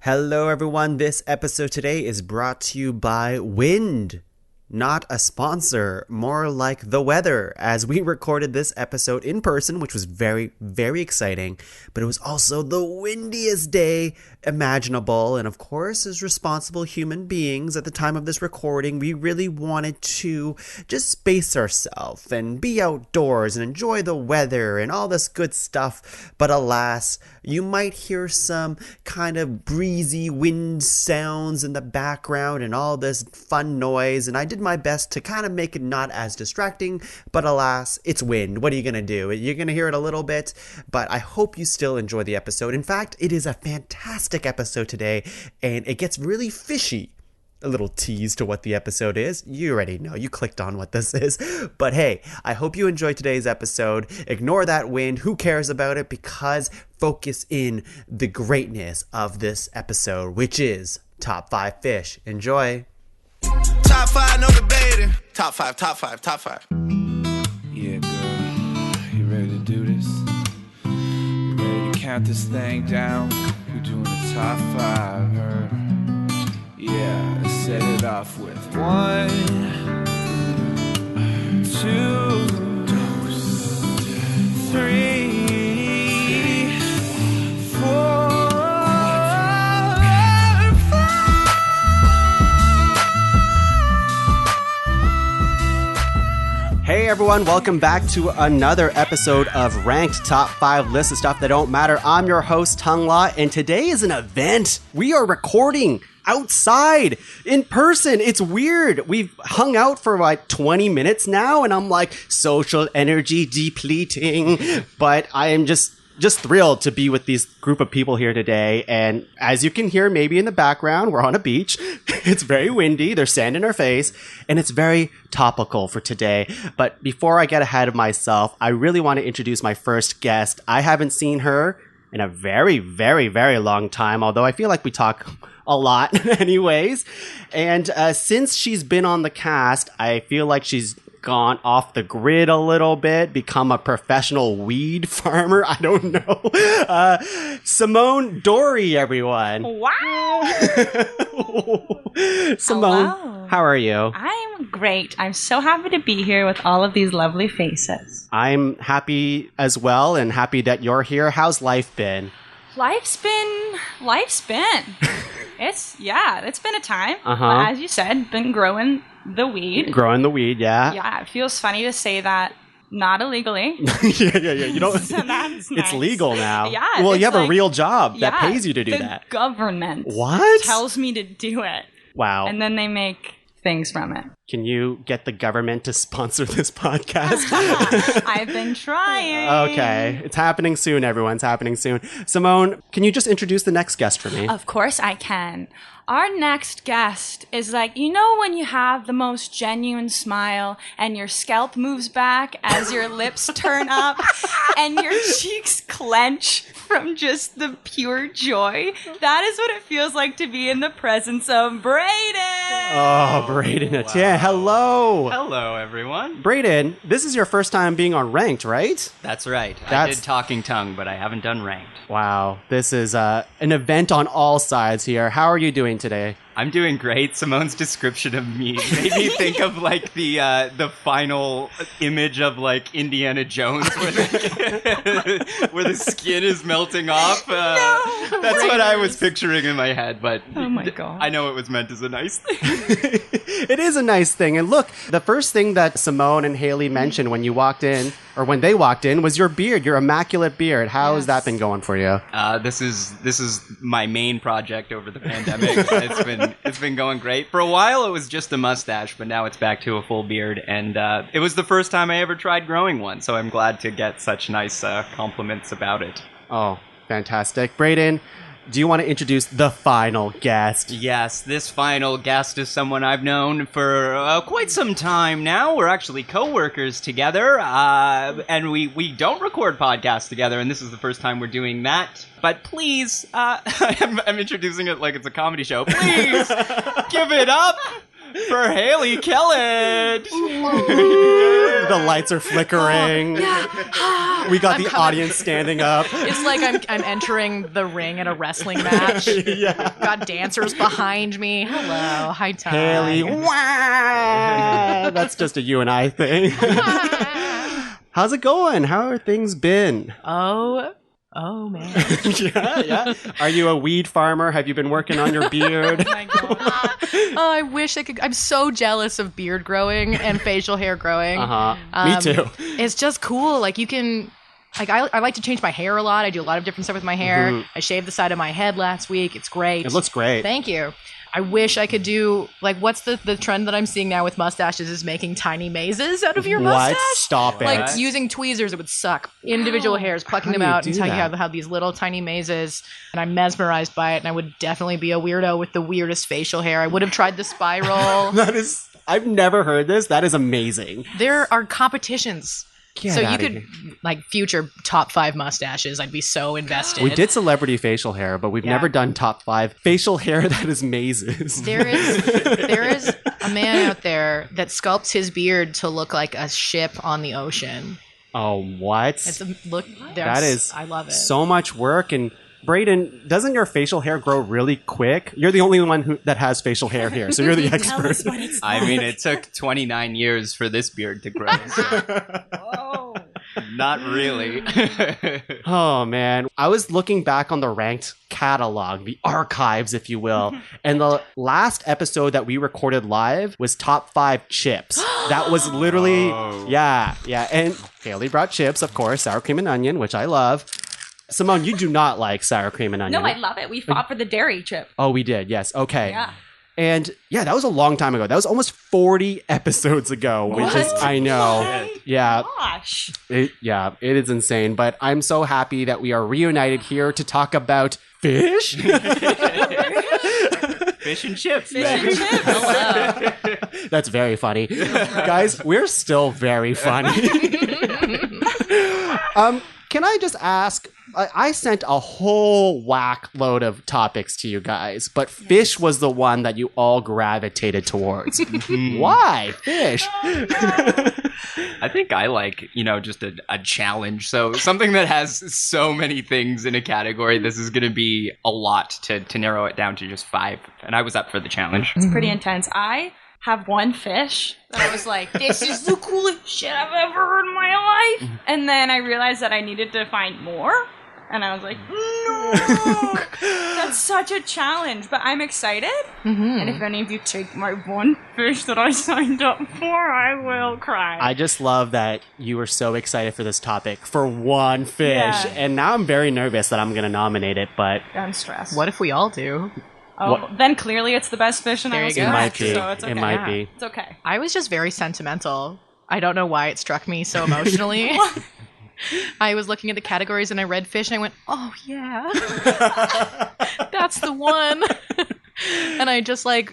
Hello everyone, this episode today is brought to you by Wind. Not a sponsor, more like the weather, as we recorded this episode in person, which was very, very exciting, but it was also the windiest day imaginable, and of course, as responsible human beings at the time of this recording, we really wanted to just space ourselves and be outdoors and enjoy the weather and all this good stuff, but alas, you might hear some kind of breezy wind sounds in the background and all this fun noise, and I did my best to kind of make it not as distracting, but alas, it's wind. What are you going to do? You're going to hear it a little bit, but I hope you still enjoy the episode. In fact, it is a fantastic episode today, and it gets really fishy. A little tease to what the episode is. You already know. You clicked on what this is. But hey, I hope you enjoyed today's episode. Ignore that wind. Who cares about it? Because focus in the greatness of this episode, which is Top 5 Fish. Enjoy. Top 5, no debating. Top 5, top 5, top 5. Yeah, girl. You ready to do this? You ready to count this thing down? We're doing the top 5, her. Yeah, let's set it off with 1, 2, 3, 4. Hey everyone, welcome back to another episode of Ranked Top 5 List of Stuff That Don't Matter. I'm your host, Tuong La, and today is an event. We are recording outside, in person. It's weird. We've hung out for like 20 minutes now, and I'm like, social energy depleting, but I am just thrilled to be with these group of people here today. And as you can hear maybe in the background, we're on a beach. It's very windy. There's sand in our face, and it's very topical for today. But before I get ahead of myself, I really want to introduce my first guest. I haven't seen her in a very, very, very long time, although I feel like we talk a lot anyways. And since she's been on the cast, I feel like she's gone off the grid a little bit, become a professional weed farmer. I don't know. Simone, Dorie, everyone. Wow. Simone, Hello. How are you? I'm great. I'm so happy to be here with all of these lovely faces. I'm happy as well, and happy that you're here. How's life been? Life's been. It's been a time. Uh-huh. As you said, been growing the weed. Growing the weed, yeah. Yeah, it feels funny to say that not illegally. yeah. You don't. So that's It's nice. legal now. Yeah. Well, it's you have a like- real job that yeah, pays you to do the that. Government What? tells me to do it, Wow. and then they make things from it. Can you get the government to sponsor this podcast? I've been trying. Okay. It's happening soon, everyone. It's happening soon. Simone, can you just introduce the next guest for me? Of course I can. Our next guest is like, you know when you have the most genuine smile and your scalp moves back as your lips turn up and your cheeks clench from just the pure joy? That is what it feels like to be in the presence of Braeden. Oh, Braeden Etienne. Hello. Hello, everyone. Braeden, this is your first time being on Ranked, right? That's right. I That's- did Talking Tongue, but I haven't done Ranked. Wow. This is an event on all sides here. How are you doing today? I'm doing great. Simone's description of me made me think of like the final image of like Indiana Jones where the skin is melting off. That's what I was picturing in my head, but Oh my God. I know it was meant as a nice thing. It is a nice thing. And look, the first thing that Simone and Hayley mentioned when you walked in, or when they walked in, was your beard, your immaculate beard. How has that been going for you? This is my main project over the pandemic. It's been going great. For a while, it was just a mustache, but now it's back to a full beard. And it was the first time I ever tried growing one, so I'm glad to get such nice compliments about it. Oh, fantastic. Braeden, do you want to introduce the final guest? Yes, this final guest is someone I've known for quite some time now. We're actually co-workers together, and we don't record podcasts together, and this is the first time we're doing that. But please, I'm introducing it like it's a comedy show. Please, give it up for Hayley Kellett. The lights are flickering. We got the audience standing up. It's like I'm entering the ring at a wrestling match. Yeah. Got dancers behind me. Hello, hi Ty. Haley, wah! That's just a you and I thing. How's it going? How are things been? Oh man. Yeah. Are you a weed farmer? Have you been working on your beard? Oh my God. Oh, I wish I could. I'm so jealous of beard growing and facial hair growing. Me too. It's just cool. Like you can, like I like to change my hair a lot. I do a lot of different stuff with my hair. I shaved the side of my head last week. It's great. It looks great. Thank you. I wish I could do, like, what's the trend that I'm seeing now with mustaches is making tiny mazes out of your mustache. What? Stop it. Like, using tweezers, it would suck. Individual hairs, plucking them do you out do until you that? have these little tiny mazes. And I'm mesmerized by it, and I would definitely be a weirdo with the weirdest facial hair. I would have tried the spiral. I've never heard this. That is amazing. There are competitions. Get So you outta could, here. like, future top 5 mustaches. I'd be so invested. We did celebrity facial hair, but we've never done top 5 facial hair that is mazes. There is a man out there that sculpts his beard to look like a ship on the ocean. Oh, what? That is I love it. so much work. And Braeden, doesn't your facial hair grow really quick? You're the only one that has facial hair here, so you're the expert. I mean, it took 29 years for this beard to grow. So. Not really. Oh, man. I was looking back on the ranked catalog, the archives, if you will, and the last episode that we recorded live was top 5 chips. That was literally, yeah. And Hayley brought chips, of course, sour cream and onion, which I love. Simone, you do not like sour cream and onion. No, I love it. We fought for the dairy chip. Oh, we did. Yes. Okay. Yeah. And yeah, that was a long time ago. That was almost 40 episodes ago, which is, I know. Yeah. Gosh. It is insane. But I'm so happy that we are reunited here to talk about fish. Fish and chips. Fish and chips. Hello. That's very funny. Guys, we're still very funny. Can I just ask, I sent a whole whack load of topics to you guys, but fish was the one that you all gravitated towards. Why fish? I think I like, just a challenge. So something that has so many things in a category, this is going to be a lot to narrow it down to just 5. And I was up for the challenge. It's pretty intense. I have one fish that I was like, this is the coolest shit I've ever heard in my life. And then I realized that I needed to find more. And I was like, no, that's such a challenge. But I'm excited. And if any of you take my one fish that I signed up for, I will cry. I just love that you were so excited for this topic for one fish. Yeah. And now I'm very nervous that I'm going to nominate it, but I'm stressed. What if we all do? Oh, then clearly it's the best fish, and There I you was go. it might correct, be. so it's okay. It might be. It's okay. I was just very sentimental. I don't know why it struck me so emotionally. I was looking at the categories and I read fish and I went, oh yeah, that's the one. And I just I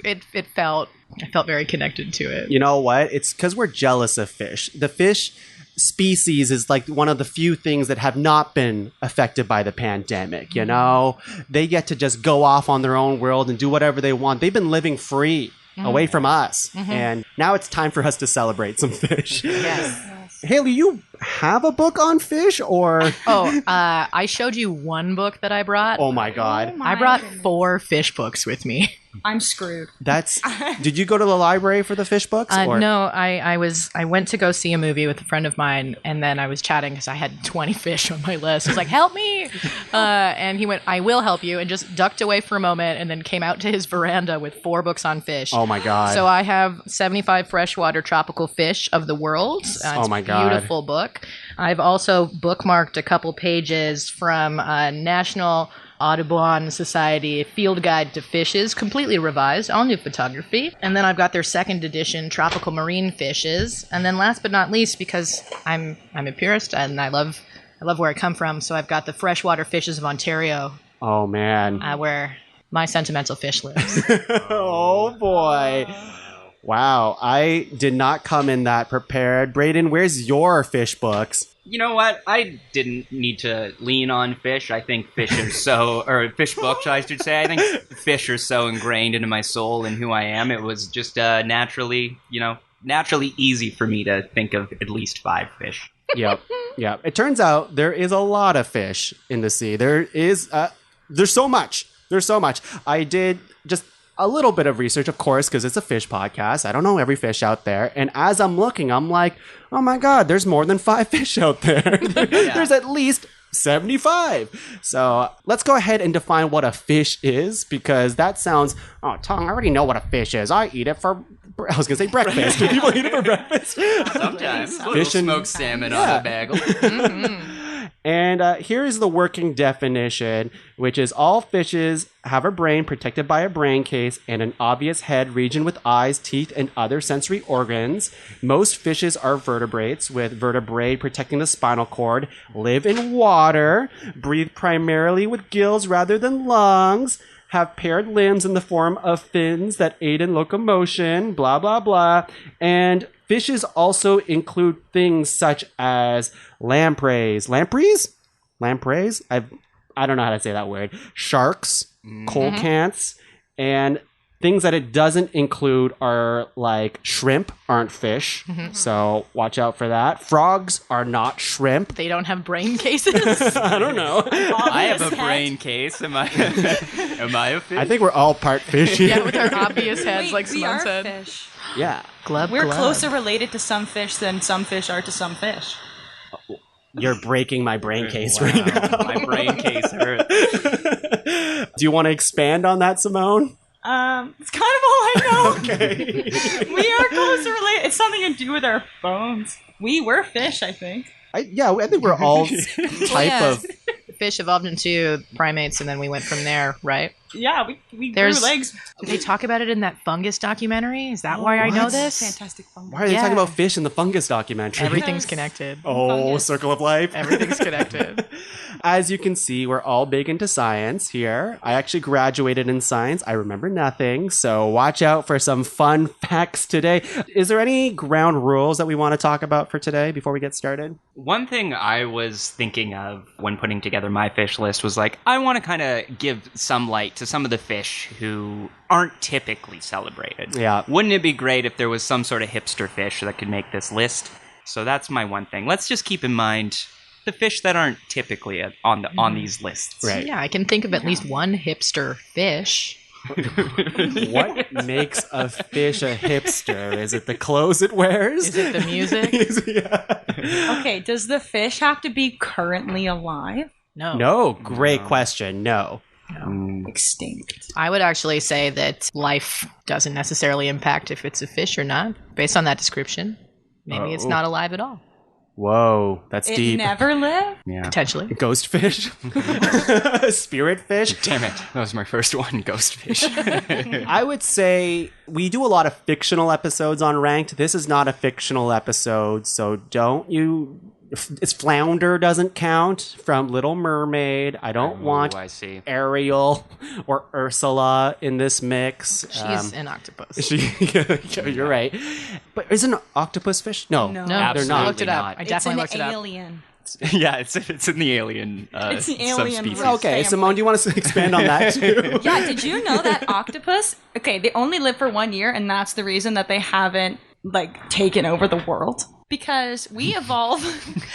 felt very connected to it. You know what? It's because we're jealous of fish. The fish species is like one of the few things that have not been affected by the pandemic, you know? They get to just go off on their own world and do whatever they want. They've been living free away from us. And now it's time for us to celebrate some fish. Yes. Hayley, you have a book on fish or? I showed you one book that I brought. Oh my God. I brought 4 fish books with me. I'm screwed. Did you go to the library for the fish books? Or? No, I went to go see a movie with a friend of mine, and then I was chatting because I had 20 fish on my list. I was like, help me! And he went, I will help you, and just ducked away for a moment and then came out to his veranda with 4 books on fish. Oh my God. So I have 75 freshwater tropical fish of the world. It's Oh my God. a beautiful book. I've also bookmarked a couple pages from National Audubon Society Field Guide to Fishes, completely revised, all new photography. And then I've got their 2nd edition, Tropical Marine Fishes. And then last but not least, because I'm a purist and I love where I come from, so I've got the Freshwater Fishes of Ontario, Oh man. where my sentimental fish lives. Oh boy. Wow, I did not come in that prepared. Braeden, where's your fish books? You know what? I didn't need to lean on fish. I think fish or fish books, I should say. I think fish are so ingrained into my soul and who I am. It was just naturally easy for me to think of at least 5 fish. Yep. It turns out there is a lot of fish in the sea. There's so much. I did just a little bit of research, of course, because it's a fish podcast. I don't know every fish out there. And as I'm looking, I'm like, oh my God, there's more than 5 fish out there. There's at least 75. So let's go ahead and define what a fish is, because that sounds, Tuong, I already know what a fish is. I eat it for, I was going to say breakfast. Do people eat it for breakfast? Sometimes. A little smoked salmon on a bagel. And here is the working definition, which is all fishes have a brain protected by a brain case and an obvious head region with eyes, teeth, and other sensory organs. Most fishes are vertebrates, with vertebrae protecting the spinal cord, live in water, breathe primarily with gills rather than lungs, have paired limbs in the form of fins that aid in locomotion, blah, blah, blah. And fishes also include things such as lampreys. Lampreys? I don't know how to say that word. Sharks, coelacanths, and things that it doesn't include are like shrimp aren't fish. So watch out for that. Frogs are not shrimp. They don't have brain cases. I don't know. I have a brain case. Am I a fish? I think we're all part fish here. Yeah, with our obvious heads, Wait, like we Simone are said. fish. Yeah. We're closer related to some fish than some fish are to some fish. You're breaking my brain case right now. My brain case hurts. Do you want to expand on that, Simone? It's kind of all I know. Okay. We are closer related. It's something to do with our bones. We were fish, I think. I think we're all type of... Fish evolved into primates, and then we went from there, right? Yeah, we grew legs. They talk about it in that fungus documentary. Is that why I know this? Fantastic fun. Why are they talking about fish in the fungus documentary? Everything's connected. Oh, circle of life. Everything's connected. As you can see, we're all big into science here. I actually graduated in science. I remember nothing, so watch out for some fun facts today. Is there any ground rules that we want to talk about for today before we get started? One thing I was thinking of when putting together my fish list was like, I want to kind of give some light to some of the fish who aren't typically celebrated. Yeah. Wouldn't it be great if there was some sort of hipster fish that could make this list? So that's my one thing. Let's just keep in mind the fish that aren't typically on these lists. Right. Yeah, I can think of at least one hipster fish. What makes a fish a hipster? Is it the clothes it wears? Is it the music? Yeah. Okay, does the fish have to be currently alive? No, great question. No. Extinct. I would actually say that life doesn't necessarily impact if it's a fish or not. Based on that description, maybe it's not alive at all. Whoa, that's It deep. never lived? Yeah. Potentially. Ghost fish? Spirit fish? Damn it. That was my first one, ghost fish. I would say we do a lot of fictional episodes on Ranked. This is not a fictional episode, so don't you... It's Flounder doesn't count from Little Mermaid. I don't want I see. Ariel or Ursula in this mix. She's an octopus. You're right. But isn't an octopus fish? No, No, they're not. I looked it up. I definitely looked It's it an up. alien. Yeah, it's in the alien It's an alien subspecies. Okay, family. Simone, do you want to expand on that too? Yeah, did you know that octopus, okay, they only live for 1 year, and that's the reason that they haven't, taken over the world? Because we evolve,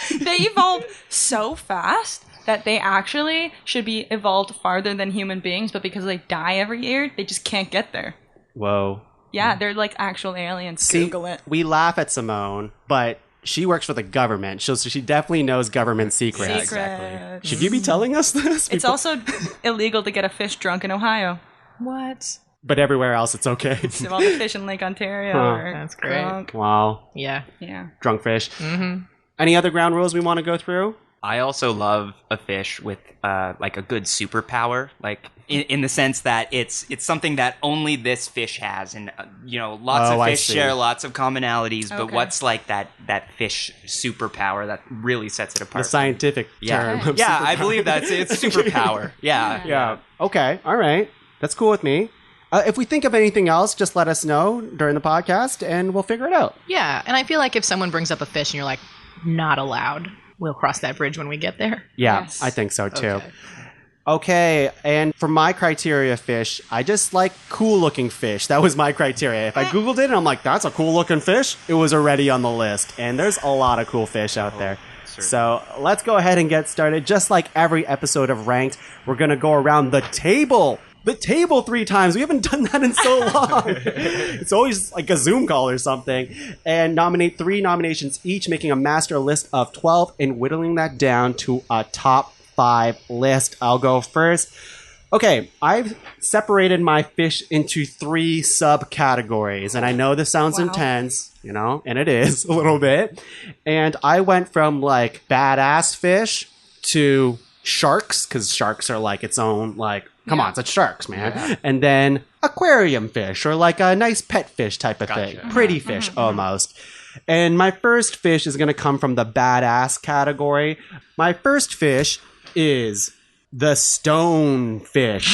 they evolve so fast that they actually should be evolved farther than human beings, but because they die every year, they just can't get there. Whoa. Yeah, they're like actual aliens. See, Google it. we laugh at Simone, but she works for the government, so she definitely knows government secrets. Secrets. Should you be telling us this? It's also illegal to get a fish drunk in Ohio. What? But everywhere else, it's okay. So all the fish in Lake Ontario Huh. are That's great. drunk. Wow. Yeah. Yeah. Drunk fish. Mm-hmm. Any other ground rules we want to go through? I also love a fish with a good superpower, in the sense that it's something that only this fish has, and lots of I fish see. share lots of commonalities. But Okay. what's that fish superpower that really sets it The apart? scientific term. of Yeah, I superpower. believe it's superpower. Yeah. Yeah. Okay. All right. That's cool with me. If we think of anything else, just let us know during the podcast and we'll figure it out. Yeah, and I feel like if someone brings up a fish and you're like, not allowed, we'll cross that bridge when we get there. Yeah, Yes. I think so too. Okay, and for my criteria fish, I just like cool looking fish. That was my criteria. If I Googled it and I'm like, that's a cool looking fish, it was already on the list. And there's a lot of cool fish out there. So let's go ahead and get started. Just like every episode of Ranked, we're going to go around the table. The table 3 times. We haven't done that in so long. It's always like a Zoom call or something. And nominate 3 nominations each, making a master list of 12 and whittling that down to a top 5 list. I'll go first. Okay, I've separated my fish into 3 subcategories, and I know this sounds intense, you know, and it is a little bit. And I went from like badass fish to sharks, because sharks are like its own, like, come on, it's sharks, man. Yeah. And then aquarium fish, or like a nice pet fish type of thing. Pretty fish, almost. And my first fish is going to come from the badass category. My first fish is the stonefish.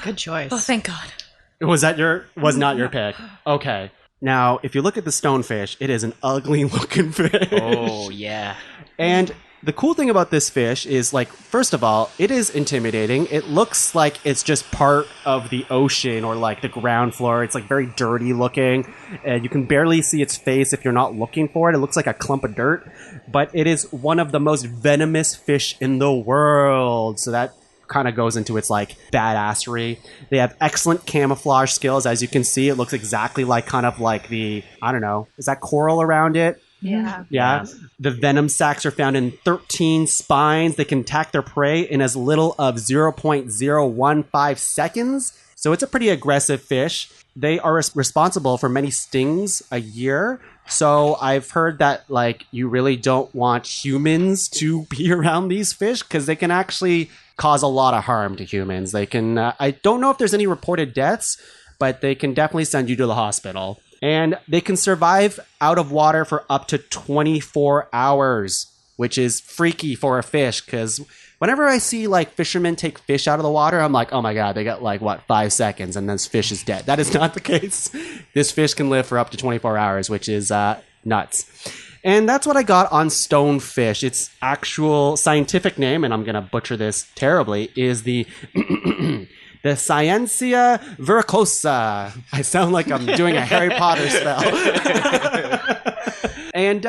Good choice. Oh, thank God. Was not your pick? Okay. Now, if you look at the stonefish, it is an ugly looking fish. Oh, yeah. And the cool thing about this fish is, like, first of all, it is intimidating. It looks like it's just part of the ocean or like the ground floor. It's like very dirty looking, and you can barely see its face if you're not looking for it. It looks like a clump of dirt, but it is one of the most venomous fish in the world. So that kind of goes into its like badassery. They have excellent camouflage skills. As you can see, it looks exactly like kind of like the, I don't know, is that coral around it? Yeah. The venom sacs are found in 13 spines. They can attack their prey in as little of 0.015 seconds. So it's a pretty aggressive fish. They are responsible for many stings a year. So I've heard that, like, you really don't want humans to be around these fish because they can actually cause a lot of harm to humans. They can, I don't know if there's any reported deaths, but they can definitely send you to the hospital. And they can survive out of water for up to 24 hours, which is freaky for a fish, because whenever I see like fishermen take fish out of the water, I'm like, oh my God, they got like, 5 seconds and this fish is dead. That is not the case. This fish can live for up to 24 hours, which is nuts. And that's what I got on stonefish. Its actual scientific name, and I'm going to butcher this terribly, is the the Scientia verrucosa. I sound like I'm doing a Harry Potter spell. And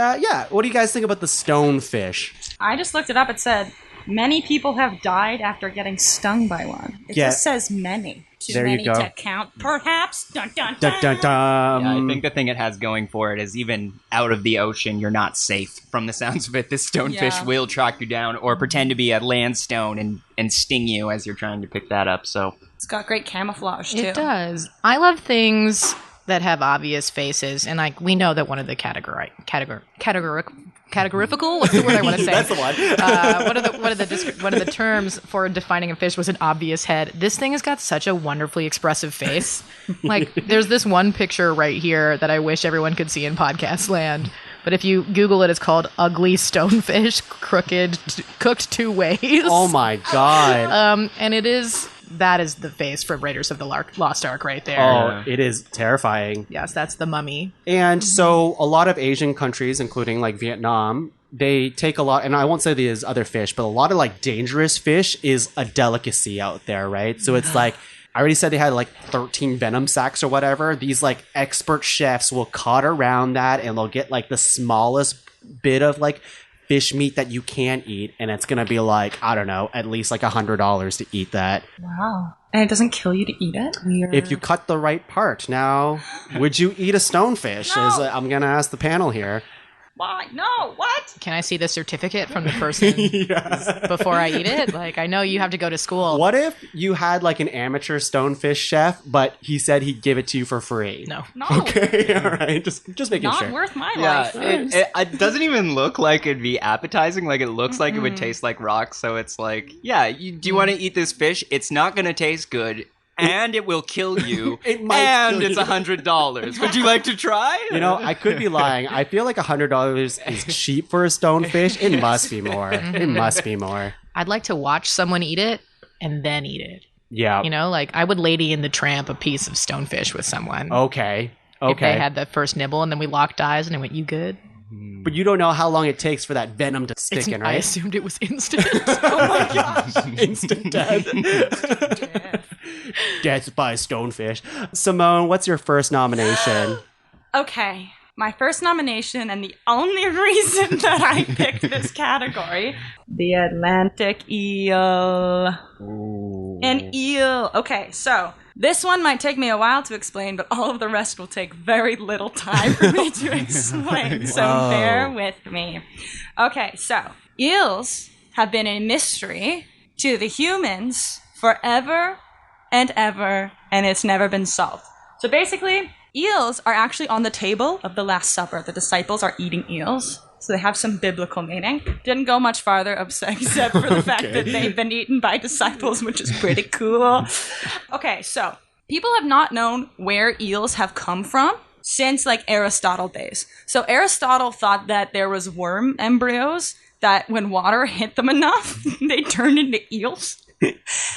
what do you guys think about the stonefish? I just looked it up. It said, many people have died after getting stung by one. It just says many. Too there many you go. to count, perhaps. Dun, dun, Dun, dun. dun, dun. Yeah, I think the thing it has going for it is even out of the ocean, you're not safe. From the sounds of it, this stonefish will track you down or pretend to be a land stone and sting you as you're trying to pick that up. So It's got great camouflage, too. It does. I love things that have obvious faces, and like we know that one of the categorical. What's the word I want to say? That's the one. One of the terms for defining a fish was an obvious head. This thing has got such a wonderfully expressive face. Like, there's this one picture right here that I wish everyone could see in podcast land. But if you Google it, it's called ugly stonefish, cooked 2 ways. Oh my God. And that is the face for Raiders of the Lost Ark right there. Oh, it is terrifying. Yes, that's the mummy. And so a lot of Asian countries, including like Vietnam, they take a lot, and I won't say there's other fish, but a lot of like dangerous fish is a delicacy out there, right? So it's like, I already said they had like 13 venom sacs or whatever. These like expert chefs will cut around that and they'll get like the smallest bit of like fish meat that you can eat, and it's gonna be like, I don't know, at least like $100 to eat that. Wow. And it doesn't kill you to eat it? Weird. If you cut the right part. Now, would you eat a stonefish? No. I'm gonna ask the panel here. Why? No, what? Can I see the certificate from the person before I eat it? Like, I know you have to go to school. What if you had like an amateur stonefish chef, but he said he'd give it to you for free? No. Okay, all right. Just making Not sure. worth my yeah, life. it doesn't even look like it'd be appetizing. Like, it looks like it would taste like rocks. So it's like, yeah, do you want to eat this fish? It's not going to taste good. And it will kill you. It might and kill it's you. $100. Would you like to try? You know, I could be lying. I feel like $100 is cheap for a stonefish. It must be more. It must be more. I'd like to watch someone eat it and then eat it. Yeah. You know, like I would Lady in the Tramp a piece of stonefish with someone. Okay. If they had the first nibble and then we locked eyes and I went, "You good?" But you don't know how long it takes for that venom to stick in, I right? assumed it was instant. Oh my gosh. Instant death. Death by stonefish. Simone, what's your first nomination? Okay. My first nomination and the only reason that I picked this category, the Atlantic eel. Ooh. An eel. Okay, so this one might take me a while to explain, but all of the rest will take very little time for me to explain, so Whoa. bear with me. Okay, so eels have been a mystery to the humans forever and ever, and it's never been solved. So basically, eels are actually on the table of the Last Supper. The disciples are eating eels. So they have some biblical meaning. Didn't go much farther except for the fact that they've been eaten by disciples, which is pretty cool. Okay, so people have not known where eels have come from since like Aristotle days. So Aristotle thought that there was worm embryos that when water hit them enough, they turned into eels.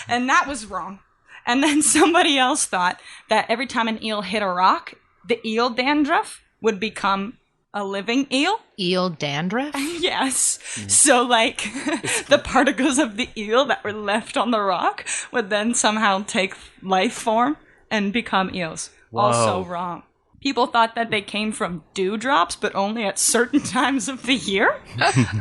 And that was wrong. And then somebody else thought that every time an eel hit a rock, the eel dandruff would become a living eel. Eel dandruff? Yes. So, like, the particles of the eel that were left on the rock would then somehow take life form and become eels. Whoa. Also wrong. People thought that they came from dewdrops, but only at certain times of the year.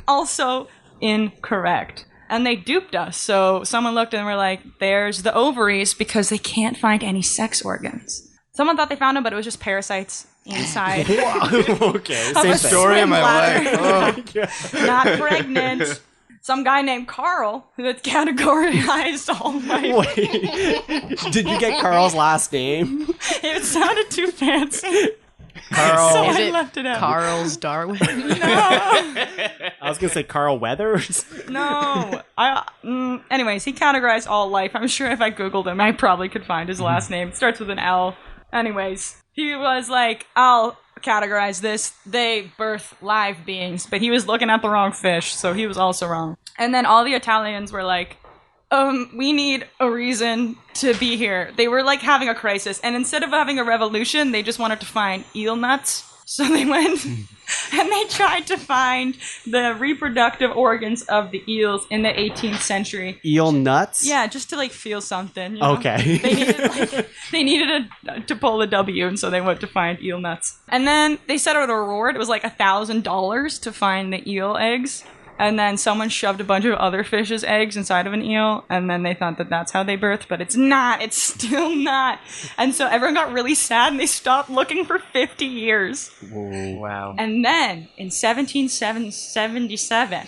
Also incorrect. And they duped us. So someone looked and were like, there's the ovaries because they can't find any sex organs. Someone thought they found them, but it was just parasites inside. Okay, of same a thing. Story of my bladder. life. Not pregnant. Some guy named Carl who had categorized all my... Wait, did you get Carl's last name? It sounded too fancy. Carl. So Is I it left it out. Carl's Darwin? No. I was gonna say Carl Weathers. No. Anyways, he categorized all life. I'm sure if I Googled him, I probably could find his last name. It starts with an L. Anyways, he was like, I'll categorize this. They birth live beings. But he was looking at the wrong fish, so he was also wrong. And then all the Italians were like, we need a reason to be here. They were like having a crisis. And instead of having a revolution, they just wanted to find eel nuts. So they went and they tried to find the reproductive organs of the eels in the 18th century. Eel nuts? Yeah, just to like feel something. You know? Okay. They needed to pull a W, and so they went to find eel nuts. And then they set out a reward. It was like $1,000 to find the eel eggs. And then someone shoved a bunch of other fish's eggs inside of an eel, and then they thought that that's how they birthed, but it's not. It's still not. And so everyone got really sad, and they stopped looking for 50 years. Wow. And then, in 1777...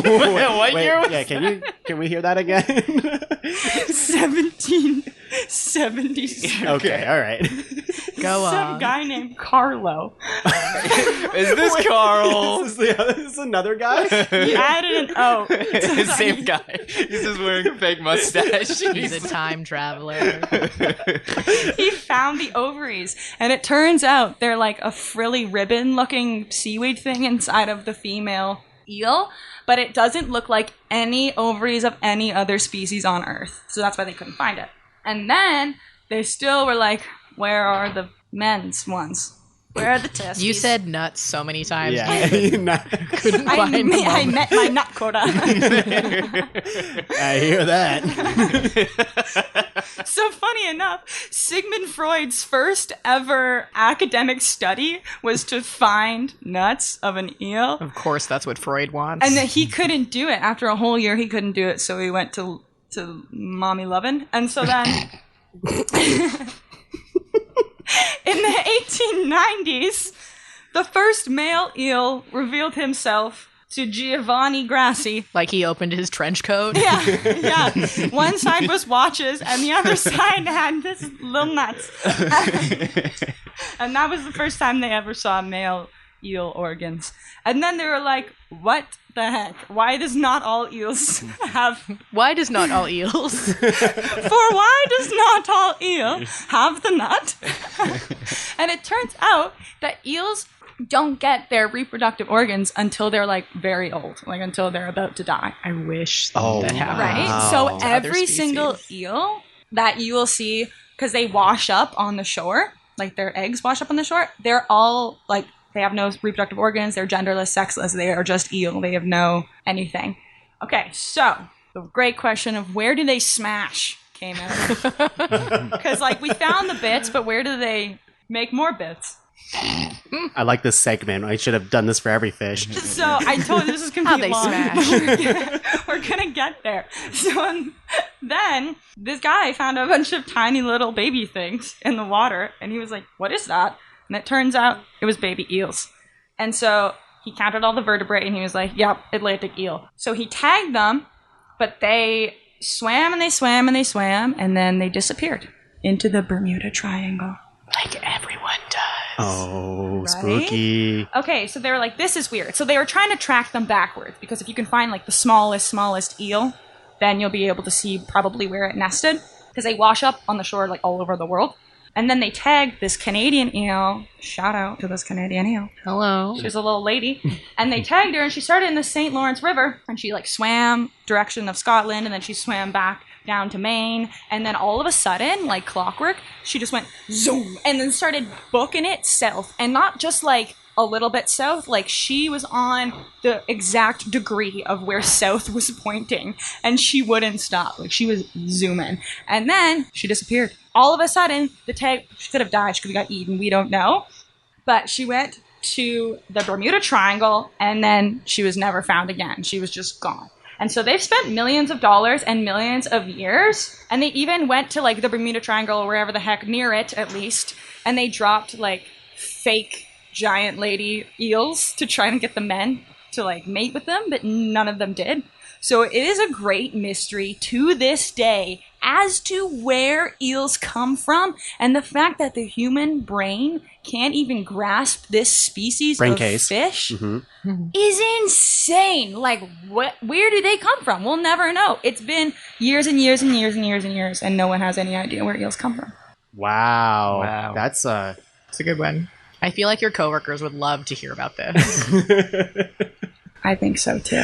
What Wait, year was yeah, can we hear that again? 1777. Okay, all right. Go Some on. guy named Carlo. Is this Carl? This is another guy? He added an O. Same guy. He's just wearing a fake mustache. He's a time traveler. He found the ovaries, and it turns out they're like a frilly ribbon-looking seaweed thing inside of the female eel, but it doesn't look like any ovaries of any other species on Earth. So that's why they couldn't find it. And then they still were like, where are the men's ones? Where are the testes? You said nuts so many times. Yeah. Couldn't find them. I met my nut quota. I hear that. So funny enough, Sigmund Freud's first ever academic study was to find nuts of an eel. Of course, that's what Freud wants. And that he couldn't do it. After a whole year, he couldn't do it, so he went to Mommy Lovin'. And so then... in the 1890s, the first male eel revealed himself to Giovanni Grassi. like he opened his trench coat. Yeah. One side was watches, and the other side had this little nuts. And that was the first time they ever saw male eel organs. And then they were like, what the heck? Why does not all eels have... Why does not all eels? For why does not all eel have the nut? And it turns out that eels don't get their reproductive organs until they're like very old, like until they're about to die. I wish Oh, that happened. Right? Wow. So To other every species. single eel that you will see, because they wash up on the shore, like their eggs wash up on the shore, they're all like, they have no reproductive organs, they're genderless, sexless, they are just eel, they have no anything. Okay, so the great question of where do they smash came out. Because like we found the bits, but where do they make more bits? I like this segment. I should have done this for every fish. So I told you this is How complete they long. smash. We're gonna get there. So then this guy found a bunch of tiny little baby things in the water, and he was like, "What is that?" And it turns out it was baby eels. And so he counted all the vertebrae, and he was like, "Yep, Atlantic eel." So he tagged them, but they swam and they swam and they swam, and then they disappeared into the Bermuda Triangle. Like everyone does. Oh, Right? spooky. Okay, so they were like, this is weird. So they were trying to track them backwards, because if you can find like the smallest eel, then you'll be able to see probably where it nested, because they wash up on the shore like all over the world. And then they tagged this Canadian eel. Shout out to this Canadian eel. Hello. She was a little lady. And they tagged her, and she started in the St. Lawrence River, and she like swam direction of Scotland, and then she swam back down to Maine, and then all of a sudden, like clockwork, she just went zoom, and then started booking it south, and not just like a little bit south, like she was on the exact degree of where south was pointing, and she wouldn't stop, like she was zooming, and then she disappeared. All of a sudden, the tag, she could have died, she could have got eaten, we don't know, but she went to the Bermuda Triangle, and then she was never found again. She was just gone. And so they've spent millions of dollars and millions of years, and they even went to like the Bermuda Triangle or wherever the heck, near it at least, and they dropped like fake giant lady eels to try and get the men to like mate with them, but none of them did. So it is a great mystery to this day as to where eels come from, and the fact that the human brain can't even grasp this species Brain of case. fish is insane. Like, where do they come from? We'll never know. It's been years and years and years and years and years, and no one has any idea where eels come from. Wow. Wow. That's It's a good one. I feel like your coworkers would love to hear about this. I think so too.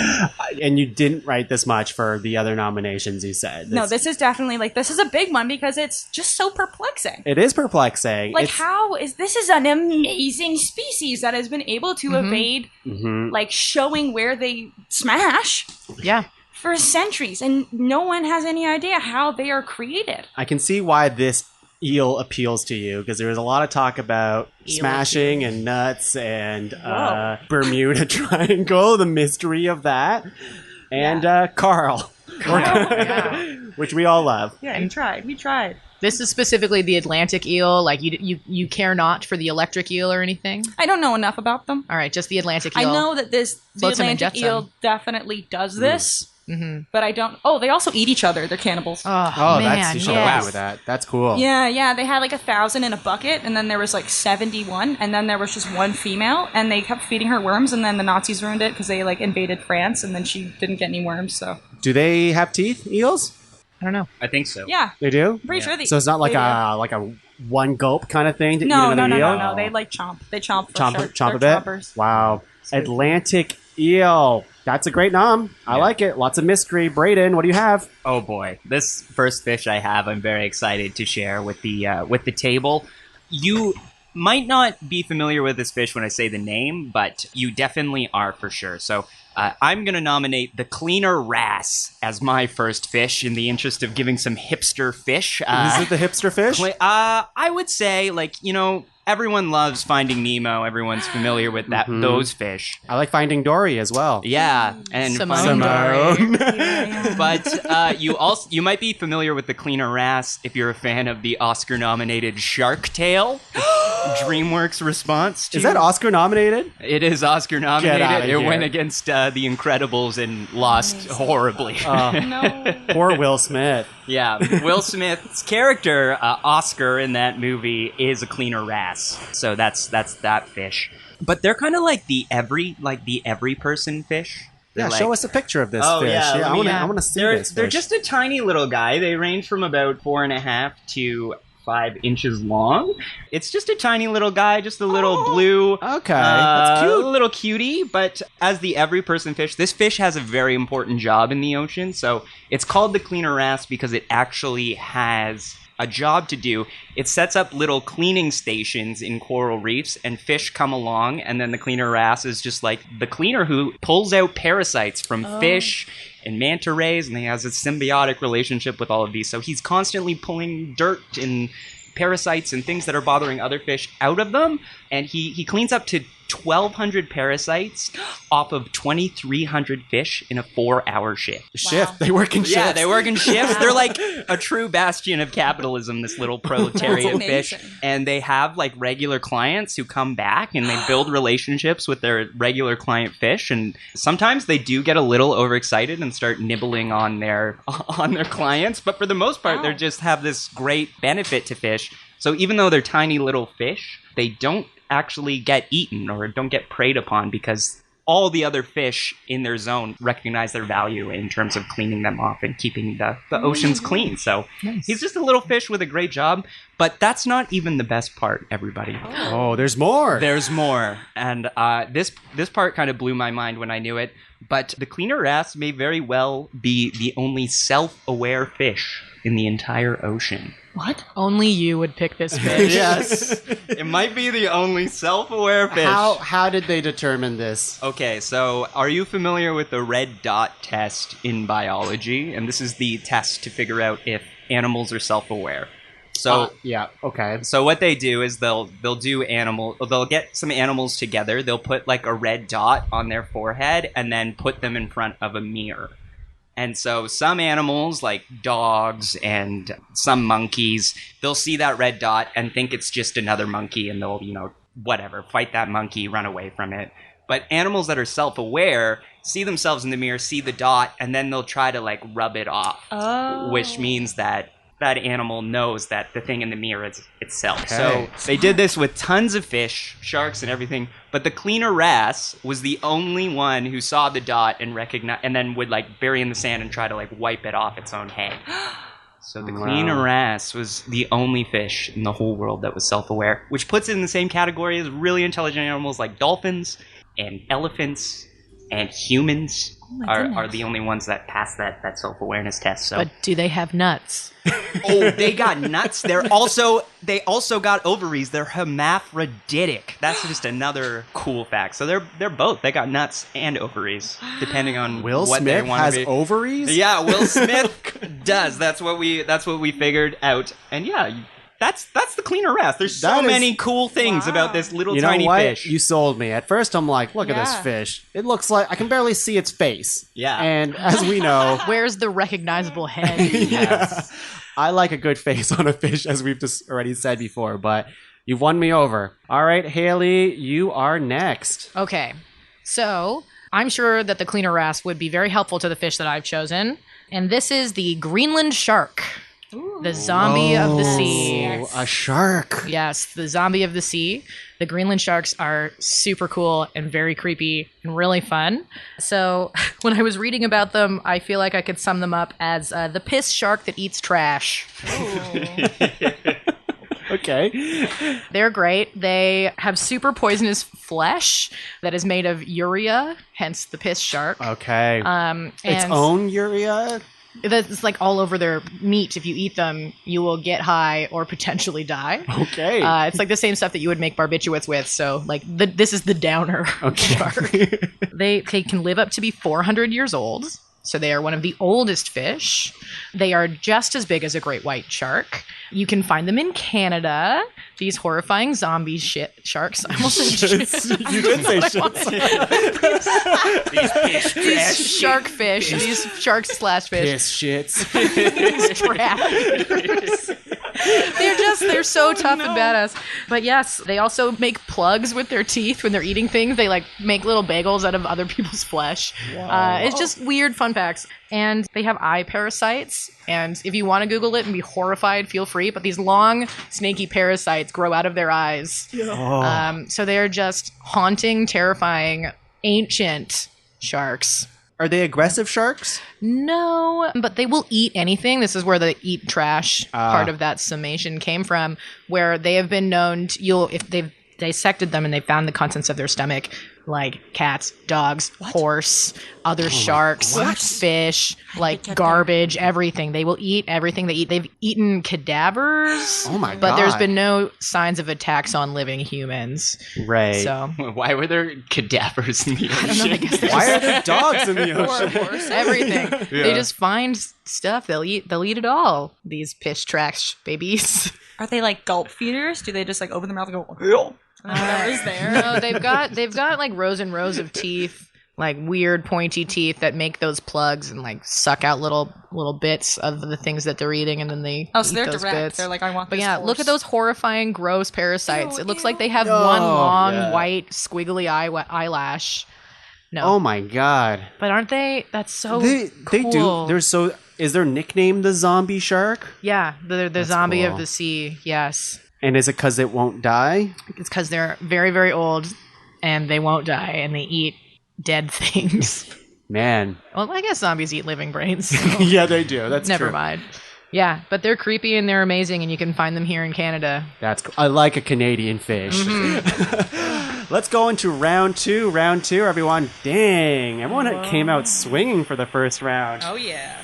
and you didn't write this much for the other nominations, you said. No, this is definitely like, this is a big one because it's just so perplexing. It is perplexing. Like, It's- how is this is an amazing species that has been able to evade, like, showing where they smash Yeah. for centuries, and no one has any idea how they are created. I can see why this eel appeals to you, because there was a lot of talk about Eel smashing and nuts and Whoa. Bermuda Triangle, the mystery of that, and Carl. Which we all love. Yeah, we tried. This is specifically the Atlantic eel. Like, you care not for the electric eel or anything? I don't know enough about them. All right, just the Atlantic I eel. know that the Floats 'em and Atlantic jets 'em. eel definitely does this, but I don't. Oh, they also eat each other. They're cannibals. Oh, man, that's you should yes. help me with that. That's cool. Yeah, they had like 1,000 in a bucket, and then there was like 71, and then there was just one female, and they kept feeding her worms, and then the Nazis ruined it because they like invaded France, and then she didn't get any worms. So Do they have teeth, eels? I don't know. I think so. yeah, They do. pretty sure they. So it's not like they do. a one gulp kind of thing to No, eat no, another no, eel. no, no. They like chomp. They chomp. For Chomp, sure. chomp a They're bit. chompers. Wow. Atlantic eel. That's a great nom. I like it. Lots of mystery. Braeden, what do you have? Oh boy, this first fish I have, I'm very excited to share with the table. You might not be familiar with this fish when I say the name, but you definitely are for sure. So I'm going to nominate the cleaner wrasse as my first fish in the interest of giving some hipster fish. Is it the hipster fish? I would say, like, you know, everyone loves Finding Nemo. Everyone's familiar with that those fish. I like Finding Dory as well. Yeah, and Simone. But you might be familiar with the cleaner wrasse if you're a fan of the Oscar-nominated Shark Tale. DreamWorks response to Is that Oscar nominated? It is Oscar nominated. Get outta It here. went against The Incredibles and lost horribly. No. Poor Will Smith. Yeah, Will Smith's character Oscar in that movie is a cleaner wrasse. So that's that fish. But they're kind of like the every person fish. They're Yeah, like, show us a picture of this Oh, fish. yeah, let me- I want to see they're, this They're fish. just a tiny little guy. They range from about 4.5 to 5 inches long. It's just a tiny little guy, just a little blue. Okay, that's cute. A little cutie, but as the every person fish, this fish has a very important job in the ocean. So it's called the cleaner wrasse because it actually has a job to do. It sets up little cleaning stations in coral reefs, and fish come along, and then the cleaner wrasse is just like the cleaner who pulls out parasites from fish and manta rays, and he has a symbiotic relationship with all of these. So he's constantly pulling dirt and parasites and things that are bothering other fish out of them, and he cleans up to 1,200 parasites off of 2,300 fish in a 4-hour shift. Shift. They work in shifts. Yeah, they work in shifts. They're like a true bastion of capitalism, this little proletariat fish. And they have like regular clients who come back and they build relationships with their regular client fish. And sometimes they do get a little overexcited and start nibbling on their clients. But for the most part, they just have this great benefit to fish. So even though they're tiny little fish, they don't actually get eaten or don't get preyed upon because all the other fish in their zone recognize their value in terms of cleaning them off and keeping the oceans clean. So he's just a little fish with a great job. But that's not even the best part, everybody. Oh, there's more. There's more. And this part kind of blew my mind when I knew it. But the cleaner wrasse may very well be the only self-aware fish in the entire ocean. What? Only you would pick this fish. Yes. It might be the only self-aware fish. How did they determine this? Okay, so are you familiar with the red dot test in biology? And this is the test to figure out if animals are self-aware. So yeah, okay. So what they do is they'll get some animals together. They'll put like a red dot on their forehead and then put them in front of a mirror. And so some animals, like dogs and some monkeys, they'll see that red dot and think it's just another monkey, and they'll, whatever, fight that monkey, run away from it. But animals that are self-aware see themselves in the mirror, see the dot, and then they'll try to, like, rub it off, which means that that animal knows that the thing in the mirror is itself. Okay. So they did this with tons of fish, sharks and everything, but the cleaner wrasse was the only one who saw the dot and recognized, and then would like bury in the sand and try to like wipe it off its own head. So the cleaner wrasse was the only fish in the whole world that was self-aware, which puts it in the same category as really intelligent animals like dolphins and elephants and humans. Are the only ones that pass that self-awareness test. So. But do they have nuts? Oh, they got nuts. They also got ovaries. They're hermaphroditic. That's just another cool fact. So they're both. They got nuts and ovaries, depending on Will what Smith they want to be. has ovaries? Yeah, Will Smith does. That's what we figured out. And yeah. That's the cleaner wrasse. There's so many cool things about this little tiny fish. You sold me. At first, I'm like, look at this fish. It looks like I can barely see its face. Yeah. And as we know, where's the recognizable head? Yes. I like a good face on a fish, as we've just already said before. But you've won me over. All right, Hayley, you are next. Okay. So I'm sure that the cleaner wrasse would be very helpful to the fish that I've chosen. And this is the Greenland shark. The zombie of the sea. Yes. A shark. Yes, the zombie of the sea. The Greenland sharks are super cool and very creepy and really fun. So when I was reading about them, I feel like I could sum them up as the piss shark that eats trash. Okay. They're great. They have super poisonous flesh that is made of urea, hence the piss shark. Okay. Its own urea? That's like all over their meat. If you eat them, you will get high or potentially die. Okay. It's like the same stuff that you would make barbiturates with. So like this is the downer shark. They can live up to be 400 years old. So they are one of the oldest fish. They are just as big as a great white shark. You can find them in Canada. These horrifying zombie sharks. I almost said shit. You did say shit. These shark fish. These sharks / fish. Piss shits. These trash. They're so tough and badass. But yes, they also make plugs with their teeth when they're eating things. They like make little bagels out of other people's flesh. It's just weird fun facts. And they have eye parasites. And if you want to Google it and be horrified, feel free. But these long, snaky parasites grow out of their eyes. So they are just haunting, terrifying, ancient sharks. Are they aggressive sharks? No, but they will eat anything. This is where the eat trash part of that summation came from, where they have been known to, if they've dissected them and they found the contents of their stomach, like cats, dogs, horse, other sharks, fish, like garbage, everything. They will eat everything they eat. They've eaten cadavers. Oh my god. But there's been no signs of attacks on living humans. Right. So Why were there cadavers in the ocean? Why are there dogs in the ocean? everything. They just find stuff. They'll eat it all. These fish trash babies. Are they like gulp feeders? Do they just like open their mouth and go, whatever's there? No, they've got like rows and rows of teeth, like weird pointy teeth that make those plugs and like suck out little bits of the things that they're eating, and then they Oh, so eat they're those direct. bits. They're like, I want But this yeah, horse. look at those horrifying, gross parasites. Ew, It looks like they have No. one long Yeah. white squiggly eyelash. No, Oh my god. but aren't they? That's so They cool. do. They're so. Is their nickname the zombie shark? Yeah, the zombie cool. of the sea. Yes. And is it because it won't die? It's because they're very, very old and they won't die and they eat dead things. Man. Well, I guess zombies eat living brains. So Yeah, they do. That's never true. mind. Yeah, but they're creepy and they're amazing and you can find them here in Canada. That's cool. I like a Canadian fish. Let's go into round two. Round two, everyone. Dang. Everyone came out swinging for the first round. Oh, yeah.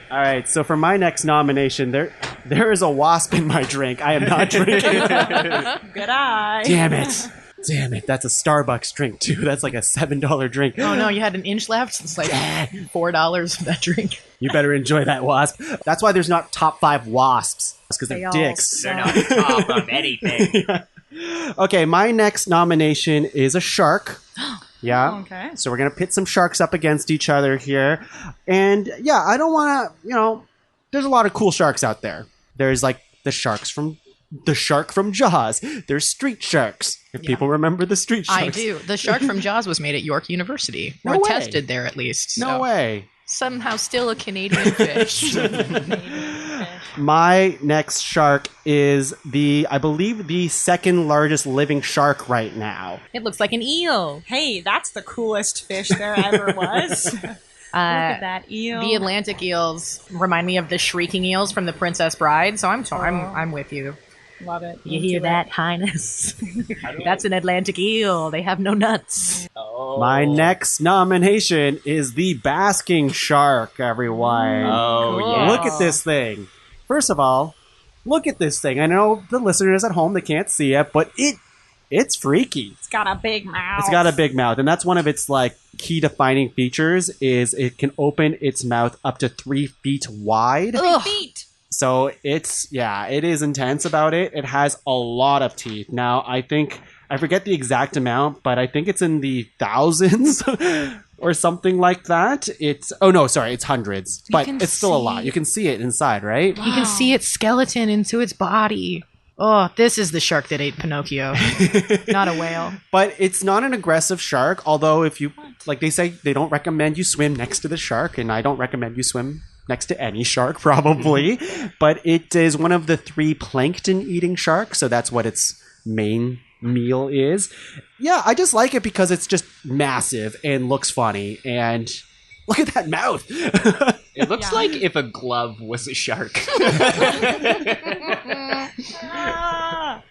All right, so for my next nomination, there is a wasp in my drink. I am not drinking it. Good eye. Damn it. Damn it. That's a Starbucks drink, too. That's like a $7 drink. Oh no, you had an inch left? It's like $4 for that drink. You better enjoy that wasp. That's why there's not top 5 wasps. It's because they're dicks. They're not top of anything. Okay, my next nomination is a shark. Yeah. Okay. So we're going to pit some sharks up against each other here. And yeah, I don't want to, there's a lot of cool sharks out there. There's like the shark from Jaws. There's street sharks. If people remember the street sharks. I do. The shark from Jaws was made at York University. No or way. tested there at least. No so way. Somehow still a Canadian fish. My next shark is I believe the second largest living shark right now. It looks like an eel. Hey, that's the coolest fish there ever was. Look at that eel. The Atlantic eels remind me of the shrieking eels from The Princess Bride, so I'm with you. Love it. You hear that, Highness? That's an Atlantic eel. They have no nuts. My next nomination is the basking shark, everyone. Oh, Cool. yeah. Look at this thing. First of all, look at this thing. I know the listeners at home, they can't see it, but it's freaky. It's got a big mouth. It's got a big mouth, and that's one of its like key defining features is it can open its mouth up to 3 feet wide. 3 feet. So it is intense about it. It has a lot of teeth. Now, I forget the exact amount, but I think it's in the thousands or something like that. It's hundreds, but can it's still a see- lot. You can see it inside, right? You can see its skeleton into its body. Oh, this is the shark that ate Pinocchio. Not a whale. But it's not an aggressive shark, although if you, like they say, they don't recommend you swim next to the shark, and I don't recommend you swim next to any shark, probably. But it is one of the 3 plankton-eating sharks, so that's what its main meal is. Yeah, I just like it because it's just massive and looks funny, and look at that mouth. It looks like if a glove was a shark.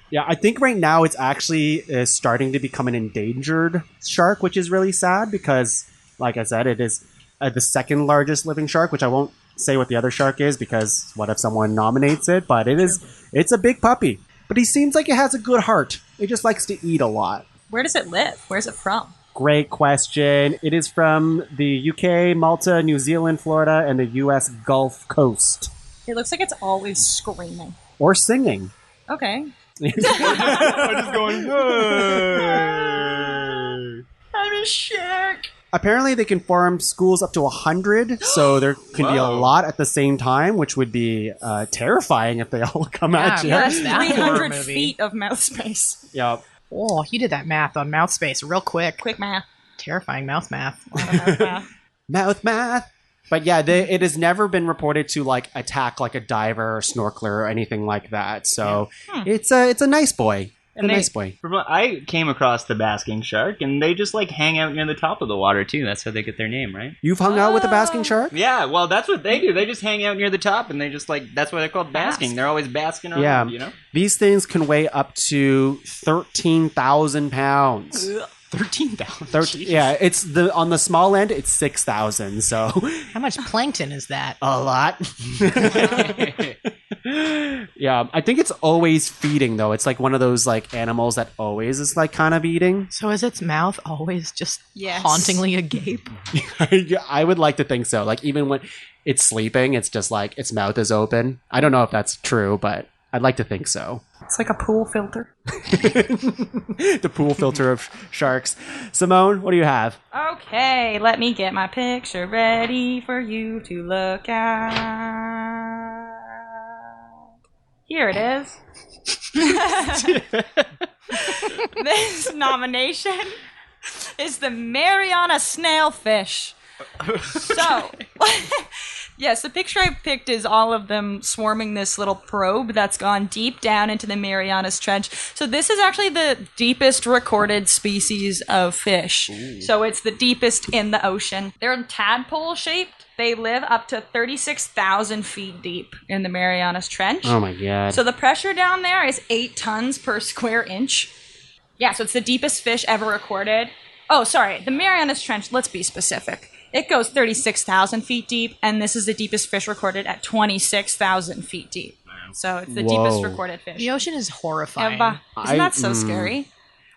Yeah, I think right now it's actually starting to become an endangered shark, which is really sad because, like I said, it is the second largest living shark, which I won't say what the other shark is because what if someone nominates it? But it's a big puppy. But he seems like it has a good heart. It just likes to eat a lot. Where does it live? Where's it from? Great question. It is from the UK, Malta, New Zealand, Florida, and the US Gulf Coast. It looks like it's always screaming. Or singing. Okay. Just going, I'm a shark. Apparently they can form schools up to 100, so there can be a Whoa. lot at the same time, which would be terrifying if they all come at you. That's that horror 300 movie. feet of mouth space. Yeah. Oh, you did that math on mouth space real quick. Quick math. Terrifying mouth math. Mouth math. But yeah, it has never been reported to like attack like a diver or snorkeler or anything like that. So it's a nice boy. And nice boy. I came across the basking shark, and they just like hang out near the top of the water too. That's how they get their name, right? You've hung out with a basking shark? Yeah, well, that's what they do. They just hang out near the top, and they just like that's why they're called basking. They're always basking around, you know. These things can weigh up to 13,000 pounds. 13,000. Yeah, it's on the small end. It's 6,000. So How much plankton is that? a lot. Yeah, I think it's always feeding though. It's like one of those like animals that always is like kind of eating. So is its mouth always just Yes. hauntingly agape? I would like to think so. Like even when it's sleeping, it's just like its mouth is open. I don't know if that's true, but I'd like to think so. It's like a pool filter. The pool filter of sharks. Simone, what do you have? Okay, let me get my picture ready for you to look at. Here it is. This nomination is the Mariana snailfish. So, yes, the picture I picked is all of them swarming this little probe that's gone deep down into the Marianas Trench. So this is actually the deepest recorded species of fish. Ooh. So it's the deepest in the ocean. They're tadpole shaped. They live up to 36,000 feet deep in the Marianas Trench. Oh my god. So the pressure down there is 8 tons per square inch. Yeah, so it's the deepest fish ever recorded. Oh, sorry, the Marianas Trench, let's be specific. It goes 36,000 feet deep, and this is the deepest fish recorded at 26,000 feet deep. So it's the deepest recorded fish. The ocean is horrifying. Isn't that so scary?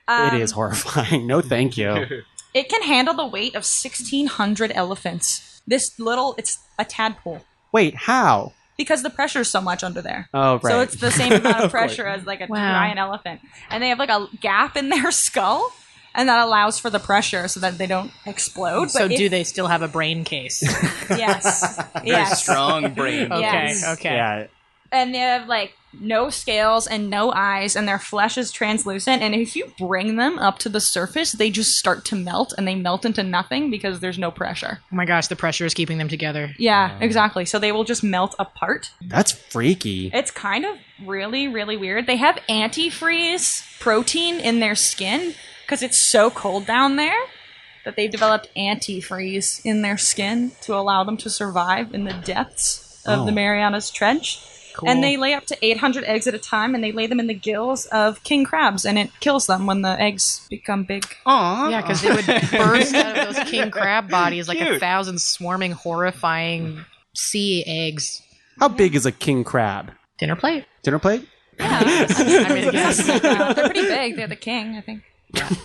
It is horrifying. No, thank you. It can handle the weight of 1,600 elephants. It's a tadpole. Wait, how? Because the pressure is so much under there. Oh, right. So it's the same amount of pressure course. as like a Wow. giant elephant. And they have like a gap in their skull, and that allows for the pressure so that they don't explode. So But do they still have a brain case? Yes. Very Yes. strong brain. Okay, Yes. okay. Yeah. And they have like no scales and no eyes, and their flesh is translucent. And if you bring them up to the surface, they just start to melt, and they melt into nothing because there's no pressure. Oh my gosh, the pressure is keeping them together. Yeah, exactly. So they will just melt apart. That's freaky. It's kind of really, really weird. They have antifreeze protein in their skin because it's so cold down there that they've developed antifreeze in their skin to allow them to survive in the depths of the Marianas Trench. Cool. And they lay up to 800 eggs at a time, and they lay them in the gills of king crabs, and it kills them when the eggs become big. Aww. Yeah, because they would burst out of those king crab bodies like Cute. 1,000 swarming, horrifying sea eggs. How big is a king crab? Dinner plate? Dinner plate? Yeah, I mean, yes. they're pretty big. They're the king, I think,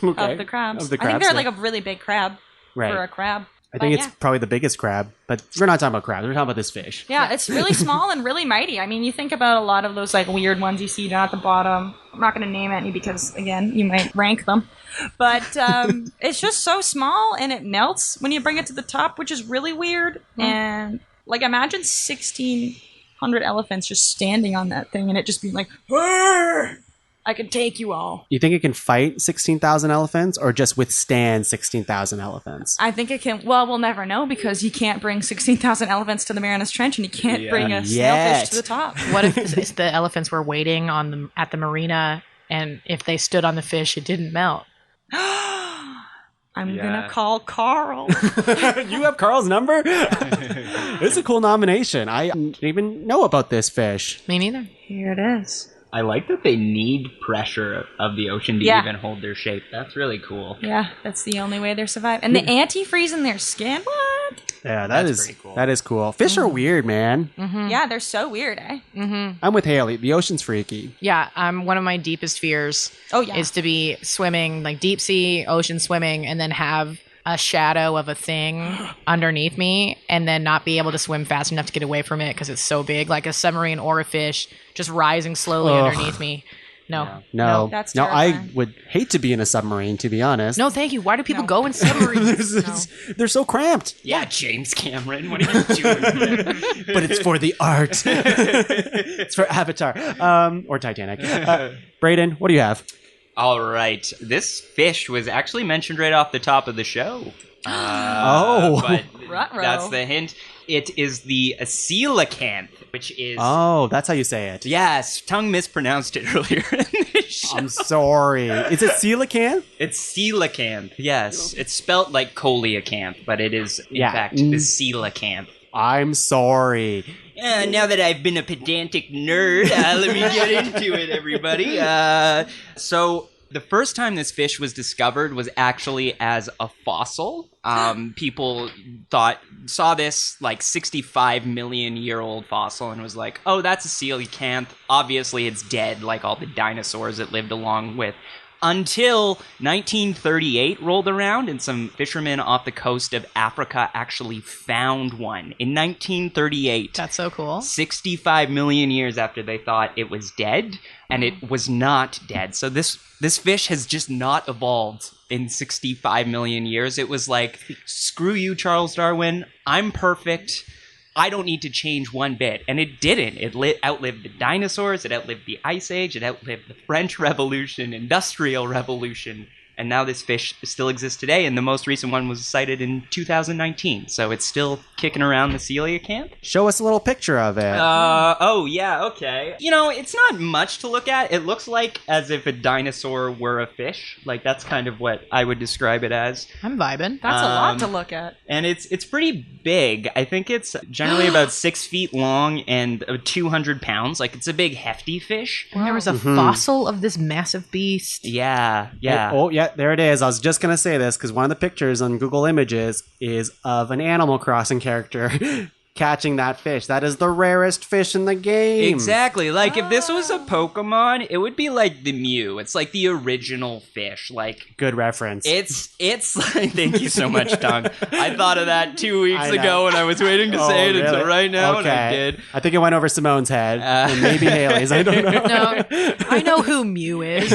Okay. of the crabs. Of the I think crabs, they're yeah. like a really big crab Right. for a crab. I think But it's probably the biggest crab, but we're not talking about crabs. We're talking about this fish. Yeah, it's really small and really mighty. I mean, you think about a lot of those like weird ones you see down at the bottom. I'm not going to name any because, again, you might rank them. But it's just so small, and it melts when you bring it to the top, which is really weird. And like, imagine 1,600 elephants just standing on that thing, and it just being like, "Arr! I can take you all." You think it can fight 16,000 elephants or just withstand 16,000 elephants? I think it can. Well, we'll never know because you can't bring 16,000 elephants to the Marianas Trench, and you can't bring a Yet. snailfish to the top. What if the elephants were waiting at the marina, and if they stood on the fish, it didn't melt? I'm gonna call Carl. You have Carl's number? It's a cool nomination. I didn't even know about this fish. Me neither. Here it is. I like that they need pressure of the ocean to Yeah. even hold their shape. That's really cool. Yeah, that's the only way they're surviving. And the antifreeze in their skin. What? Yeah, That's pretty cool. that is cool. Fish are weird, man. Yeah, they're so weird, eh? I'm with Hayley. The ocean's freaky. Yeah, one of my deepest fears Oh, yeah. is to be swimming, like deep sea, ocean swimming, and then have a shadow of a thing underneath me and then not be able to swim fast enough to get away from it because it's so big, like a submarine or a fish just rising slowly underneath me. No. No, That's I terrifying. would hate to be in a submarine, to be honest. No, thank you. Why do people go in submarines? They're so cramped. Yeah, James Cameron, what are you doing here? But it's for the art. It's for Avatar. Or Titanic. Braeden, what do you have? All right. This fish was actually mentioned right off the top of the show. Oh. But Ruh-roh. that's the hint. It is the coelacanth, which is... Oh, that's how you say it. Yes, Tuong mispronounced it earlier in the show. I'm sorry. Is it coelacanth? It's coelacanth, yes. It's spelt like coleocanth, but it is, in fact, the coelacanth. I'm sorry. Now that I've been a pedantic nerd, let me get into it, everybody. So the first time this fish was discovered was actually as a fossil. People saw this like 65 million year old fossil and was like, oh, that's a coelacanth. Obviously, it's dead, like all the dinosaurs it lived along with. Until 1938 rolled around and some fishermen off the coast of Africa actually found one. In 1938. That's so cool. 65 million years after they thought it was dead, and it was not dead. So this fish has just not evolved in 65 million years. It was like, screw you, Charles Darwin. I'm perfect. I don't need to change one bit. And it didn't. It outlived the dinosaurs. It outlived the Ice Age. It outlived the French Revolution, Industrial Revolution. And now this fish still exists today. And the most recent one was sighted in 2019. So it's still kicking around the coelacanth. Show us a little picture of it. Oh, yeah, okay. You know, it's not much to look at. It looks like as if a dinosaur were a fish. Like, that's kind of what I would describe it as. I'm vibing. That's a lot to look at. And it's pretty big. I think it's generally about 6 feet long and 200 pounds. Like, it's a big, hefty fish. And there was a fossil of this massive beast. Yeah. Yeah, there it is. I was just going to say this because one of the pictures on Google Images is of an Animal Crossing character catching that fish. That is the rarest fish in the game. Exactly. Like, if this was a Pokemon, it would be like the Mew. It's like the original fish. Like, good reference. It's like, thank you so much, Tuong. I thought of that 2 weeks ago and I was waiting to say it until right now, and I did. I think it went over Simone's head, and maybe Hayley's. I don't know. No, I know who Mew is.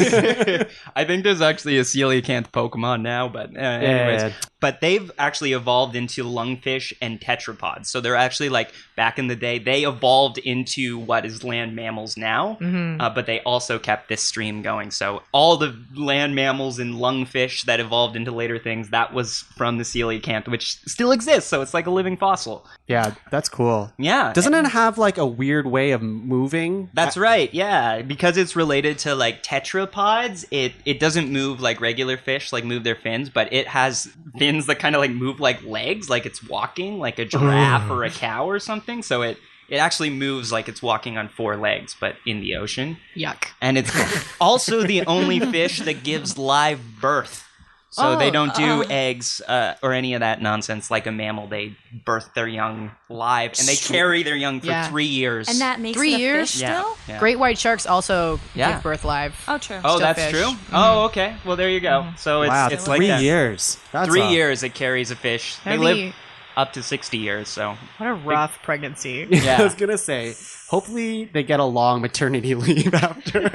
I think there's actually a coelacanth Pokemon now, but anyways. Yeah. But they've actually evolved into lungfish and tetrapods. So they're actually, like, back in the day, they evolved into what is land mammals now, but they also kept this stream going. So all the land mammals and lungfish that evolved into later things, that was from the coelacanth, which still exists. So it's like a living fossil. Yeah, that's cool. Yeah. Doesn't it have, like, a weird way of moving? That's right, yeah. Because it's related to, like, tetrapods, it doesn't move like regular fish, like, move their fins, but it has fins that kind of, like, move like legs, like it's walking, like a giraffe or a cow or something. So it actually moves like it's walking on 4 legs, but in the ocean. Yuck. And it's also the only fish that gives live birth. So they don't do eggs or any of that nonsense like a mammal. They birth their young live, and they carry their young for 3 years. And that makes 3 it a years? fish Yeah. still? Yeah. Great white sharks also give birth live. Oh, true. Oh, Still that's fish. true? Oh, okay. Well, there you go. So it's like 3 that. years. That's 3 years it carries a fish. They That'd live be- up to 60 years, so... What a rough pregnancy. Yeah. I was going to say, hopefully they get a long maternity leave after.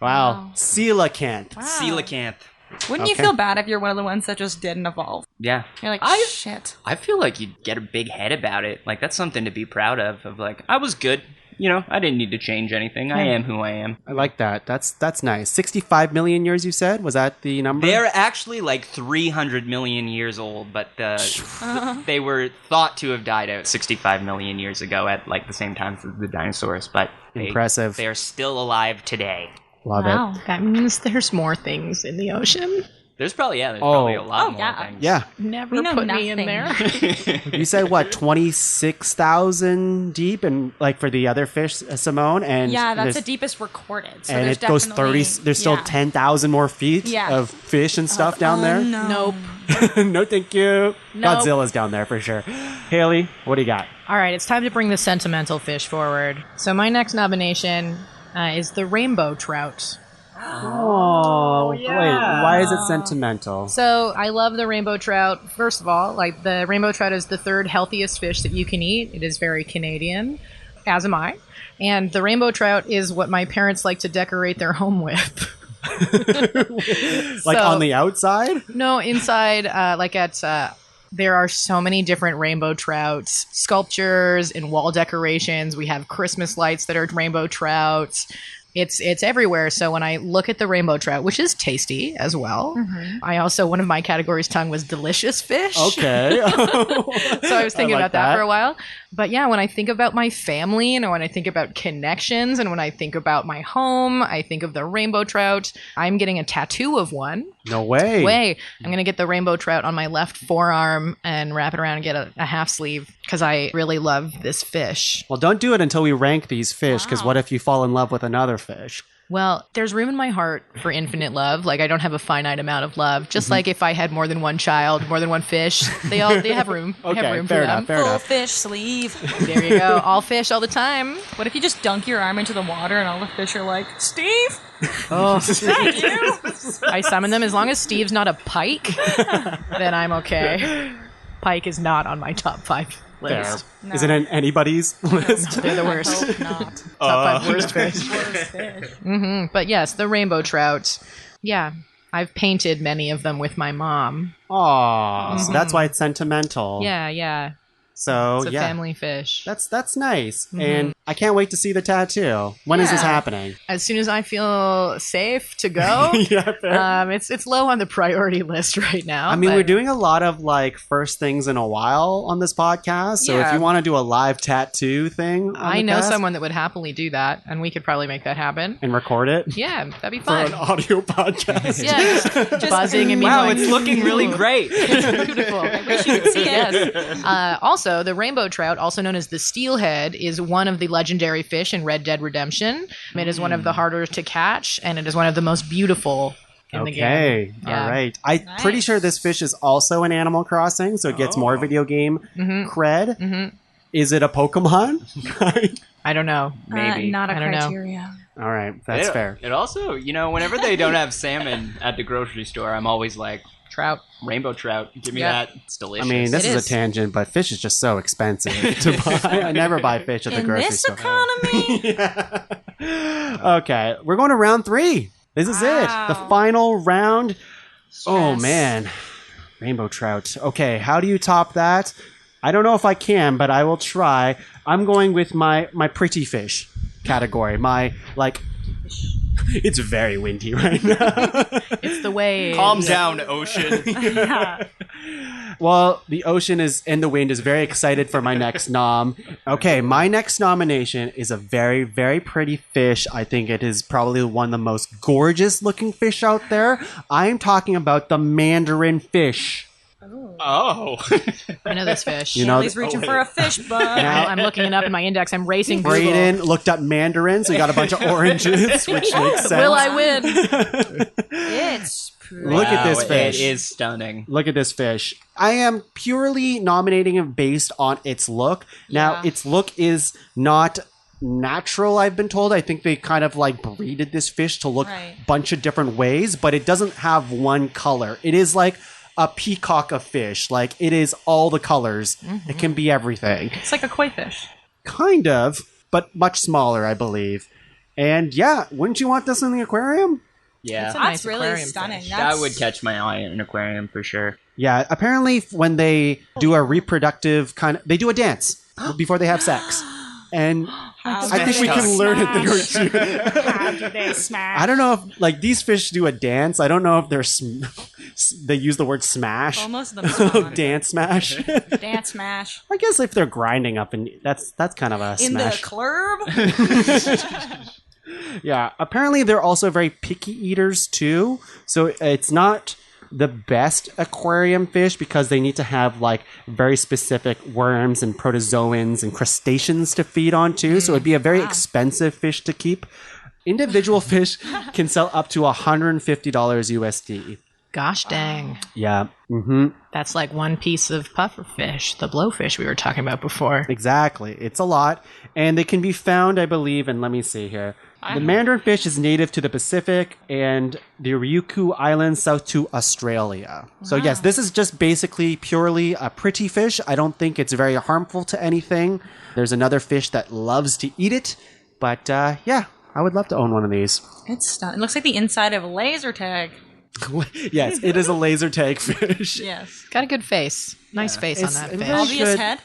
Wow. Coelacanth. Coelacanth. Wouldn't you feel bad if you're one of the ones that just didn't evolve? Yeah. You're like, shit. I feel like you'd get a big head about it. Like, that's something to be proud of like, I was good. You know, I didn't need to change anything. I am who I am. I like that. That's nice. 65 million years, you said? Was that the number? They're actually like 300 million years old, but they were thought to have died out 65 million years ago at like the same time as the dinosaurs. But Impressive. They are still alive today. Love Wow. it. That means there's more things in the ocean. There's probably a lot more yeah. things. Yeah. Never We know put me in nothing. there. You said, what, 26,000 deep? And like for the other fish, Simone? And Yeah, that's there's- the deepest recorded. So and there's it goes definitely- 30, there's still yeah. 10,000 more feet of fish and stuff down there? No. Nope. No, thank you. Nope. Godzilla's down there for sure. Haley, what do you got? All right, it's time to bring the sentimental fish forward. So my next nomination is the rainbow trout. Oh, wait. Why is it sentimental? So I love the rainbow trout. First of all, like the rainbow trout is the 3rd healthiest fish that you can eat. It is very Canadian, as am I. And the rainbow trout is what my parents like to decorate their home with. Like on the outside? No, inside, there are so many different rainbow trouts, sculptures and wall decorations. We have Christmas lights that are rainbow trouts. It's everywhere. So when I look at the rainbow trout, which is tasty as well, I also, one of my categories tongue was delicious fish. Okay. So I was thinking I like about that for a while. But yeah, when I think about my family and when I think about connections and when I think about my home, I think of the rainbow trout. I'm getting a tattoo of one. No way. I'm going to get the rainbow trout on my left forearm and wrap it around and get a half sleeve because I really love this fish. Well, don't do it until we rank these fish, because what if you fall in love with another fish? Well, there's room in my heart for infinite love. Like, I don't have a finite amount of love. Just like if I had more than one child, more than one fish, they have room. They have room for them. Fair Full enough. fish sleeve. There you go. All fish all the time. What if you just dunk your arm into the water and all the fish are like, Steve? Oh, Is that you? I summon them. As long as Steve's not a pike, then I'm okay. Pike is not on my top 5 Fair. list. Is it in anybody's list? They're the worst. Hope not. Top 5 worst fish. Worst fish. But yes, the rainbow trout. Yeah, I've painted many of them with my mom. Aw, so that's why it's sentimental. Yeah. So It's a family fish. That's nice. And I can't wait to see the tattoo. When is this Yeah. happening? As soon as I feel safe to go. Yeah, fair. It's low on the priority list right now. I mean, but we're doing a lot of like first things in a while on this podcast. So if Yeah. you want to do a live tattoo thing, on I the know cast someone that would happily do that, and we could probably make that happen. and record it Yeah, that'd be for fun. an audio podcast. Yeah, just buzzing and being Wow, like, it's looking really great. beautiful. I wish you could see it. Yes. Also, the rainbow trout, also known as the steelhead, is one of the legendary fish in Red Dead Redemption. It is one of the harder to catch, and it is one of the most beautiful in the game. Okay, Yeah. all right. I'm pretty sure this fish is also in Animal Crossing, so it gets more video game cred. Is it a Pokemon? I don't know. Maybe. Not a I don't know. criteria. All right, that's fair. It also, whenever they don't have salmon at the grocery store, I'm always like, Trout. rainbow trout, give me Yeah. that. It's delicious. I mean, this It is is. a tangent, but fish is just so expensive to buy. I never buy fish at the In grocery this store. economy? Okay, we're going to round 3. This is it. The final round. Oh, man. Rainbow trout. Okay, how do you top that? I don't know if I can, but I will try. I'm going with my pretty fish category. My, like... It's very windy right now. It's the way. Calm down, ocean. Well, the ocean is and the wind is very excited for my next nom. Okay, my next nomination is a very, very pretty fish. I think it is probably one of the most gorgeous looking fish out there. I'm talking about the mandarin fish. Oh. I know this fish. You know, He's reaching for a fish bug. Now- I'm looking it up in my index. I'm racing Google. Braeden looked up mandarin, so he got a bunch of oranges, which makes sense. Will I win? It's pretty. Look at this Wow, fish. It is stunning. Look at this fish. I am purely nominating it based on its look. Now, its look is not natural, I've been told. I think they kind of like breeded this fish to look a bunch of different ways, but it doesn't have one color. It is like a peacock of fish. Like, it is all the colors. It can be everything. It's like a koi fish. Kind of, but much smaller, I believe. And yeah, wouldn't you want this in the aquarium? Yeah. It's a nice That's really aquarium stunning. fish. That would catch my eye in an aquarium for sure. Yeah, apparently when they do a reproductive they do a dance before they have sex. And I think we can learn a thing or two. How do they smash? I don't know if, like, these fish do a dance. I don't know if they're they use the word smash. Well, most of them spawn. Dance smash. Dance smash. I guess if they're grinding up, and that's kind of a In smash. the club? Yeah, apparently they're also very picky eaters too. So it's not the best aquarium fish because they need to have like very specific worms and protozoans and crustaceans to feed on too. So it'd be a very expensive fish to keep. Individual fish can sell up to $150 USD. Gosh dang. Yeah. That's like one piece of pufferfish, the blowfish we were talking about before. Exactly. It's a lot. And they can be found, I believe, and let me see here. The mandarin fish is native to the Pacific and the Ryukyu Islands south to Australia. So yes, this is just basically purely a pretty fish. I don't think it's very harmful to anything. There's another fish that loves to eat it. But yeah, I would love to own one of these. It's stunning. It looks like the inside of a laser tag. Yes, it is a laser tag fish. Yes. Got a good face. Nice face on that it's fish. very Obvious good. head.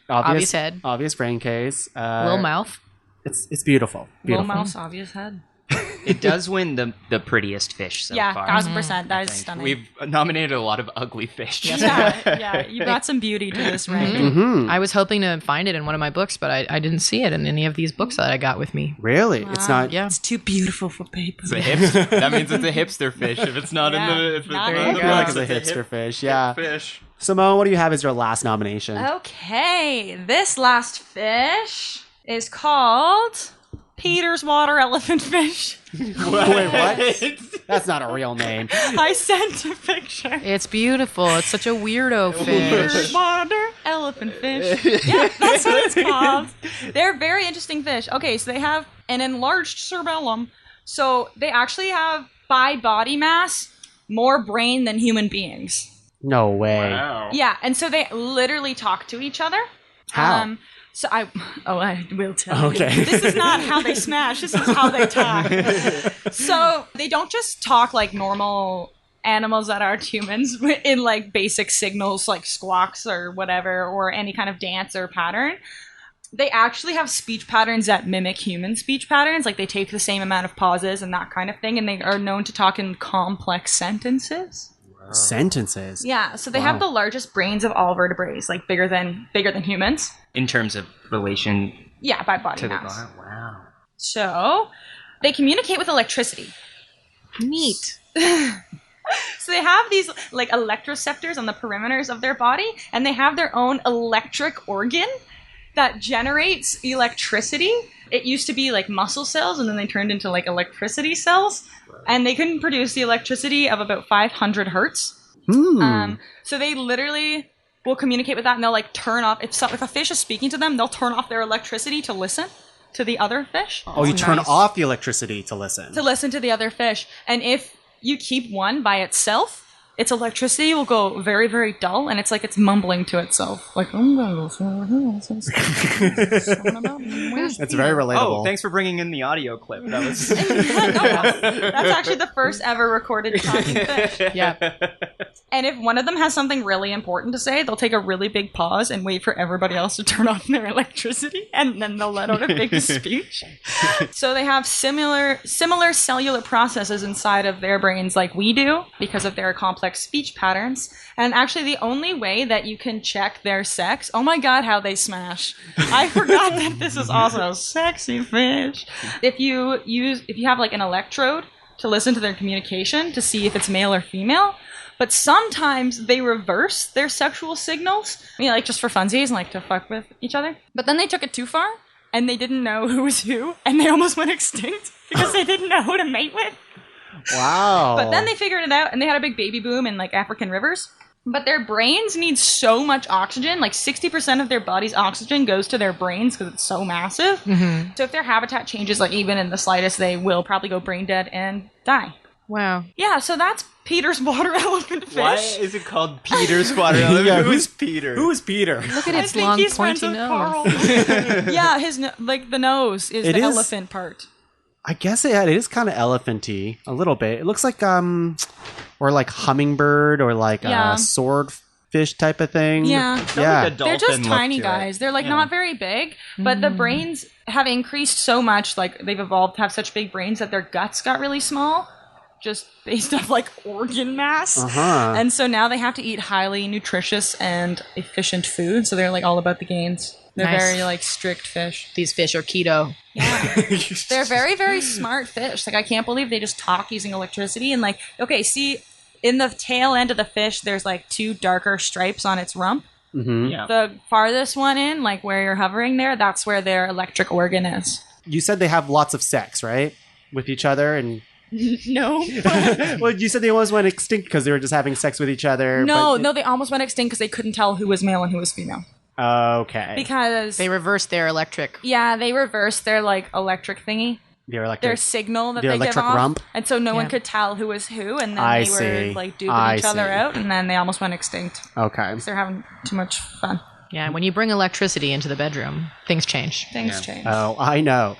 Obvious head. Obvious brain case. Little mouth. It's beautiful. Little Beautiful. mouse, obvious head. It does win the prettiest fish so Yeah, far. 1000%. That I is think. stunning. We've nominated a lot of ugly fish. yeah, you got some beauty to this rank. Mm-hmm. I was hoping to find it in one of my books, but I didn't see it in any of these books that I got with me. Really? It's not. Yeah. It's too beautiful for paper. It's a hipster. That means it's a hipster fish. If it's not Yeah, in the, if it's not not in in I the feel like box, it's a it's hipster fish. Yeah. fish. Simone, what do you have as your last nomination? Okay, this last fish is called Peter's water elephant fish. Wait, what? That's not a real name. I sent a picture. It's beautiful. It's such a weirdo Peter's fish. water elephant fish. Yeah, that's what it's called. They're very interesting fish. Okay, so they have an enlarged cerebellum. So they actually have, by body mass, more brain than human beings. No way. Wow. Yeah, and so they literally talk to each other. How? So I will tell Okay. you. This is not how they smash. This is how they talk. So they don't just talk like normal animals that aren't humans in like basic signals like squawks or whatever, or any kind of dance or pattern. They actually have speech patterns that mimic human speech patterns. Like they take the same amount of pauses and that kind of thing, and they are known to talk in complex sentences. Sentences. Yeah, so they have the largest brains of all vertebrates, like bigger than humans. In terms of relation Yeah, by body to the mass. wow. So they communicate with electricity. Neat. So they have these like electroceptors on the perimeters of their body, and they have their own electric organ that generates electricity. It used to be like muscle cells, and then they turned into like electricity cells, and they couldn't produce the electricity of about 500 hertz. So they literally will communicate with that, and they'll like turn off if a fish is speaking to them, they'll turn off their electricity to listen to the other fish. Oh, you turn off the electricity to listen. To listen to the other fish. And if you keep one by itself, its electricity will go very, very dull, and it's like it's mumbling to itself. Like, I'm gonna go over here. It's very relatable. Oh, thanks for bringing in the audio clip. That was That's actually the first ever recorded talking fish. Yeah. And if one of them has something really important to say, they'll take a really big pause and wait for everybody else to turn off their electricity, and then they'll let out a big speech. So they have similar cellular processes inside of their brains like we do, because of their complex speech patterns. And actually the only way that you can check their sex, oh my god, how they smash. I forgot that this is also a sexy fish. If you have like an electrode to listen to their communication to see if it's male or female, but sometimes they reverse their sexual signals, like just for funsies and like to fuck with each other. But then they took it too far, and they didn't know who was who, and they almost went extinct because they didn't know who to mate with. Wow. But then they figured it out, and they had a big baby boom in like African rivers. But their brains need so much oxygen, like 60% of their body's oxygen goes to their brains because it's so massive. Mm-hmm. So if their habitat changes, like even in the slightest, they will probably go brain dead and die. Wow. Yeah, so that's Peter's water elephant fish. Why is it called Peter's water elephant? Yeah, Who's Peter? Who is Peter? Look at I its think long he's pointy friends with nose. Carl. Yeah, his the nose is It the is- elephant part. I guess it is kind of elephanty a little bit. It looks like or like hummingbird or like Yeah. a swordfish type of thing. Yeah. Yeah. Like a They're just dolphin tiny look to it. guys. They're like not very big, but the brains have increased so much. Like they've evolved to have such big brains that their guts got really small, just based off like organ mass. Uh-huh. And so now they have to eat highly nutritious and efficient food. So they're like all about the gains. They're Nice. very like strict fish. These fish are keto. They're very, very smart fish. Like I can't believe they just talk using electricity. And like, okay, see, in the tail end of the fish, there's like 2 darker stripes on its rump. Mm-hmm. Yeah. The farthest one in, like where you're hovering there, that's where their electric organ is. You said they have lots of sex, right? With each other and No. well, you said they almost went extinct because they were just having sex with each other. No, but- no, they almost went extinct because they couldn't tell who was male and who was female. Okay. Because They reverse their electric. yeah, they reversed their like electric thingy, They're like their signal that their they give electric off, rump? and so no one Yeah. could tell who was who, and then I they were see. like duping I each other see. out, and then they almost went extinct. Okay. They're having too much fun. Yeah, when you bring electricity into the bedroom, things change. Things change. Oh, I know.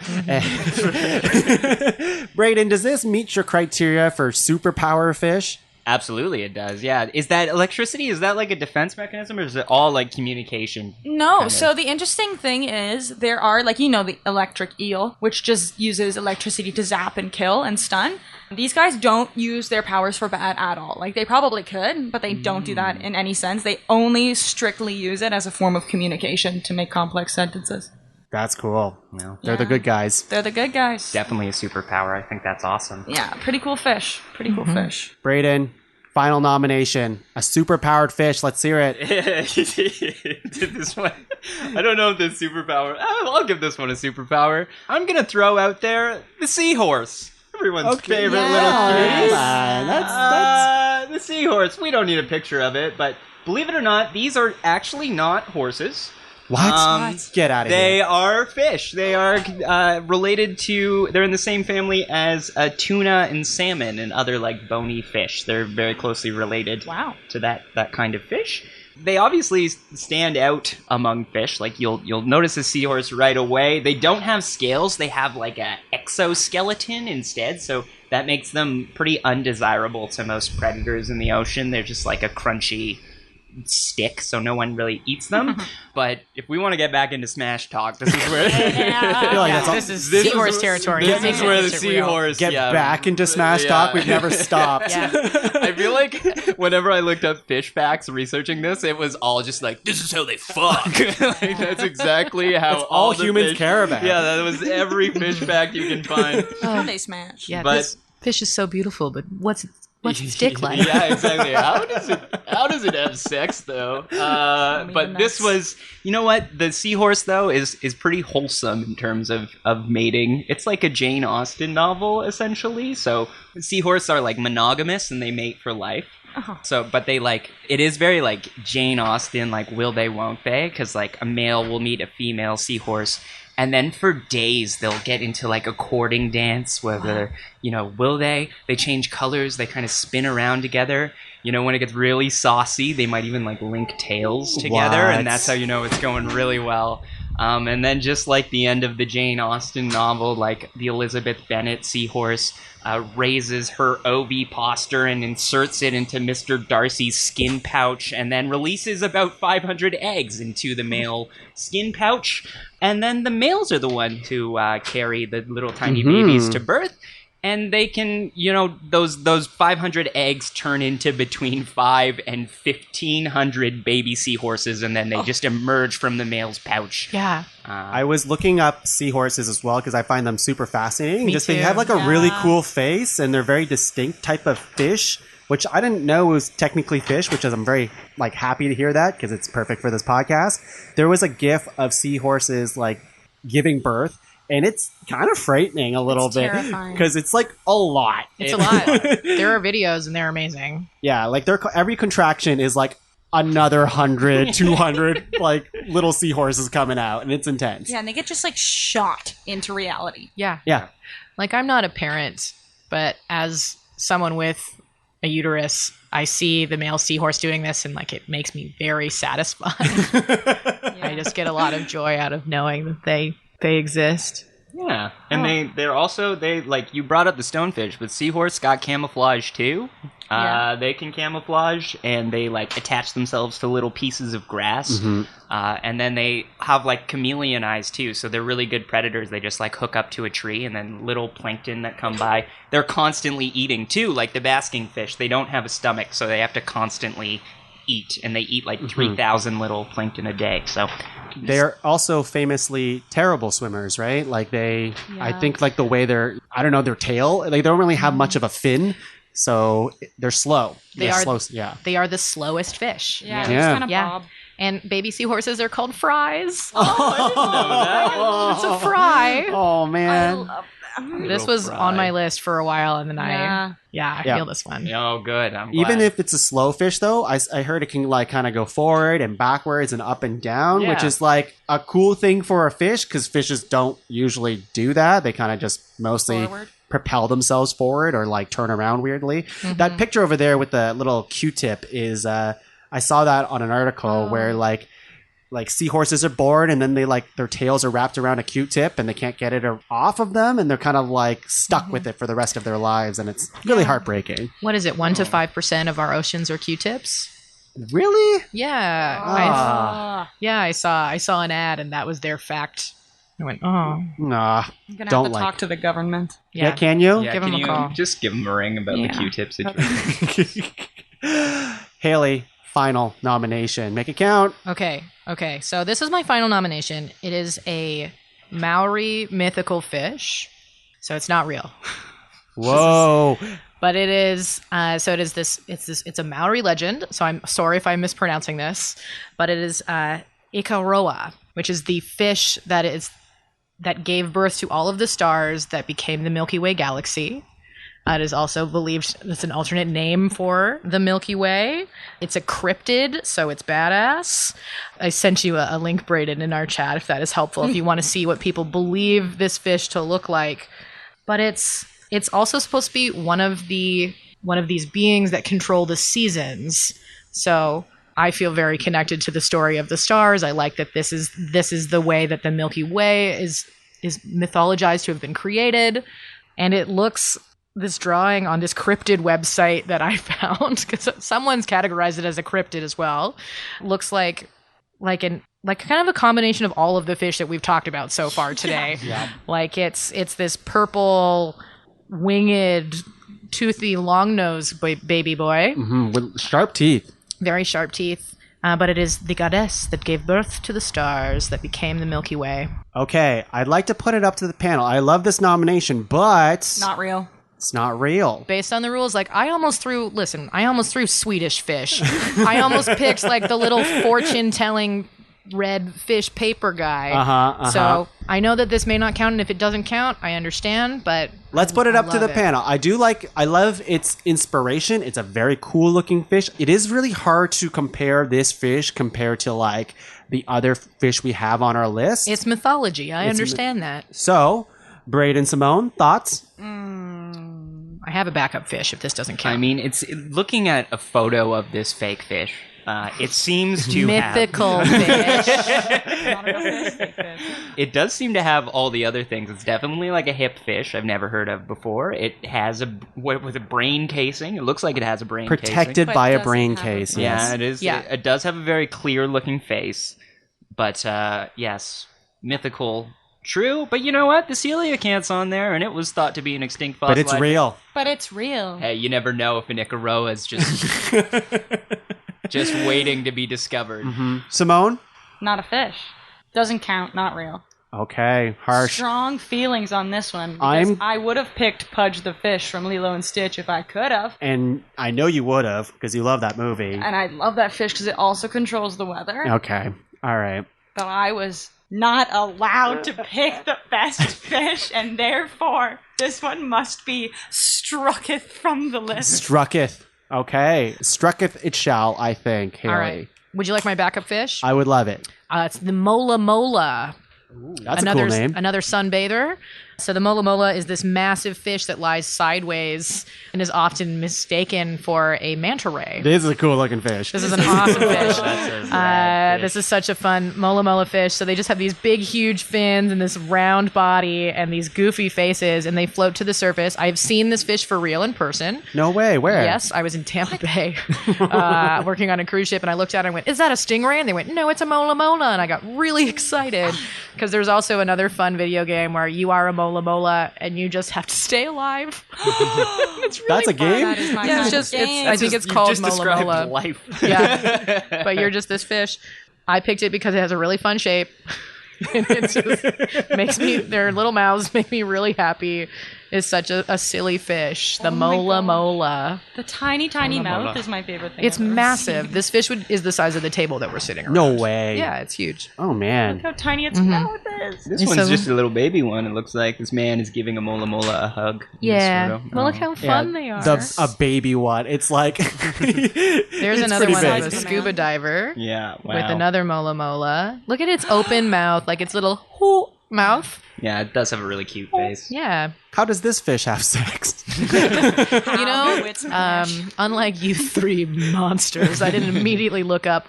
Braeden, does this meet your criteria for superpower fish? Absolutely, it does. Yeah. Is that electricity? Is that like a defense mechanism, or is it all like communication? No. kind of? So the interesting thing is there are, like, the electric eel, which just uses electricity to zap and kill and stun. These guys don't use their powers for bad at all. Like, they probably could, but they don't do that in any sense. They only strictly use it as a form of communication to make complex sentences. That's cool. No. They're the good guys. They're the good guys. Definitely a superpower. I think that's awesome. Yeah, pretty cool fish. Pretty cool fish. Braeden, final nomination. A superpowered fish. Let's hear it. This one, I don't know if this superpower. I'll give this one a superpower. I'm gonna throw out there the seahorse. Everyone's favorite little cutie. That's The seahorse. We don't need a picture of it, but believe it or not, these are actually not horses. what? Get out of They here. are fish. They are related to. They're in the same family as tuna and salmon and other like bony fish. They're very closely related. Wow. To that kind of fish. They obviously stand out among fish. Like you'll notice a seahorse right away. They don't have scales. They have like a exoskeleton instead. So that makes them pretty undesirable to most predators in the ocean. They're just like a crunchy stick, so no one really eats them. But if we want to get back into Smash talk, this is where This is seahorse territory. This is where the Makes it real. seahorse Get back into Smash Talk. We've never stopped. Yeah. I feel like whenever I looked up fish facts researching this, it was all just like, this is how they fuck. Like, that's exactly how all the humans fish- care about. Yeah, that was every fish fact you can find. They smash. Yeah, But- this fish is so beautiful, but what's its dick like? Yeah, exactly. How does it have sex though? But this was, you know what? The seahorse though is pretty wholesome in terms of mating. It's like a Jane Austen novel essentially. So seahorse are like monogamous and they mate for life. So, but they it is very like Jane Austen, like will they, won't they? Because like a male will meet a female seahorse. And then for days, they'll get into like a courting dance where they're, will they? They change colors. They kind of spin around together. When it gets really saucy, they might even like link tails together. What? And that's how you know it's going really well. And then just like the end of the Jane Austen novel, like the Elizabeth Bennet seahorse raises her ovipositor and inserts it into Mr. Darcy's skin pouch and then releases about 500 eggs into the male skin pouch. And then the males are the one to carry the little tiny babies to birth. And they can, those 500 eggs turn into between 5 and 1,500 baby seahorses, and then they just emerge from the male's pouch. Yeah. I was looking up seahorses as well because I find them super fascinating. Me Just too. they have like a really cool face and they're very distinct type of fish, which I didn't know was technically fish, which is I'm very like happy to hear that because it's perfect for this podcast. There was a GIF of seahorses like giving birth. And it's kind of frightening a little bit terrifying. because it's like a lot. It's a lot. There are videos and they're amazing. Yeah, like every contraction is like another 100, 200 like little seahorses coming out, and it's intense. Yeah, and they get just like shot into reality. Yeah. Yeah. Like, I'm not a parent, but as someone with a uterus, I see the male seahorse doing this, and like it makes me very satisfied. I just get a lot of joy out of knowing that they exist. Yeah, and they're also like you brought up the stonefish, but seahorse got camouflage too. They can camouflage, and they like attach themselves to little pieces of grass, and then they have like chameleon eyes too. So they're really good predators. They just like hook up to a tree, and then little plankton that come by, they're constantly eating too. Like the basking fish, they don't have a stomach, so they have to constantly eat, and they eat like 3,000 little plankton a day. So. They're also famously terrible swimmers, right? Like I think like the way their tail, like they don't really have much of a fin, so they're slow. They They're are slow, They are the slowest fish. Yeah, Yeah. just kind of Yeah. bob. And baby seahorses are called fries. Oh, It's a fry. Oh man. This was on my list for a while, and then I Yeah. feel this one. Oh, good. I'm Even glad. if it's a slow fish, though, I heard it can like kind of go forward and backwards and up and down, which Yeah. is like a cool thing for a fish because fishes don't usually do that. They kind of just mostly Forward. propel themselves forward or like turn around weirdly. That picture over there with the little Q-tip is I saw that on an article where like like seahorses are born and then they like their tails are wrapped around a Q-tip and they can't get it off of them and they're kind of like stuck with it for the rest of their lives and it's really heartbreaking. What is it? 1 to 5% of our oceans are Q-tips? Really? Yeah. I saw an ad and that was their fact. I went, oh. Nah. I'm gonna don't have to like. talk to the government. Yeah, can you? Yeah, Give can him a you call. just give him a ring about the Q-tip situation? Hayley, final nomination. Make it count. Okay. So this is my final nomination. It is a Maori mythical fish. So it's not real. Whoa. But it is, it's a Maori legend. So I'm sorry if I'm mispronouncing this, but it is Ikaroa, which is the fish that gave birth to all of the stars that became the Milky Way galaxy. It is also believed it's an alternate name for the Milky Way. It's a cryptid, so it's badass. I sent you a link, Braeden, in our chat if that is helpful, if you want to see what people believe this fish to look like. But it's also supposed to be one of these beings that control the seasons. So I feel very connected to the story of the stars. I like that this is the way that the Milky Way is mythologized to have been created. And it looks, this drawing on this cryptid website that I found, because someone's categorized it as a cryptid as well, looks like kind of a combination of all of the fish that we've talked about so far today. Yeah. Like it's this purple winged toothy long nose baby boy. Mm-hmm. With sharp teeth. Very sharp teeth. But it is the goddess that gave birth to the stars that became the Milky Way. Okay, I'd like to put it up to the panel. I love this nomination, but Not real. it's not real. Based on the rules, like I almost threw Swedish fish. I almost picked like the little fortune-telling red fish paper guy. So I know that this may not count, and if it doesn't count, I understand, but Let's put it up to the love it. panel. I love its inspiration. It's a very cool looking fish. It is really hard to compare this fish compared to like the other fish we have on our list. It's mythology. I understand that. So, Braeden, Simone, thoughts? I have a backup fish if this doesn't count. I mean, it's looking at a photo of this fake fish. It seems to mythical fish. It does seem to have all the other things. It's definitely like a hip fish I've never heard of before. It has with a brain casing. It looks like it has a brain casing. Protected But by a doesn't brain have a case. brain. Yes. Yeah, it is. Yeah. It does have a very clear looking face. But yes, mythical. True, but you know what? The coelacanth's on there, and it was thought to be an extinct fossil. But it's real. But it's real. Hey, you never know if an Ikaroa is just waiting to be discovered. Simone? Not a fish. Doesn't count. Not real. Okay, harsh. Strong feelings on this one. Because I would have picked Pudge the fish from Lilo and Stitch if I could have. And I know you would have, because you love that movie. And I love that fish because it also controls the weather. Okay, all right. But I was not allowed to pick the best fish, and therefore this one must be strucketh from the list. Strucketh. Okay. Strucketh it shall, I think, Hayley. All right. Would you like my backup fish? I would love it. It's the Mola Mola. That's a cool name. Another sunbather. So the Mola Mola is this massive fish that lies sideways and is often mistaken for a manta ray. This is a cool looking fish. This is an awesome fish. That's a rad fish. This is such a fun Mola Mola fish. So they just have these big, huge fins and this round body and these goofy faces, and they float to the surface. I've seen this fish for real in person. No way. Where? Yes, I was in Tampa Bay working on a cruise ship, and I looked at it and went, "Is that a stingray?" And they went, "No, it's a Mola Mola." And I got really excited because there's also another fun video game where you are a Mola Mola and you just have to stay alive. It's really That's a fun. game? That is my Yeah, kind it's just of game. I think it's You called just Mola described Mola. life. Yeah, but you're just this fish. I picked it because it has a really fun shape. And it just makes me, their little mouths make me really happy. It's such a silly fish. The my Mola God. Mola. The tiny Mola mouth Mola. is my favorite thing. It's I've ever massive. seen. This fish is the size of the table that we're sitting around. No way. Yeah, it's huge. Oh, man. Look how tiny its mouth is. This It's one's so- just a little baby one. It looks like this man is giving a Mola Mola a hug. in this Yeah. photo. Well, look how fun they are. A baby one. It's like. There's another one big. of a scuba diver Yeah, wow. with another Mola Mola. Look at its open mouth, like its little hoo mouth. Yeah, it does have a really cute face. Yeah. How does this fish have sex? You know, unlike you three monsters, I didn't immediately look up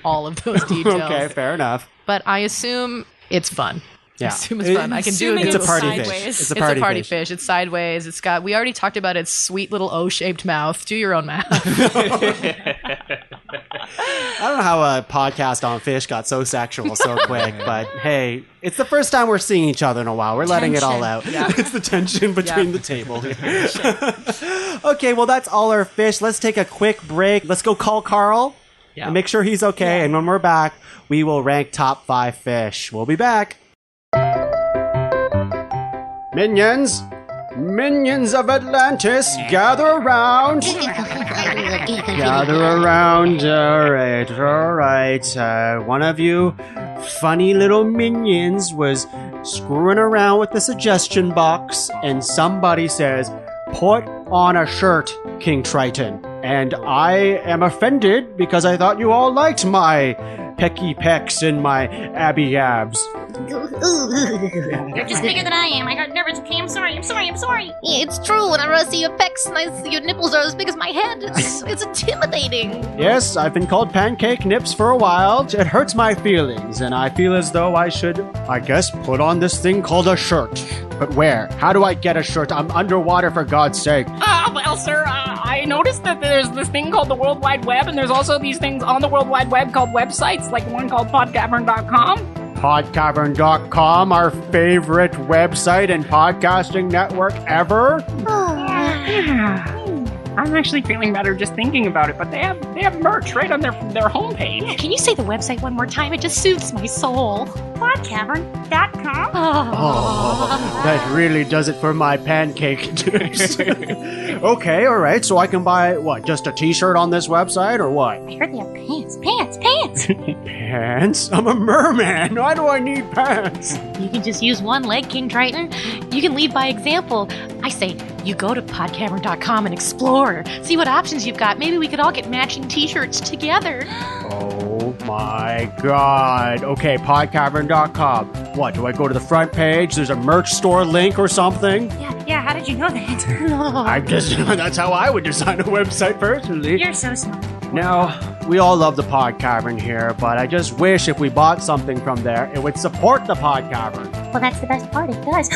all of those details. Okay, fair enough. But I assume it's fun. Yeah. I assume it's fun. I can do It's a party sideways. fish. It's a party fish. It's sideways. It's got. We already talked about its sweet little O-shaped mouth. Do your own math. I don't know how a podcast on fish got so sexual so quick, but hey, it's the first time we're seeing each other in a while. We're letting it all out. Yeah. It's the tension between the table. Okay, well, that's all our fish. Let's take a quick break. Let's go call Carl and make sure he's okay. And when we're back, we will rank top 5 fish. We'll be back. Minions! Minions of Atlantis, gather around! Gather around, alright. One of you funny little minions was screwing around with the suggestion box, and somebody says, "Put on a shirt, King Triton." And I am offended because I thought you all liked my pecky pecs and my abby abs. You're just bigger than I am. I got nervous. Okay, I'm sorry. Yeah, it's true. Whenever I see your pecs and I see your nipples are as big as my head, it's intimidating. Yes, I've been called pancake nips for a while. It hurts my feelings, and I feel as though I should, I guess, put on this thing called a shirt. But where? How do I get a shirt? I'm underwater, for God's sake. Well, sir, I noticed that there's this thing called the World Wide Web, and there's also these things on the World Wide Web called websites, like one called podcavern.com. Podcavern.com, our favorite website and podcasting network ever. I'm actually feeling better just thinking about it, but they have merch right on their homepage. Can you say the website one more time? It just soothes my soul. Podcavern.com. Oh, that really does it for my pancake tips. Okay, all right. So I can buy, what, just a t-shirt on this website or what? I heard they have pants. Pants? I'm a merman. Why do I need pants? You can just use one leg, King Triton. You can lead by example. I say, you go to podcavern.com and explore. See what options you've got. Maybe we could all get matching t-shirts together. Oh my God. Okay, podcavern.com. What, do I go to the front page? There's a merch store link or something? Yeah, how did you know that? I guess that's how I would design a website personally. You're so smart. Now, we all love the Pod Cavern here, but I just wish if we bought something from there, it would support the Pod Cavern. Well, that's the best part. It does.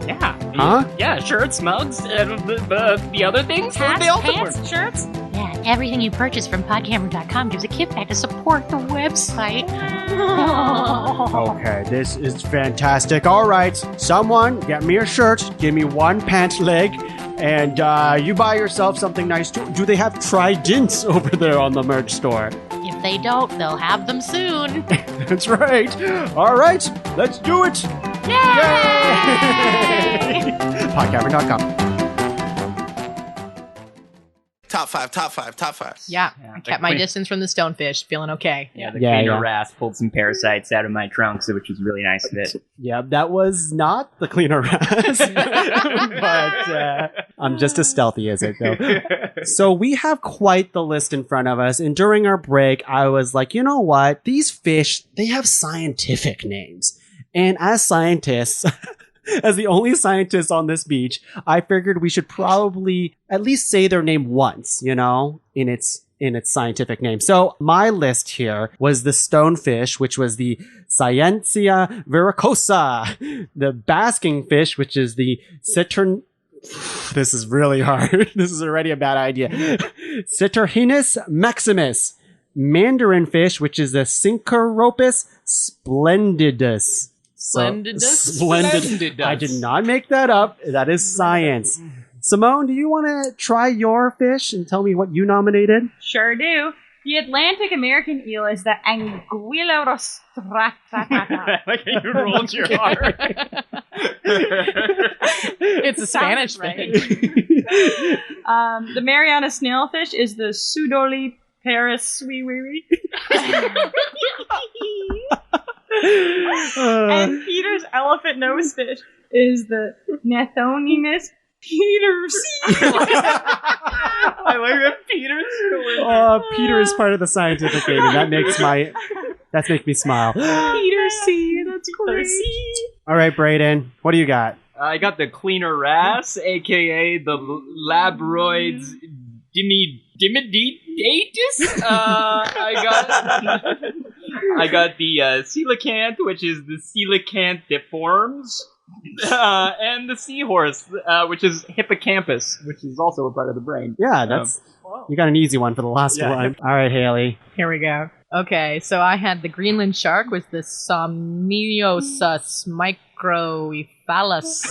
Yeah. Huh? Yeah, shirts, mugs, the other things. Hats, they all work. pants, shirts. Yeah, everything you purchase from podcavern.com gives a kickback to support the website. Okay, this is fantastic. All right, someone get me a shirt, give me one pant leg, and you buy yourself something nice too. Do they have tridents over there on the merch store? If they don't, they'll have them soon. That's right. All right, let's do it. Yay! Podcavern.com. Top five. Yeah, I kept my distance from the stonefish, feeling okay. Yeah, the Yeah, cleaner yeah. rasp pulled some parasites out of my trunks, which was really nice of it. Yeah, that was not the cleaner rasp. But I'm just as stealthy as it, though. So we have quite the list in front of us. And during our break, I was like, you know what? These fish, they have scientific names. And as scientists, as the only scientists on this beach, I figured we should probably at least say their name once, you know, in its scientific name. So my list here was the stonefish, which was the Scientia verrucosa, the basking fish, which is the This is really hard. This is already a bad idea. Citernus maximus, mandarin fish, which is the Synchropus splendidus. Splendid. I did not make that up. That is science. Simone, do you want to try your fish and tell me what you nominated? Sure do. The Atlantic American eel is the Anguilla rostrata. Like you rolled your R. It's a Spanish thing. The Mariana snailfish is the Pseudoli paraswiwi. And Peter's elephant nose fish is the Gnathoninus peters. I like that Peter's still in there. Oh, Peter is part of the scientific name, and that makes me smile. Peter C. That's thirsty. All right, Braeden, what do you got? I got the cleaner wrasse, aka the labroids dimididatus. I got the coelacanth, which is the coelacanth deforms, and the seahorse, which is hippocampus, which is also a part of the brain. Yeah, that's you got an easy one for the last one. All right, Hayley. Here we go. Okay, so I had the Greenland shark with the Somniosus microcephalus.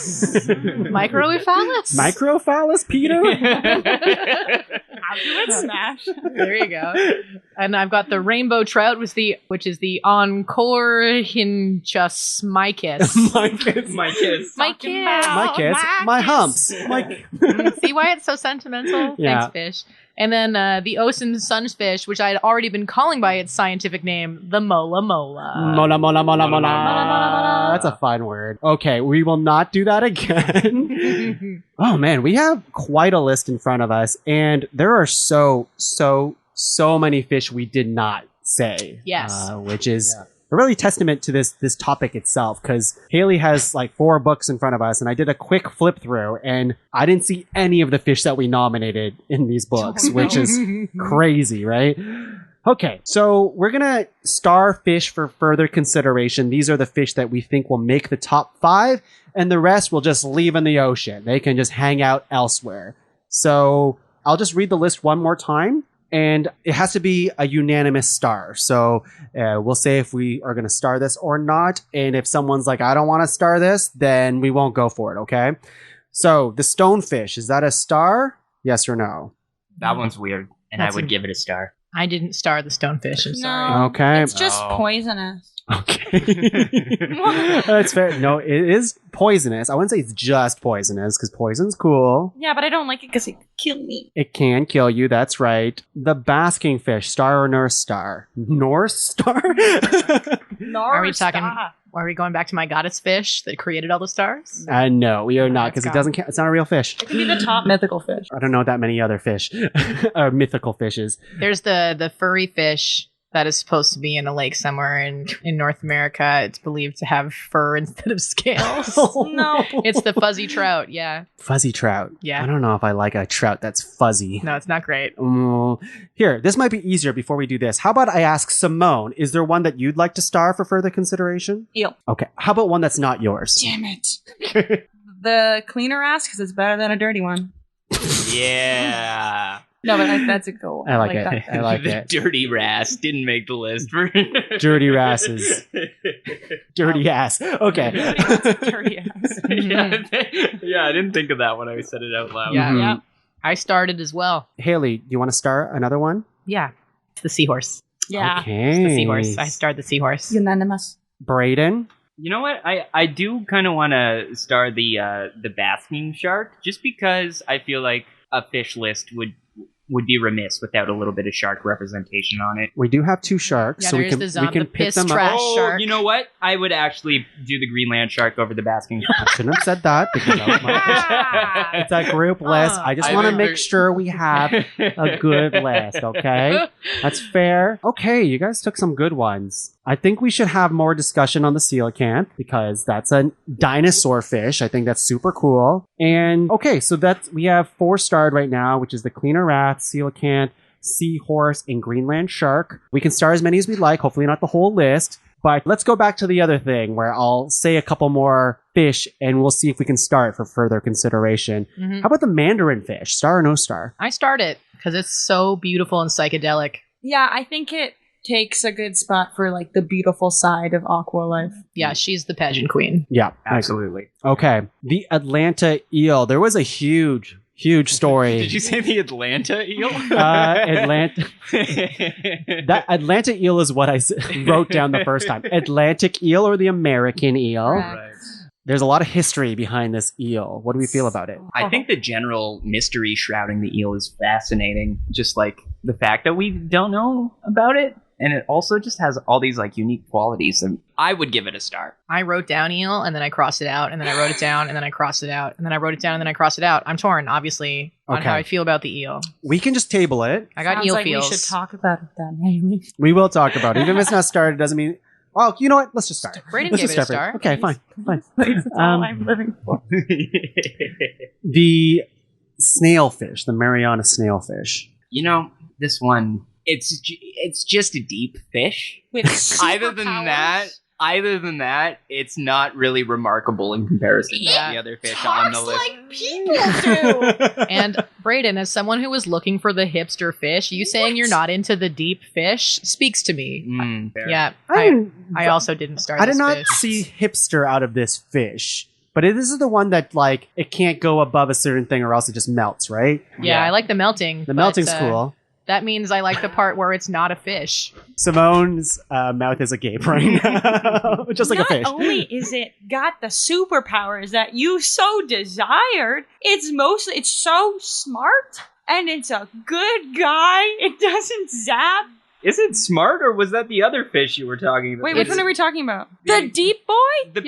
Microcephalus? Microphallus, Peter? How do it smash? There you go. And I've got the rainbow trout, which is the Oncorhinchus micus. My kiss. My My humps. See why it's so sentimental? Yeah. Thanks, fish. And then the Ocean sunfish, which I had already been calling by its scientific name, the mola mola. Mola, mola, mola, mola. That's a fun word. Okay, we will not do that again. Oh man, we have quite a list in front of us, and there are so many fish we did not say. Yes. Which is a really testament to this topic itself, because Hayley has like 4 books in front of us, and I did a quick flip through, and I didn't see any of the fish that we nominated in these books, which is crazy, right? Okay, so we're gonna star fish for further consideration. These are the fish that we think will make the top 5, and the rest we'll just leave in the ocean. They can just hang out elsewhere. So I'll just read the list one more time. And it has to be a unanimous star. So we'll say if we are going to star this or not. And if someone's like, I don't want to star this, then we won't go for it, okay? So the stonefish, is that a star? Yes or no? That one's weird, and I would give it a star. I didn't star the stonefish, I'm sorry. No, Okay. it's just poisonous. Okay. That's fair. No, it is poisonous. I wouldn't say it's just poisonous, because poison's cool. Yeah, but I don't like it because it killed me. It can kill you, that's right. The basking fish, star or North Star? North Star? Are we going back to my goddess fish that created all the stars? No, we are not, because it doesn't count. It's not a real fish. It could be the top mythical fish. I don't know that many other fish, or mythical fishes. There's the furry fish that is supposed to be in a lake somewhere in North America. It's believed to have fur instead of scales. No. It's the fuzzy trout, yeah. Fuzzy trout. Yeah. I don't know if I like a trout that's fuzzy. No, it's not great. Here, this might be easier before we do this. How about I ask Simone, is there one that you'd like to star for further consideration? Eel. Okay. How about one that's not yours? Damn it. The cleaner ass, because it's better than a dirty one. Yeah. No, but that's a goal. I like it. that. I like The it. dirty wrasse didn't make the list. Dirty rasses. Dirty ass. Okay. Dirty ass. Yeah, I didn't think of that when I said it out loud. Yeah, Mhm. yeah. I started as well. Haley, do you want to star another one? Yeah. It's the seahorse. Yeah. Okay. It's the seahorse. I starred the seahorse. Unanimous. Braeden? You know what? I do kind of want to star the basking shark, just because I feel like a fish list would be remiss without a little bit of shark representation on it. We do have 2 sharks, Yeah, so we there's can the pick piss them trash up. shark. You know what? I would actually do the Greenland shark over the basking shark. I shouldn't have said that, because that was my It's a group list. I just want to make sure we have a good list, okay? That's fair. Okay, you guys took some good ones. I think we should have more discussion on the coelacanth, because that's a dinosaur fish. I think that's super cool. And okay, so we have 4 starred right now, which is the cleaner wrasse, coelacanth, seahorse, and Greenland shark. We can star as many as we like, hopefully not the whole list. But let's go back to the other thing, where I'll say a couple more fish, and we'll see if we can star it for further consideration. Mhm. How about the mandarin fish? Star or no star? I starred it because it's so beautiful and psychedelic. Yeah, I think it takes a good spot for like the beautiful side of aqua life. Yeah, she's the pageant queen. Yeah, Absolutely. Okay, the Atlanta eel. There was a huge story. Did you say the Atlanta eel? Atlanta. That Atlanta eel is what I wrote down the first time. Atlantic eel or the American eel. Right. There's a lot of history behind this eel. What do we feel about it? I think the general mystery shrouding the eel is fascinating. Just like the fact that we don't know about it. And it also just has all these like unique qualities. And I would give it a star. I wrote down eel, and then I crossed it out, and then I wrote it down, and then I crossed it out, and then I wrote it down, and then I crossed it out. I'm torn, obviously, on Okay. how I feel about the eel. We can just table it. I got Sounds eel like feels. we should talk about it then, Haley. We will talk about it. Even if it's not started, doesn't mean Oh, you know what? Let's just start. Braeden Let's gave just it a start. star. Okay, fine. That's all I'm living for. The snailfish, the Mariana snailfish. You know, this one, it's just a deep fish. With Other than that, it's not really remarkable in comparison to the other fish on the list. like people do. And Braeden, as someone who was looking for the hipster fish, you saying you're not into the deep fish speaks to me. Yeah, I also didn't start. I did this not fish. see hipster out of this fish. But this is the one that, like, it can't go above a certain thing or else it just melts, right? Yeah, I like the melting. The melting's cool. That means I like the part where it's not a fish. Simone's mouth is agape right now. Just like a fish. Not only is it got the superpowers that you so desired, it's so smart and it's a good guy. It doesn't zap. Is it smart, or was that the other fish you were talking about? Wait, which one are we talking about? The deep boy? The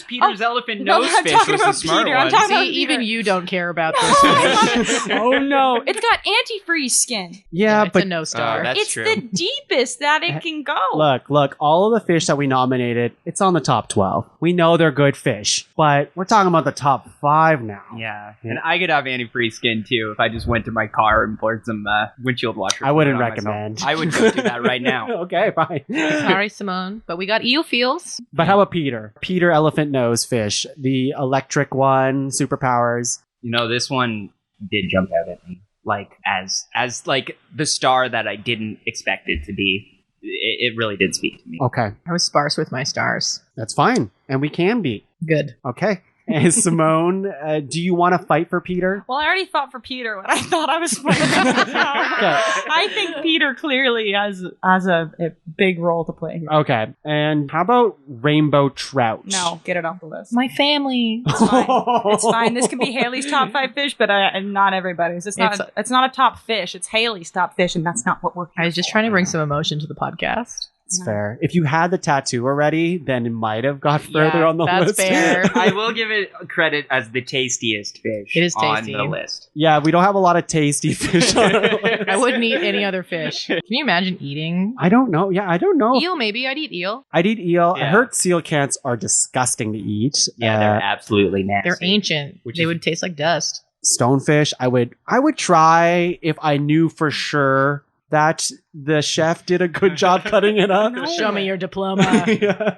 Peter's elephant nose I'm fish talking was the about smart Peter. I'm one. talking See, about even Peter. you don't care about this. Oh no. It's got antifreeze skin. Yeah, It's but a no star. that's It's true. the deepest that it can go. look, all of the fish that we nominated, it's on the top 12. We know they're good fish, but we're talking about the top 5 now. Yeah, and I could have antifreeze skin too if I just went to my car and poured some windshield washer. I wouldn't on myself. recommend. I would go do that right now. Okay, fine. Sorry, Simone, but we got eel feels. But how about Peter? Peter elephant nose fish, the electric one, superpowers. You know, this one did jump out at me, like as like the star that I didn't expect it to be. It really did speak to me. Okay, I was sparse with my stars. that's fine, and we can be. Good. Okay. And Simone, do you want to fight for Peter? Well, I already fought for Peter when I thought I was supposed to. I think Peter clearly has a big role to play here. Okay. And how about rainbow trout? No, get it off the list. My family. It's fine. It's fine. This can be Hayley's top 5 fish, but not everybody's. It's not a top fish. It's Hayley's top fish, and that's not what we're. I was just trying to bring some emotion to the podcast. It's fair. If you had the tattoo already, then it might have got further on the that's list. fair. I will give it credit as the tastiest fish It is tasty. on the list. Yeah, we don't have a lot of tasty fish on our list. I wouldn't eat any other fish. Can you imagine eating I don't know. Yeah, I don't know. eel? Maybe I'd eat eel. I'd eat eel. I Yeah. heard seal cats are disgusting to eat. Yeah, they're absolutely nasty. They're ancient. They would taste like dust. Stonefish, I would try if I knew for sure that the chef did a good job cutting it up. Show me your diploma. Yeah.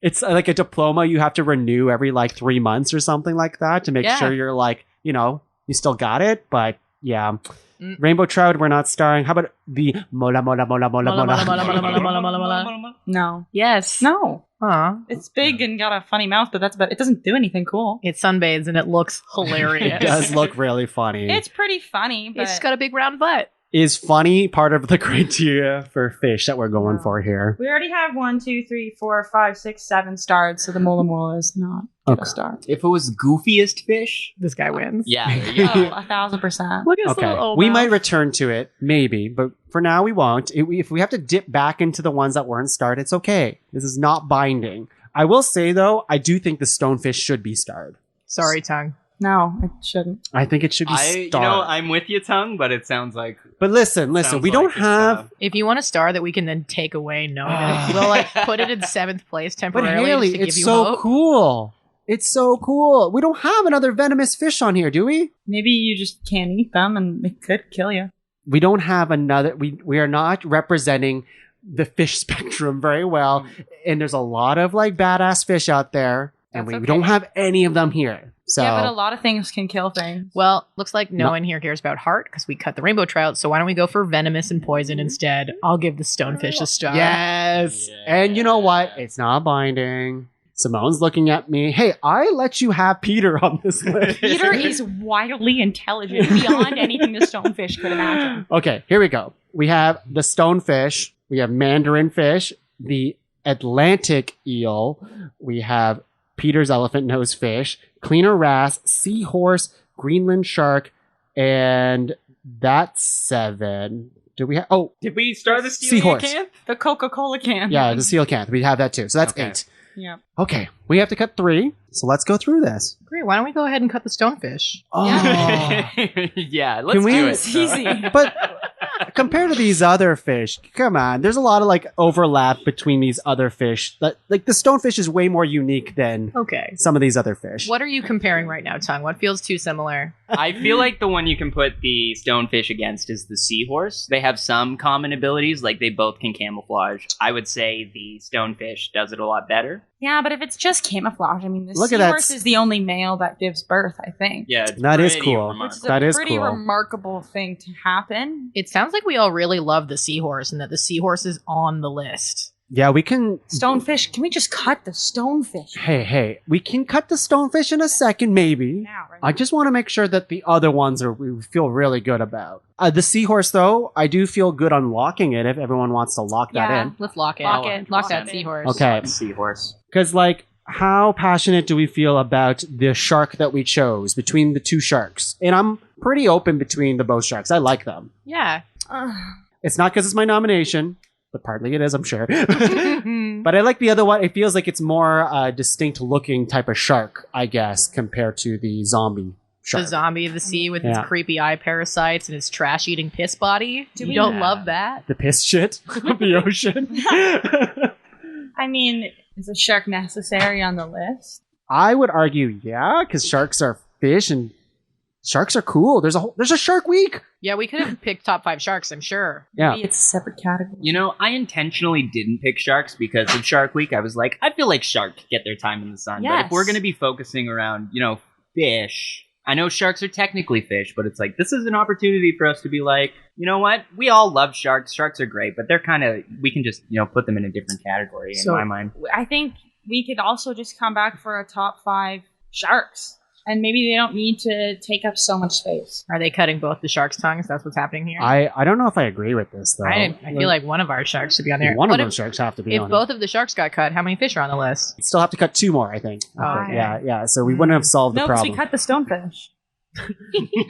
It's like a diploma you have to renew every like 3 months or something like that to make Yeah. sure you're like, you still got it. But yeah. Rainbow trout, we're not starring. How about the mola mola mola mola mola? No. Yes. No. Aw. It's big and got a funny mouth, but it doesn't do anything cool. It sunbathes and it looks hilarious. It does look really funny. It's pretty funny, but It's got a big round butt. Is funny part of the criteria for fish that we're going for here? we already have 1, 2, 3, 4, 5, 6, 7 stars, so the mola mola is not a star. If it was goofiest fish, This guy wins. yeah, there you go. 1,000%. Look at his Okay, little we mouth. might return to it, maybe, but for now we won't. If we have to dip back into the ones that weren't starred, it's okay. This is not binding. I will say, though, I do think the stonefish should be starred. Sorry, tongue. No, it shouldn't. I think it should be starred. I'm with you, Tongue, but it sounds like But listen, sounds we like don't it's, have... If you want a star that we can then take away, no, we'll like put it in 7th place But temporarily Hayley, just to give it's you so hope. cool. It's so cool. We don't have another venomous fish on here, do we? Maybe you just can't eat them and it could kill you. We don't have another... We are not representing the fish spectrum very well. And there's a lot of like badass fish out there. And That's we don't okay. have any of them here. So Yeah, but a lot of things can kill things. Well, looks like no No. one here cares about heart because we cut the rainbow trout. So why don't we go for venomous and poison instead? I'll give the stonefish a star. yes. And you know what? It's not binding. Simone's looking at me. Hey, I let you have Peter on this list. Peter is wildly intelligent beyond anything the stonefish could imagine. Okay, here we go. We have the stonefish. We have mandarin fish. The Atlantic eel. We have Peter's elephant nose fish. Cleaner wrasse. Seahorse. Greenland shark. And that's 7. Do we have... Oh, did we start the Seahorse. can? The Coca-Cola can. yeah, the seal can. We have that too. So that's Okay. 8. Yeah. Okay, we have to cut 3. So let's go through this. Great. Why don't we go ahead and cut the stonefish? Oh. Yeah, let's Can we- do it. It's easy. But compared to these other fish, come on, there's a lot of like overlap between these other fish. Like the stonefish is way more unique than some of these other fish. What are you comparing right now, Tuong? What feels too similar? I feel like the one you can put the stonefish against is the seahorse. They have some common abilities, like they both can camouflage. I would say the stonefish does it a lot better. Yeah, but if it's just camouflage, I mean, the Look at that. seahorse is the only male that gives birth, I think. Yeah, That is cool. Which is That a is pretty cool. remarkable thing to happen. It sounds like we all really love the seahorse and that the seahorse is on the list. Yeah, we can. Stonefish, can we just cut the stonefish? Hey, we can cut the stonefish in a second, maybe. I just want to make sure that the other ones we feel really good about. The seahorse, though, I do feel good unlocking it if everyone wants to lock that in. Let's lock it. Lock Lock that it. seahorse. Okay. Seahorse. Because, like, how passionate do we feel about the shark that we chose between the two sharks? And I'm pretty open between the both sharks. I like them. Yeah. It's not because it's my nomination, but partly it is, I'm sure. But I like the other one. It feels like it's more distinct looking type of shark, I guess, compared to the zombie shark. The zombie of the sea with Yeah. its creepy eye parasites and its trash-eating piss body. You don't love that? The piss shit of the ocean. I mean, is a shark necessary on the list? I would argue, yeah, because sharks are fish and sharks are cool. There's a Shark Week. Yeah, we could have picked top 5 sharks, I'm sure. Yeah. Maybe it's a separate category. You know, I intentionally didn't pick sharks because of Shark Week. I was like, I feel like sharks get their time in the sun. But Yes. if we're going to be focusing around, fish, I know sharks are technically fish, but it's like, this is an opportunity for us to be like, you know what? We all love sharks. Sharks are great, but they're kind of, we can just, put them in a different category in my mind. I think we could also just come back for a top 5 sharks. And maybe they don't need to take up so much space. Are they cutting both the sharks' tongues? That's what's happening here? I don't know if I agree with this, though. I feel like one of our sharks should be on there. One What of if- those sharks have to be If on both of the sharks got cut, how many fish are on the list? it. Still have to cut 2 more, I think. Okay. Yeah. So we wouldn't have solved the No, because we problem. cut the stonefish.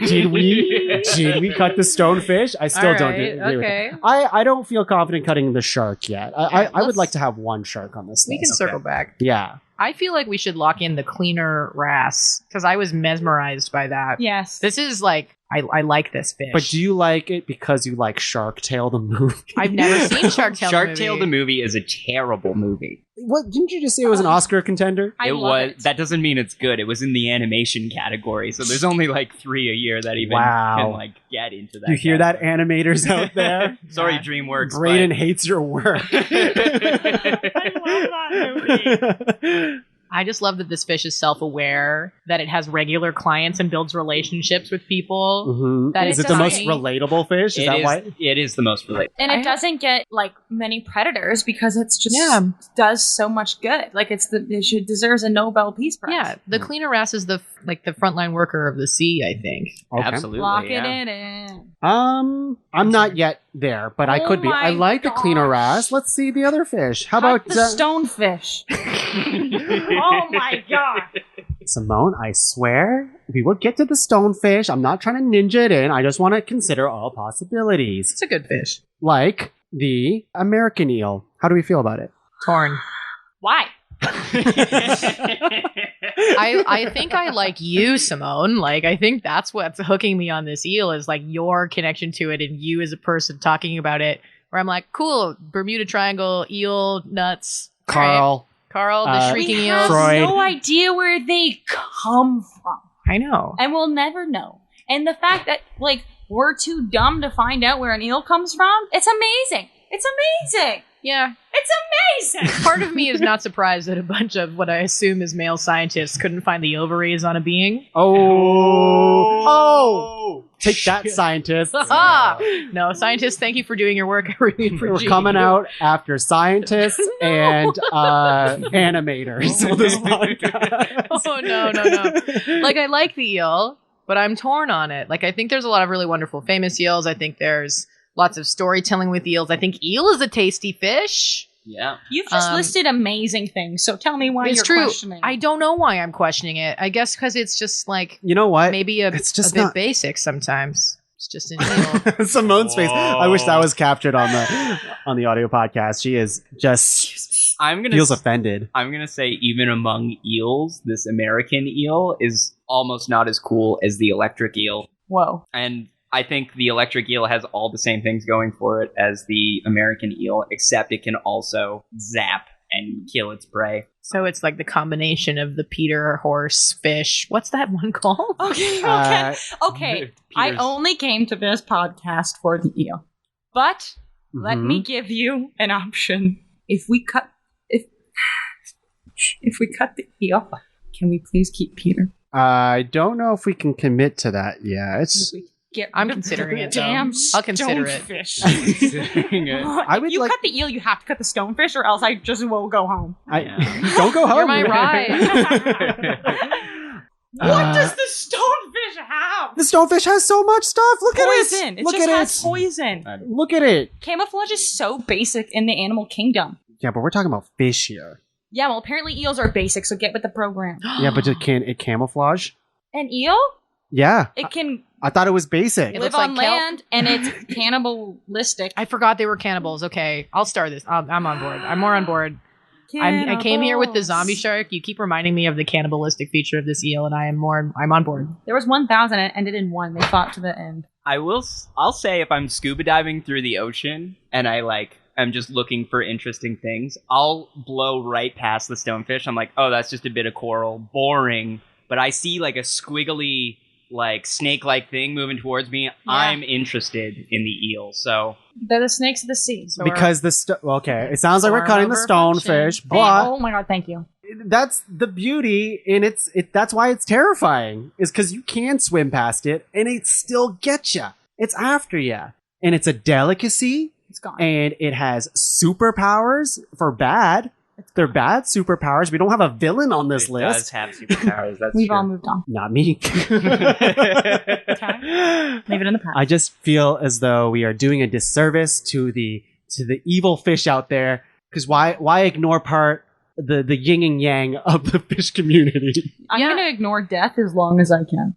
Did we? Did we cut the stonefish? I still don't agree with okay. it. I don't feel confident cutting the shark yet. I would let's- like to have one shark on this We can list. circle back. Yeah. I feel like we should lock in the cleaner wrasse because I was mesmerized by that. Yes. This is like, I like this fish. But do you like it because you like Shark Tale the movie? I've never seen Shark Tale. Shark Tale the movie is a terrible movie. What didn't you just say it was an Oscar contender? I it love was. it. That doesn't mean it's good. It was in the animation category, so there's only like 3 a year that even Wow. can get into that. You hear that, animators out there? Sorry, DreamWorks. Braden hates your work. I love that movie. I just love that this fish is self-aware, that it has regular clients and builds relationships with people. Mhm. That Is is it the most funny. relatable fish? Is that why? It is the most relatable. And it doesn't get like many predators because it's just does so much good. Like it deserves a Nobel Peace Prize. Yeah, the cleaner wrasse is the frontline worker of the sea, I think. Okay. Absolutely. Lock yeah. it in. I'm not yet there, but I Oh could be. I my like the cleaner gosh. wrasse. Let's see the other fish. How Cut about the stonefish? Oh my god. Simone? I swear we will get to the stonefish. I'm not trying to ninja it in. I just want to consider all possibilities, It's a good fish. like the American eel. How do we feel about it? Torn. Why? I think I like you, Simone. Like, I think that's what's hooking me on this eel is like your connection to it and you as a person talking about it. Where I'm like, cool, Bermuda Triangle, eel, nuts. Carl. Carl, the shrieking We eels. have Freud. no idea where they come from. I know. And we'll never know. And the fact that, like, we're too dumb to find out where an eel comes from, it's amazing. It's amazing. Yeah. It's amazing. Part of me is not surprised that a bunch of what I assume is male scientists couldn't find the ovaries on a being. Oh! Take that, scientists. No, scientists, thank you for doing your work. I really We're appreciate coming you. out after scientists and animators on this podcast. Oh, no. Like, I like the eel, but I'm torn on it. Like, I think there's a lot of really wonderful famous eels. I think there's lots of storytelling with eels. I think eel is a tasty fish. Yeah. You've just listed amazing things, so tell me why It's you're true. questioning. I don't know why I'm questioning it. I guess because it's just like You know what? maybe It's just a bit not- basic sometimes. It's just an eel. Simone's face. I wish that was captured on the audio podcast. She is just feels offended. I'm gonna say even among eels, this American eel is almost not as cool as the electric eel. Whoa. And I think the electric eel has all the same things going for it as the American eel, except it can also zap and kill its prey. So it's like the combination of the Peter horse fish. What's that one called? Okay. I Peter's- only came to this podcast for the eel. But let me give you an option. If we cut the eel, can we please keep Peter? I don't know if we can commit to that yet. I'm considering it, though. Damn, I'll consider it. stonefish. I would If you like- cut the eel, you have to cut the stonefish, or else I just will go home. Don't go home. You're my ride. What does the stonefish have? The stonefish has so much stuff. Look Poison. at it. It Look just at has it. poison. Look at it. Camouflage is so basic in the animal kingdom. Yeah, but we're talking about fish here. Yeah, well, apparently eels are basic, so get with the program. Yeah, but can it camouflage? An eel? Yeah. It can I thought it was basic. It live looks like on kelp. land, and it's cannibalistic. I forgot they were cannibals. Okay, I'll start this. I'm on board. I'm more on board. I came here with the zombie shark. You keep reminding me of the cannibalistic feature of this eel, and I'm on board. There was 1,000, and it ended in 1. They fought to the end. I'll say if I'm scuba diving through the ocean and I'm just looking for interesting things, I'll blow right past the stonefish. I'm like, oh, that's just a bit of coral. Boring. But I see like a squiggly, like snake-like thing moving towards me. I'm interested in the eel. So They're the snakes of the sea. So Because okay, it sounds like we're cutting the stonefish, oh but my god, thank you. that's the beauty, and that's why it's terrifying, is because you can swim past it, and it still gets you. It's after you, and it's a delicacy, It's gone. and it has superpowers for bad. They're bad superpowers. We don't have a villain on this it list. does have superpowers. That's We've true. all moved on. Not me. Okay. Leave it in the past. I just feel as though we are doing a disservice to the evil fish out there. Because why ignore the yin and yang of the fish community? I'm going to ignore death as long as I can.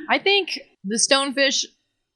I think the stonefish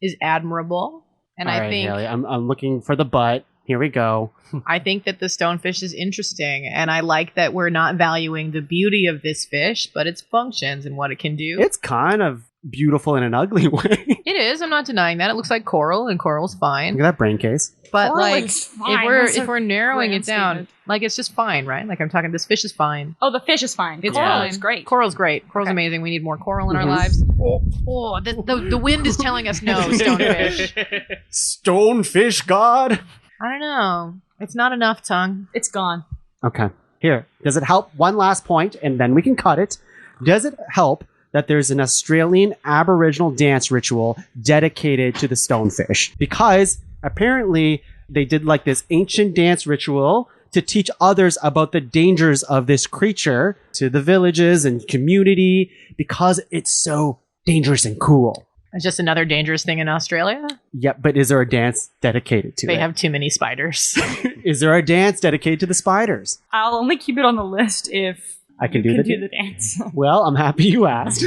is admirable, and All I right, think Hayley, I'm looking for the butt. Here we go. I think that the stonefish is interesting, and I like that we're not valuing the beauty of this fish, but its functions and what it can do. It's kind of beautiful in an ugly way. It is. I'm not denying that. It looks like coral, and coral's fine. Look at that brain case. But Coral like, is fine. if we're narrowing grand it down, statement. like it's just fine, right? Like I'm talking, this fish is fine. Oh, the fish is fine. It's Coral fine. is great. Coral's great. Coral's Okay. amazing. We need more coral in our Mhm. lives. Oh, the wind is telling us no, stonefish. Stonefish god. I don't know. It's not enough, Tongue. It's gone. Okay. Here. Does it help? One last point, and then we can cut it. Does it help that there's an Australian Aboriginal dance ritual dedicated to the stonefish? Because apparently they did like this ancient dance ritual to teach others about the dangers of this creature to the villages and community because it's so dangerous and cool. It's just another dangerous thing in Australia. Yep, but is there a dance dedicated to They it? have too many spiders. Is there a dance dedicated to the spiders? I'll only keep it on the list if I can do you the can do the dance. Well, I'm happy you asked.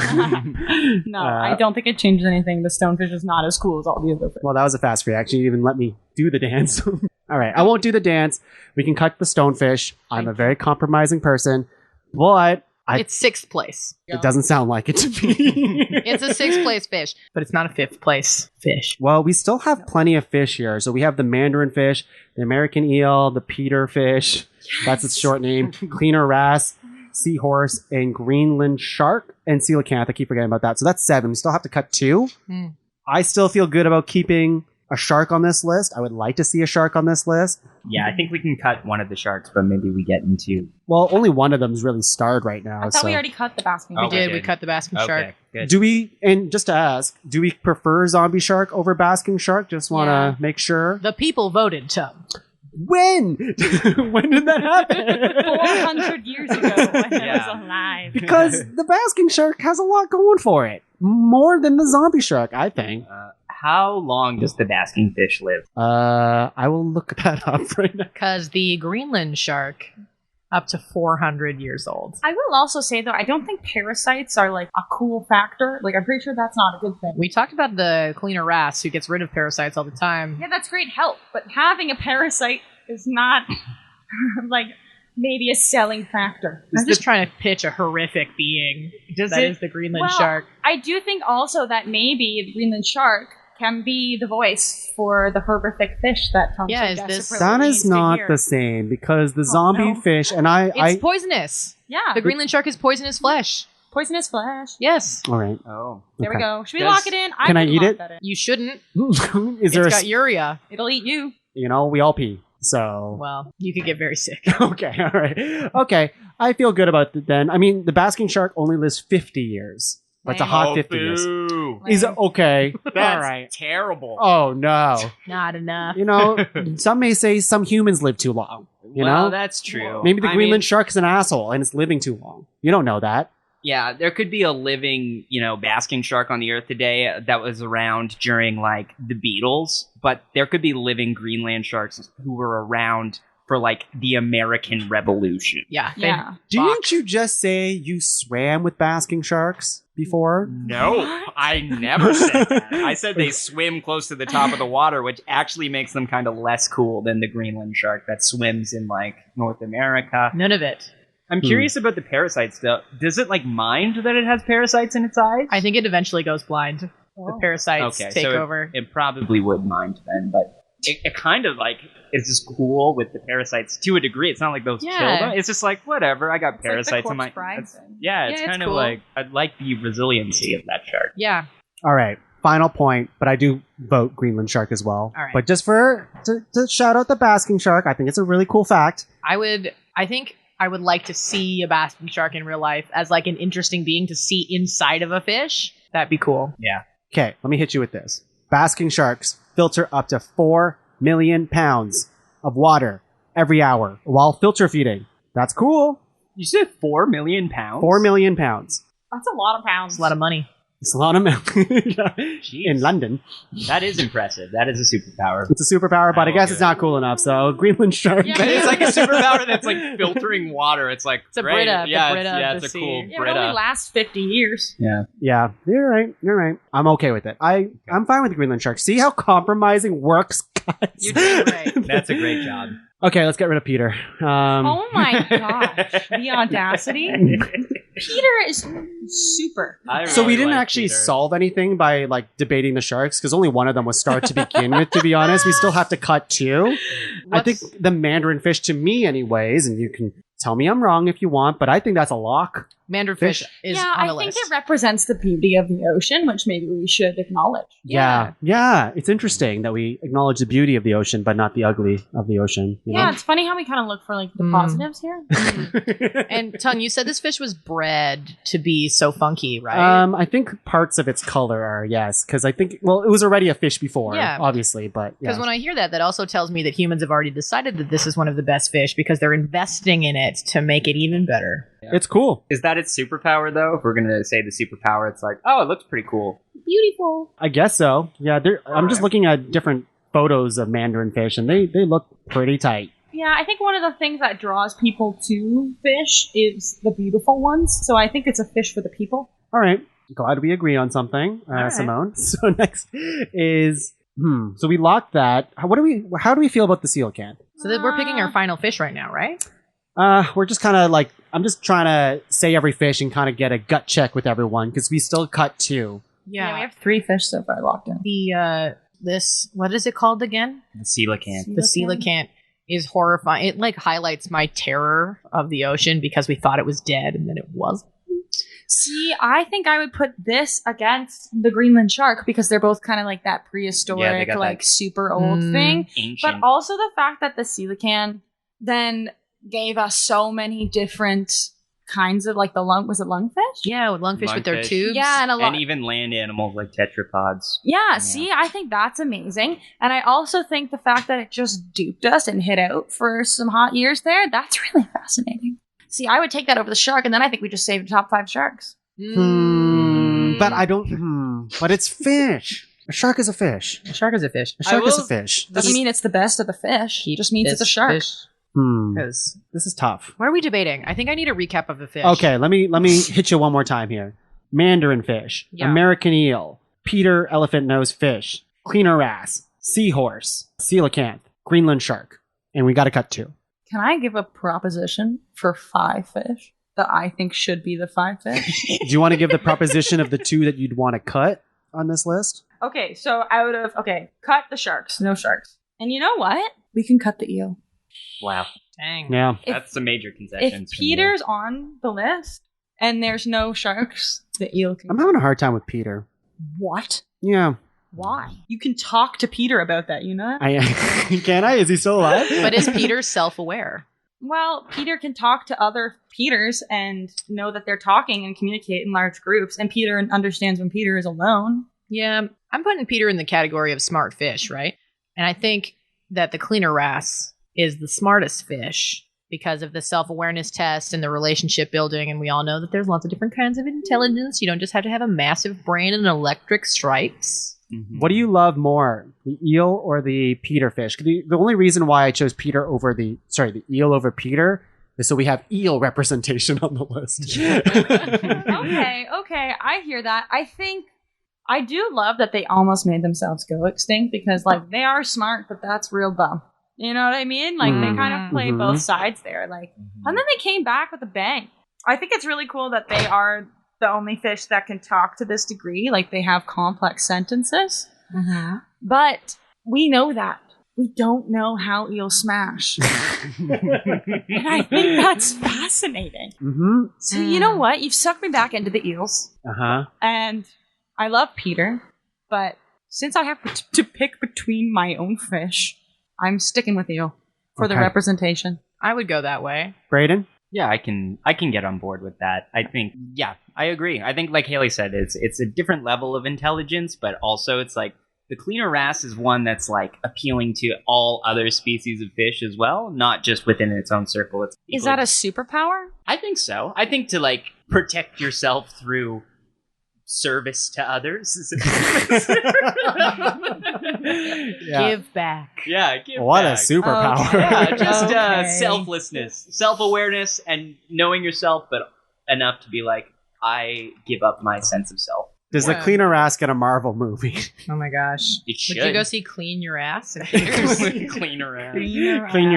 No, I don't think it changes anything. The stonefish is not as cool as all the other fish. Well, that was a fast reaction. You didn't even let me do the dance. All right, I won't do the dance. We can cut the stonefish. I'm a very compromising person, but It's sixth place. it doesn't sound like it to me. It's a sixth place fish, but it's not a fifth place fish. Well, we still have plenty of fish here. So we have the mandarin fish, the American eel, the Peter fish. That's its short name. Cleaner wrasse, seahorse, and Greenland shark, and coelacanth. I keep forgetting about that. So that's 7. We still have to cut 2. I still feel good about keeping a shark on this list. I would like to see a shark on this list. Yeah, I think we can cut one of the sharks, but maybe we get into. Well, only one of them is really starred right now. I thought we already cut the basking. Oh, We did. we We did. cut the basking shark. Okay, good. Do we, and just to ask, do we prefer zombie shark over basking shark? Just want to make sure. The people voted, Tongue. When? When did that happen? 400 years ago when I was Yeah. alive. Because the basking shark has a lot going for it. More than the zombie shark, I think. How long does the basking fish live? I will look that up right now. Because the Greenland shark, up to 400 years old. I will also say, though, I don't think parasites are like a cool factor. Like, I'm pretty sure that's not a good thing. We talked about the cleaner wrasse who gets rid of parasites all the time. Yeah, that's great help, but having a parasite is not like maybe a selling factor. I'm just trying to pitch a horrific being that is the Greenland shark. I do think also that maybe the Greenland shark can be the voice for the horrific fish that Tom Yeah, so is this- desperately That needs is to not hear. the same because the zombie fish and It's poisonous. Yeah. The Greenland shark is poisonous flesh. Poisonous flesh. Yes. All right. Oh. There we Okay. go. Should we lock it in? Can I would eat lock it? that in. You shouldn't. Is there It's a got urea. It'll eat you. you know, we all pee. So Well, you could get very sick. okay, all right. Okay. I feel good about it then. I mean, the basking shark only lives 50 years. But it's a hot 50 years. Boo. Is it okay? That's all right. terrible. Oh no. Not enough. You know, some may say some humans live too long. You well, know? that's true. Maybe the I Greenland mean, shark is an asshole and it's living too long. You don't know that. yeah, there could be a living, basking shark on the earth today that was around during, like, the Beatles, but there could be living Greenland sharks who were around for, like, the American Revolution. Yeah. Yeah. Didn't you just say you swam with basking sharks before? No, I never said that. I said they swim close to the top of the water, which actually makes them kind of less cool than the Greenland shark that swims in, like, North America. None of it. I'm curious about the parasites, though. Does it, like, mind that it has parasites in its eyes? I think it eventually goes blind. The parasites take over. It probably would mind then, but it kind of, like, is just cool with the parasites to a degree. It's not like those Yeah. kill them. It's just like, whatever, I got It's like the parasites in my... corpse bride it's- thing. Yeah, it's Yeah, it's kind of cool. like, I'd like the resiliency of that shark. Yeah. All right. Final point, but I do vote Greenland shark as well. All right. But just to shout out the basking shark, I think it's a really cool fact. I think I would like to see a basking shark in real life as like an interesting being to see inside of a fish. That'd be cool. Yeah. Okay, let me hit you with this. Basking sharks filter up to 4 million pounds of water every hour while filter feeding. That's cool. You said 4 million pounds? 4 million pounds. That's a lot of pounds. It's a lot of money. It's a lot of milk. Jeez. In London. That is impressive. That is a superpower. It's a superpower, but I guess will it's do not cool enough. So Greenland shark. Yeah. But it's like a superpower that's like filtering water. It's like It's a great. Brita, the Yeah, Brita of it's the a cool sea. Yeah, it only Brita. lasts 50 years. Yeah. Yeah, you're right. I'm okay with it. I'm fine with the Greenland shark. See how compromising works, guys? You're doing great. That's a great job. Okay, let's get rid of Peter. Oh my gosh. The audacity. Peter is super. I So we really didn't like actually Peter. solve anything by like debating the sharks because only one of them was starred to begin with. To be honest, we still have to cut two. I think the mandarin fish, to me, anyways, and you can tell me I'm wrong if you want, but I think that's a lock. Mandarin fish is Yeah, on the I think list. it represents the beauty of the ocean, which maybe we should acknowledge. Yeah. It's interesting that we acknowledge the beauty of the ocean, but not the ugly of the ocean. You Yeah, know? it's funny how we kind of look for like the positives here. And Tung, you said this fish was bred to be so funky, right? I think parts of its color are, yes, because I think, well, it was already a fish before, Yeah. obviously, but Because yeah. when I hear that, that also tells me that humans have already decided that this is one of the best fish because they're investing in it to make it even better. It's cool. Is that its superpower, though? If we're going to say the superpower, it's like, oh, it looks pretty cool. Beautiful. I guess so. Yeah, I'm just looking at different photos of mandarin fish, and they look pretty tight. Yeah, I think one of the things that draws people to fish is the beautiful ones. So I think it's a fish for the people. All right, glad we agree on something, right. Simone. So next is so we locked that. How do we feel about the coelacanth? So that we're picking our final fish right now, right? We're just kind of like, I'm just trying to say every fish and kind of get a gut check with everyone because we still cut two. Yeah, we have 3 fish so far locked in. The what is it called again? The coelacanth. The coelacanth is horrifying. It like highlights my terror of the ocean because we thought it was dead and then it wasn't. See, I think I would put this against the Greenland shark because they're both kind of like that Yeah, they prehistoric, got like that super old thing. Ancient. But also the fact that the coelacanth then gave us so many different kinds of like was it lungfish? Yeah, with lungfish with their Lungfish. tubes. Yeah, and a lot. And even land animals like tetrapods. Yeah, see, I think that's amazing. And I also think the fact that it just duped us and hit out for some hot years there, that's really fascinating. See, I would take that over the shark, and then I think we just saved top 5 sharks. But I don't. But it's fish. A shark is a fish. A shark is a fish. A shark is a will- fish. Doesn't mean it's the best of the fish. It just means it's a shark. Because This is tough. what are we debating? I think I need a recap of the fish. Okay, let me hit you one more time here. Mandarin fish, Yeah. American eel, Peter elephant nose fish, cleaner wrasse, seahorse, coelacanth, Greenland shark, and we got to cut 2. Can I give a proposition for 5 fish that I think should be the 5 fish? Do you want to give the proposition of the 2 that you'd want to cut on this list? Okay, so cut the sharks. No sharks. And you know what? We can cut the eel. Wow. Dang. Yeah. That's a major concession. If Peter's on the list and there's no sharks, the eel can. I'm having a hard time with Peter. What? Yeah. Why? You can talk to Peter about that, you know? Can I? Is he still alive? But is Peter self-aware? Well, Peter can talk to other Peters and know that they're talking and communicate in large groups, and Peter understands when Peter is alone. Yeah, I'm putting Peter in the category of smart fish, right? And I think that the cleaner wrasse is the smartest fish because of the self-awareness test and the relationship building, and we all know that there's lots of different kinds of intelligence. You don't just have to have a massive brain and electric stripes. What do you love more, the eel or the Peter fish? The only reason why I chose Peter over the eel over Peter is so we have eel representation on the list. Okay, I hear that. I do love that they almost made themselves go extinct because, like, they are smart, but that's real dumb. You know what I mean? Like, they kind of play both sides there. Like, and then they came back with a bang. I think it's really cool that they are the only fish that can talk to this degree. Like, they have complex sentences. But we know that. We don't know how eels smash. And I think that's fascinating. So you know what? You've sucked me back into the eels. And I love Peter. But since I have to pick between my own fish, I'm sticking with eel for the representation. I would go that way. Braeden? Yeah, I can get on board with that. I think, yeah, I agree. I think, like Hayley said, it's a different level of intelligence, but also it's like the cleaner wrasse is one that's like appealing to all other species of fish as well, not just within its own circle. Is that a superpower? I think so. I think to like protect yourself through service to others. Give back. Yeah, give what back. a superpower. Okay. Yeah, just selflessness, self-awareness, and knowing yourself, but enough to be like, I give up my sense of self. Does the cleaner wrasse get a Marvel movie? Oh my gosh. It should. Would you go see Clean Your Ass? Cleaner ass. Clean your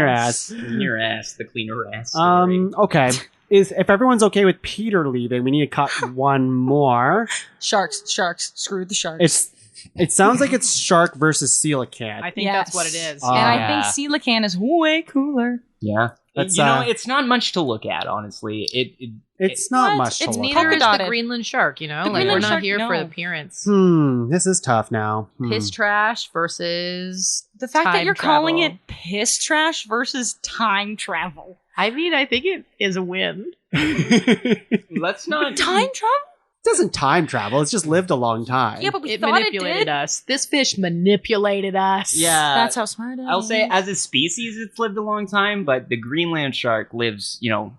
ass. Clean your ass. The cleaner ass. Okay. If everyone's okay with Peter leaving, we need to cut one more. Sharks. Screw the sharks. It sounds like it's shark versus coelacanth. I think that's what it is. And I think coelacanth is way cooler. Yeah. It's not much to look at, honestly. It's not much to It's look neither at. is the Greenland shark, you know? Like, we're not here for appearance. This is tough now. Piss trash versus the fact that time you're travel. calling it piss trash versus time travel. I mean, I think it is a win. Let's not time travel? It doesn't time travel. It's just lived a long time. Yeah, but we It thought manipulated it did. us. This fish manipulated us. Yeah. That's how smart it is. I'll say as a species it's lived a long time, but the Greenland shark lives,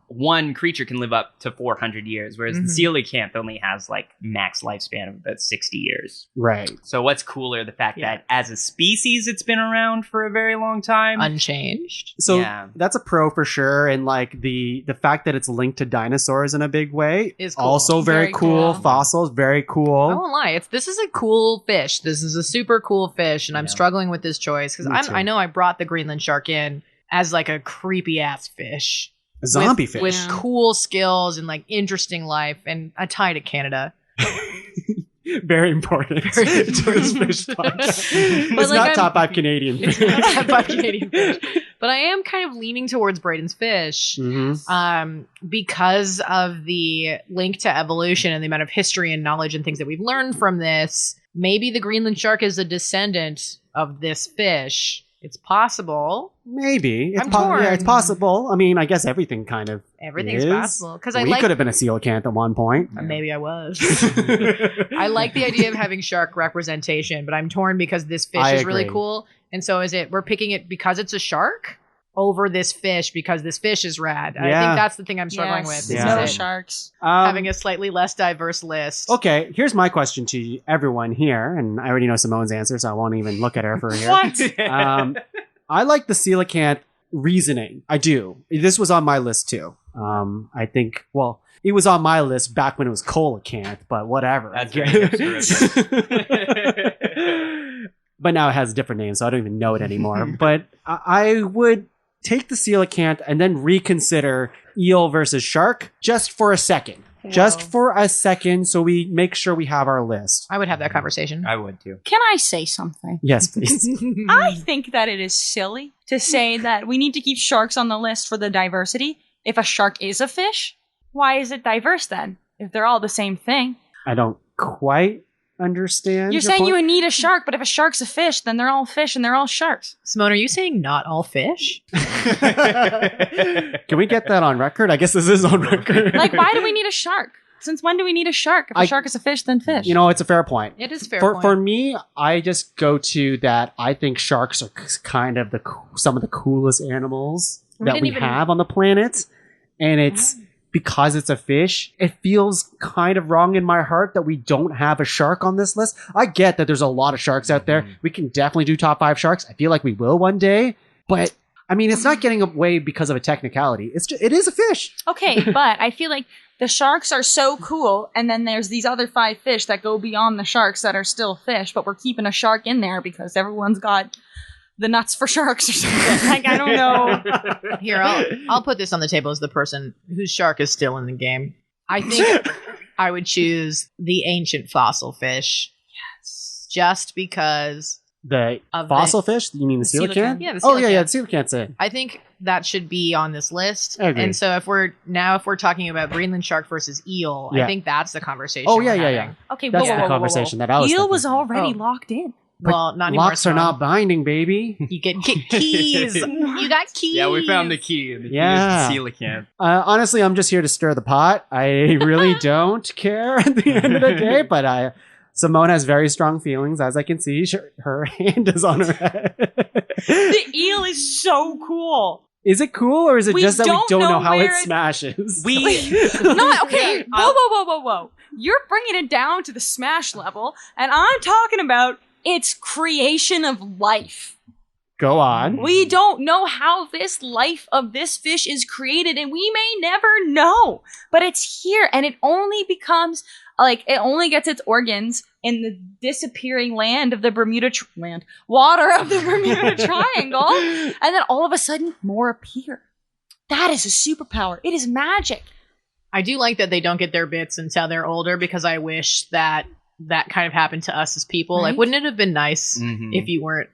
one creature can live up to 400 years, whereas the coelacanth only has like max lifespan of about 60 years. Right. So what's cooler, the fact that as a species it's been around for a very long time. Unchanged. So that's a pro for sure. And like the fact that it's linked to dinosaurs in a big way is cool. Also very cool. Fossils, very cool. I won't lie. This is a cool fish. This is a super cool fish, and I'm struggling with this choice because I know I brought the Greenland shark in as like a creepy ass fish, a zombie fish with cool skills and like interesting life, and a tie to Canada. Very important to this fish talk. It's not top 5 Canadian fish. Top 5 Canadian fish. But I am kind of leaning towards Braeden's fish because of the link to evolution and the amount of history and knowledge and things that we've learned from this. Maybe the Greenland shark is a descendant of this fish. It's possible. Maybe. I'm torn. Yeah, it's possible. I mean, I guess everything kind of Everything's is. possible. Because we could have been a coelacanth at one point. Maybe I was. I like the idea of having shark representation, but I'm torn because this fish is really cool. And so we're picking it because it's a shark over this fish because this fish is rad. I think that's the thing I'm struggling with. No sharks. Having a slightly less diverse list. Okay, here's my question to everyone here, and I already know Simone's answer, so I won't even look at her for here. What? I like the coelacanth reasoning. I do. This was on my list too. I think, it was on my list back when it was coelacanth, but whatever. That's very But now it has a different name, so I don't even know it anymore. But I would take the coelacanth and then reconsider eel versus shark just for a second. Just for a second, so we make sure we have our list. I would have that conversation. I would too. Can I say something? Yes, please. I think that it is silly to say that we need to keep sharks on the list for the diversity. If a shark is a fish, why is it diverse then? If they're all the same thing. I don't quite understand. You're your saying point. you would need a shark, but if a shark's a fish, then they're all fish and they're all sharks. Simone, are you saying not all fish? Can we get that on record? I guess this is on record. Like, why do we need a shark? Since when do we need a shark? If a shark is a fish, then fish. You know, it's a fair point. It is a fair for, point. For me, I just go to that. I think sharks are kind of some of the coolest animals that we have on the planet. And it's because it's a fish, it feels kind of wrong in my heart that we don't have a shark on this list. I get that there's a lot of sharks out there. We can definitely do top 5 sharks. I feel like we will one day. But, I mean, it's not getting away because of a technicality. It is a fish. Okay, but I feel like the sharks are so cool, and then there's these other 5 fish that go beyond the sharks that are still fish, but we're keeping a shark in there because everyone's got the nuts for sharks or something. Like, I don't know. Here, I'll put this on the table as the person whose shark is still in the game. I think I would choose the ancient fossil fish. Yes. Just because The fossil fish? You mean the coelacanth? Yeah, the Oh, yeah, coelacanth. the coelacanth's in. I think that should be on this list. I agree. And so if we're talking about Greenland shark versus eel, Yeah. I think that's the conversation. Oh, we're yeah, yeah, having. yeah. Okay, That's whoa, the whoa, whoa, conversation whoa. that I was Eel thinking. was already locked in. Well, not anymore. Locks are not binding, baby. You get keys. You got keys. Yeah, we found the key, and the Yeah. key is the coelacanth. Honestly, I'm just here to stir the pot. I really don't care at the end of the day, but Simone has very strong feelings, as I can see. Her hand is on her head. The eel is so cool. Is it cool, or is it We just that we don't don't know know how it where it- smashes? Not okay. Whoa. You're bringing it down to the smash level, and I'm talking about its creation of life. Go on. We don't know how this life of this fish is created, and we may never know. But it's here, and it only becomes it only gets its organs in the disappearing land of the water of the Bermuda Triangle, and then all of a sudden, more appear. That is a superpower. It is magic. I do like that they don't get their bits until they're older, because I wish that kind of happened to us as people. Right? Like, wouldn't it have been nice if you weren't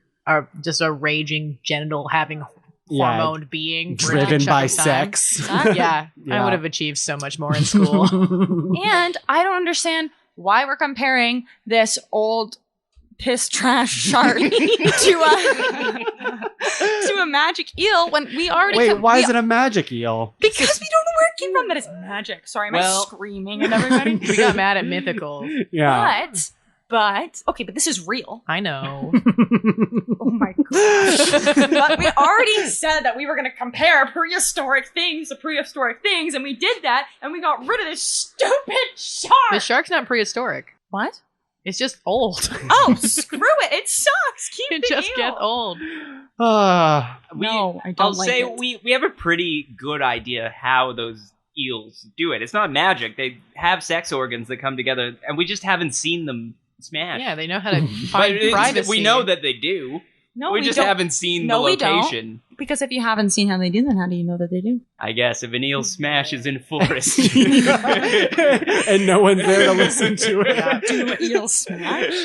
just a raging genital having hormoned being for a driven chunk by of time? sex? Yeah, I would have achieved so much more in school. And I don't understand why we're comparing this old piss trash shark to a magic eel when we already Wait, why is it a magic eel? Because we don't know where it came from. That is magic. Sorry, am I screaming at everybody? We got mad at mythical. Yeah. But okay, but this is real. I know. Oh my gosh. But we already said that we were going to compare prehistoric things to prehistoric things, and we did that, and we got rid of this stupid shark. The shark's not prehistoric. What? It's just old. Oh, screw it. It sucks. Keep It the just eel. gets old. No, I don't I'll like say it. we have a pretty good idea how those eels do it. It's not magic. They have sex organs that come together, and we just haven't seen them smash. Yeah, they know how to But find privacy. we know that they do. No, we just don't. haven't seen No, the we don't. location. Because if you haven't seen how they do, then how do you know that they do? I guess if an eel smashes in forest. And no one's there to listen to it. Do eels smash?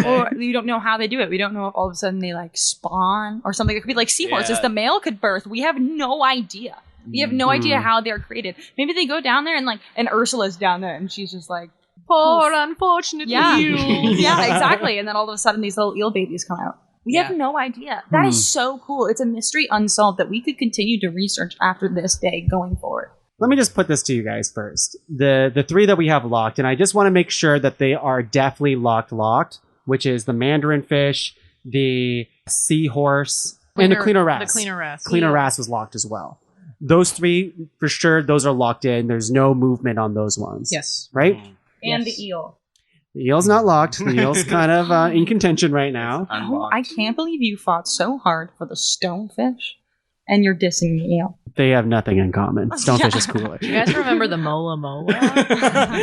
Or you don't know how they do it. We don't know if all of a sudden they spawn or something. It could be like seahorses. Yeah. The male could birth. We have no idea. We have no idea how they're created. Maybe they go down there and Ursula's down there and she's just like, poor unfortunate yeah, eels. yeah, exactly. And then all of a sudden these little eel babies come out. We have no idea. That is so cool. It's a mystery unsolved that we could continue to research after this day going forward. Let me just put this to you guys first. The 3 that we have locked, and I just want to make sure that they are definitely locked, which is the mandarin fish, the seahorse, and the cleaner wrasse. The cleaner wrasse. Cleaner wrasse was locked as well. Those 3, for sure, those are locked in. There's no movement on those ones. Yes. Right? And the eel. The eel's not locked. The eel's kind of in contention right now. Oh, I can't believe you fought so hard for the stonefish and you're dissing the eel. They have nothing in common. Stonefish is cooler. Do you guys remember the Mola Mola?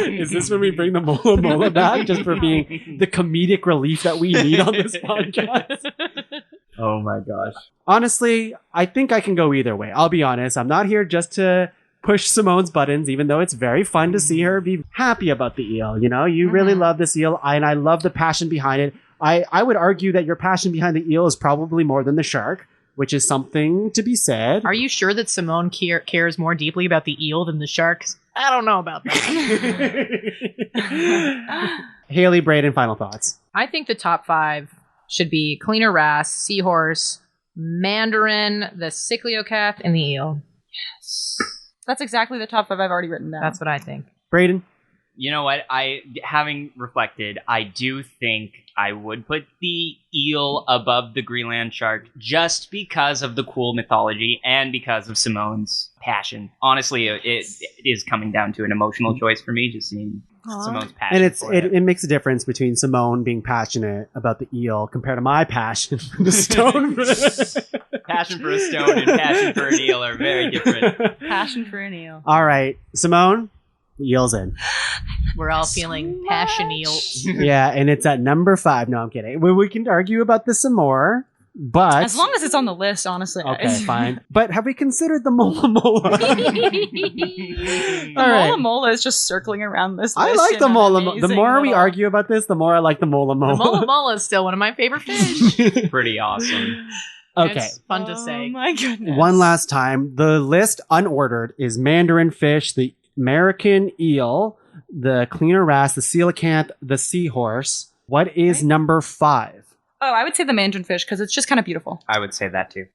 Is this when we bring the Mola Mola back just for being the comedic relief that we need on this podcast? Oh my gosh. Honestly, I think I can go either way. I'll be honest. I'm not here just to push Simone's buttons, even though it's very fun to see her be happy about the eel. You know, you really love this eel, and I love the passion behind it. I would argue that your passion behind the eel is probably more than the shark, which is something to be said. Are you sure that Simone cares more deeply about the eel than the sharks? I don't know about that. Haley, Braeden, final thoughts. I think the top 5 should be cleaner wrasse, seahorse, mandarin, the cycliocath, and the eel. Yes. That's exactly the top 5 I've already written down. That's what I think. Braeden? You know what? Having reflected, I do think I would put the eel above the Greenland shark just because of the cool mythology and because of Simone's passion. Honestly, it is coming down to an emotional choice for me, just seeing Simone's passion. And for it makes a difference between Simone being passionate about the eel compared to my passion for the stone. Passion for a stone and passion for an eel are very different. Passion for an eel. All right, Simone, the eel's in. We're all feeling passion eels. Yeah, and it's at number 5. No, I'm kidding. We can argue about this some more, but... As long as it's on the list, honestly. Okay, fine. But have we considered the Mola Mola? The Mola Mola is just circling around this list. I like the Mola Mola. The more we little- argue about this, the more I like the Mola Mola. The mola mola is still one of my favorite fish. Pretty awesome. Okay. It's fun to say. Oh my goodness. One last time. The list unordered is mandarin fish, the American eel, the cleaner wrasse, the coelacanth, the seahorse. What is number 5? Oh, I would say the mandarin fish because it's just kind of beautiful. I would say that too.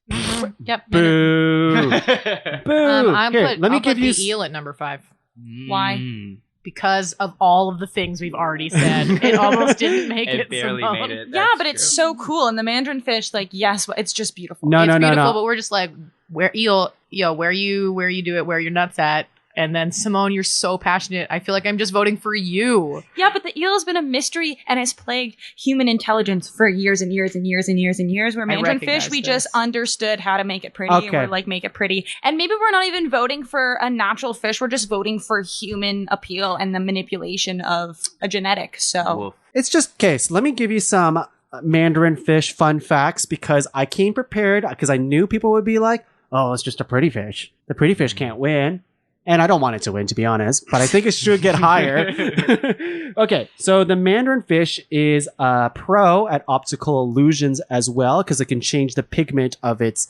Yep. Boo. Boo. Here, Let me give you the eel at number 5. Why? Because of all of the things we've already said. It almost didn't make it. It barely Simone. made it. Yeah, but it's so cool. And the mandarin fish, like, yes, it's just beautiful. No, It's no, beautiful, no. but we're just like, where eel, where you do it, where your nuts at. And then Simone, you're so passionate. I feel like I'm just voting for you. Yeah, but the eel has been a mystery and has plagued human intelligence for years and years and years and years and years. Where mandarin fish, we just understood how to make it pretty. Okay. And we're like, make it pretty. And maybe we're not even voting for a natural fish. We're just voting for human appeal and the manipulation of a genetic. So It's just case. Let me give you some mandarin fish fun facts because I came prepared because I knew people would be like, oh, it's just a pretty fish. The pretty fish can't win. And I don't want it to win, to be honest, but I think it should get higher. Okay, so the mandarin fish is a pro at optical illusions as well, because it can change the pigment of its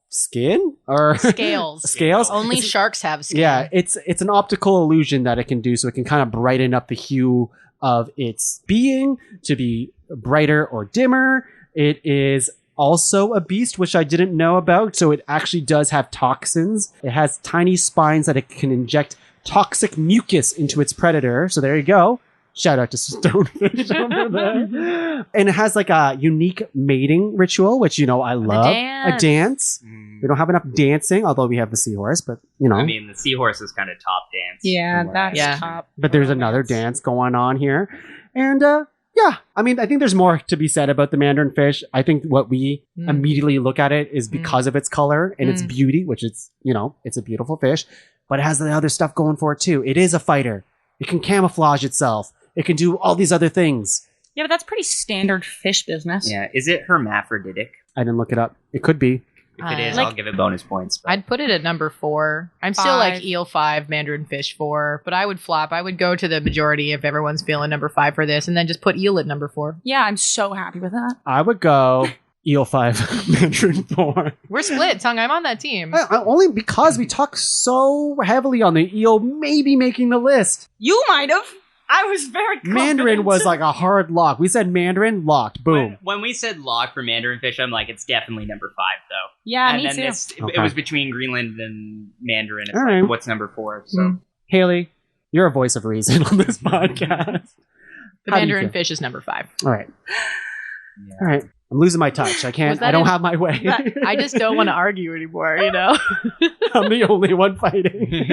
skin or Scales. Scales. Only sharks have skin. Yeah, it's an optical illusion that it can do, so it can kind of brighten up the hue of its being to be brighter or dimmer. It is also a beast, which I didn't know about. So it actually does have toxins. It has tiny spines that it can inject toxic mucus into its predator. So there you go. Shout out to Stonefish over there. And it has like a unique mating ritual, which, you know, I love. A dance. We don't have enough dancing, although we have the seahorse, but, you know. I mean, the seahorse is kind of top dance. yeah, that's top. But there's another dance going on here. And, yeah, I mean, I think there's more to be said about the mandarin fish. I think what we immediately look at it is because of its color and its beauty, which is, you know, it's a beautiful fish, but it has the other stuff going for it too. It is a fighter. It can camouflage itself. It can do all these other things. Yeah, but that's pretty standard fish business. Yeah, is it hermaphroditic? I didn't look it up. It could be. If it is, I'll give it bonus points. But I'd put it at number 4. I'm still like eel 5, mandarin fish 4, but I would flop. I would go to the majority if everyone's feeling number 5 for this, and then just put eel at number 4. Yeah, I'm so happy with that. I would go eel 5, mandarin 4. We're split, Tuong. I'm on that team. Only because we talk so heavily on the eel maybe making the list. You might have. I was very confident. Mandarin was like a hard lock. We said mandarin, locked. Boom. when we said lock for mandarin fish, I'm like, it's definitely number 5, though. Yeah, and me then too. It was between Greenland and mandarin. It's All like, right. what's number 4? So Haley, you're a voice of reason on this podcast. The How do you mandarin feel? fish is number 5. All right. All right. I'm losing my touch. I can't. I don't have my way. I just don't want to argue anymore, you know? I'm the only one fighting.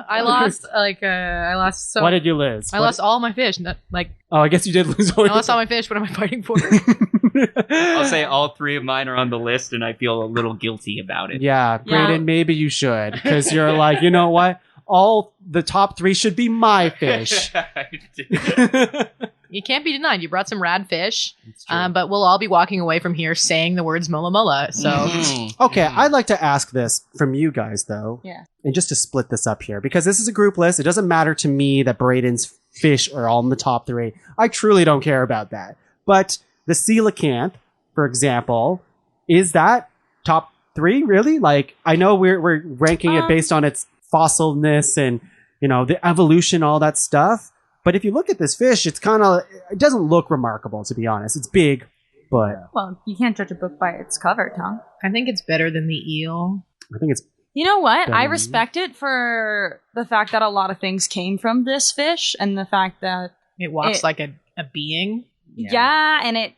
I lost so... What did you lose? I lost all my fish. Like, Oh, I guess you did lose all I lost all my fish. What am I fighting for? I'll say all 3 of mine are on the list, and I feel a little guilty about it. Yeah, Braeden, maybe you should. Because you're like, you know what? All the top 3 should be my fish. You can't be denied. You brought some rad fish, but we'll all be walking away from here saying the words mola mola. So, Okay, I'd like to ask this from you guys, though. Yeah. And just to split this up here, because this is a group list. It doesn't matter to me that Braeden's fish are all in the top 3. I truly don't care about that. But the coelacanth, for example, is that top 3, really? Like, I know we're ranking it based on its fossilness and, the evolution, all that stuff. But if you look at this fish, it doesn't look remarkable, to be honest. It's big, but... Well, you can't judge a book by its cover, Tom. I think it's better than the eel. I think it's... You know what? I respect it for the fact that a lot of things came from this fish and the fact that... It walks like a being. Yeah, and it...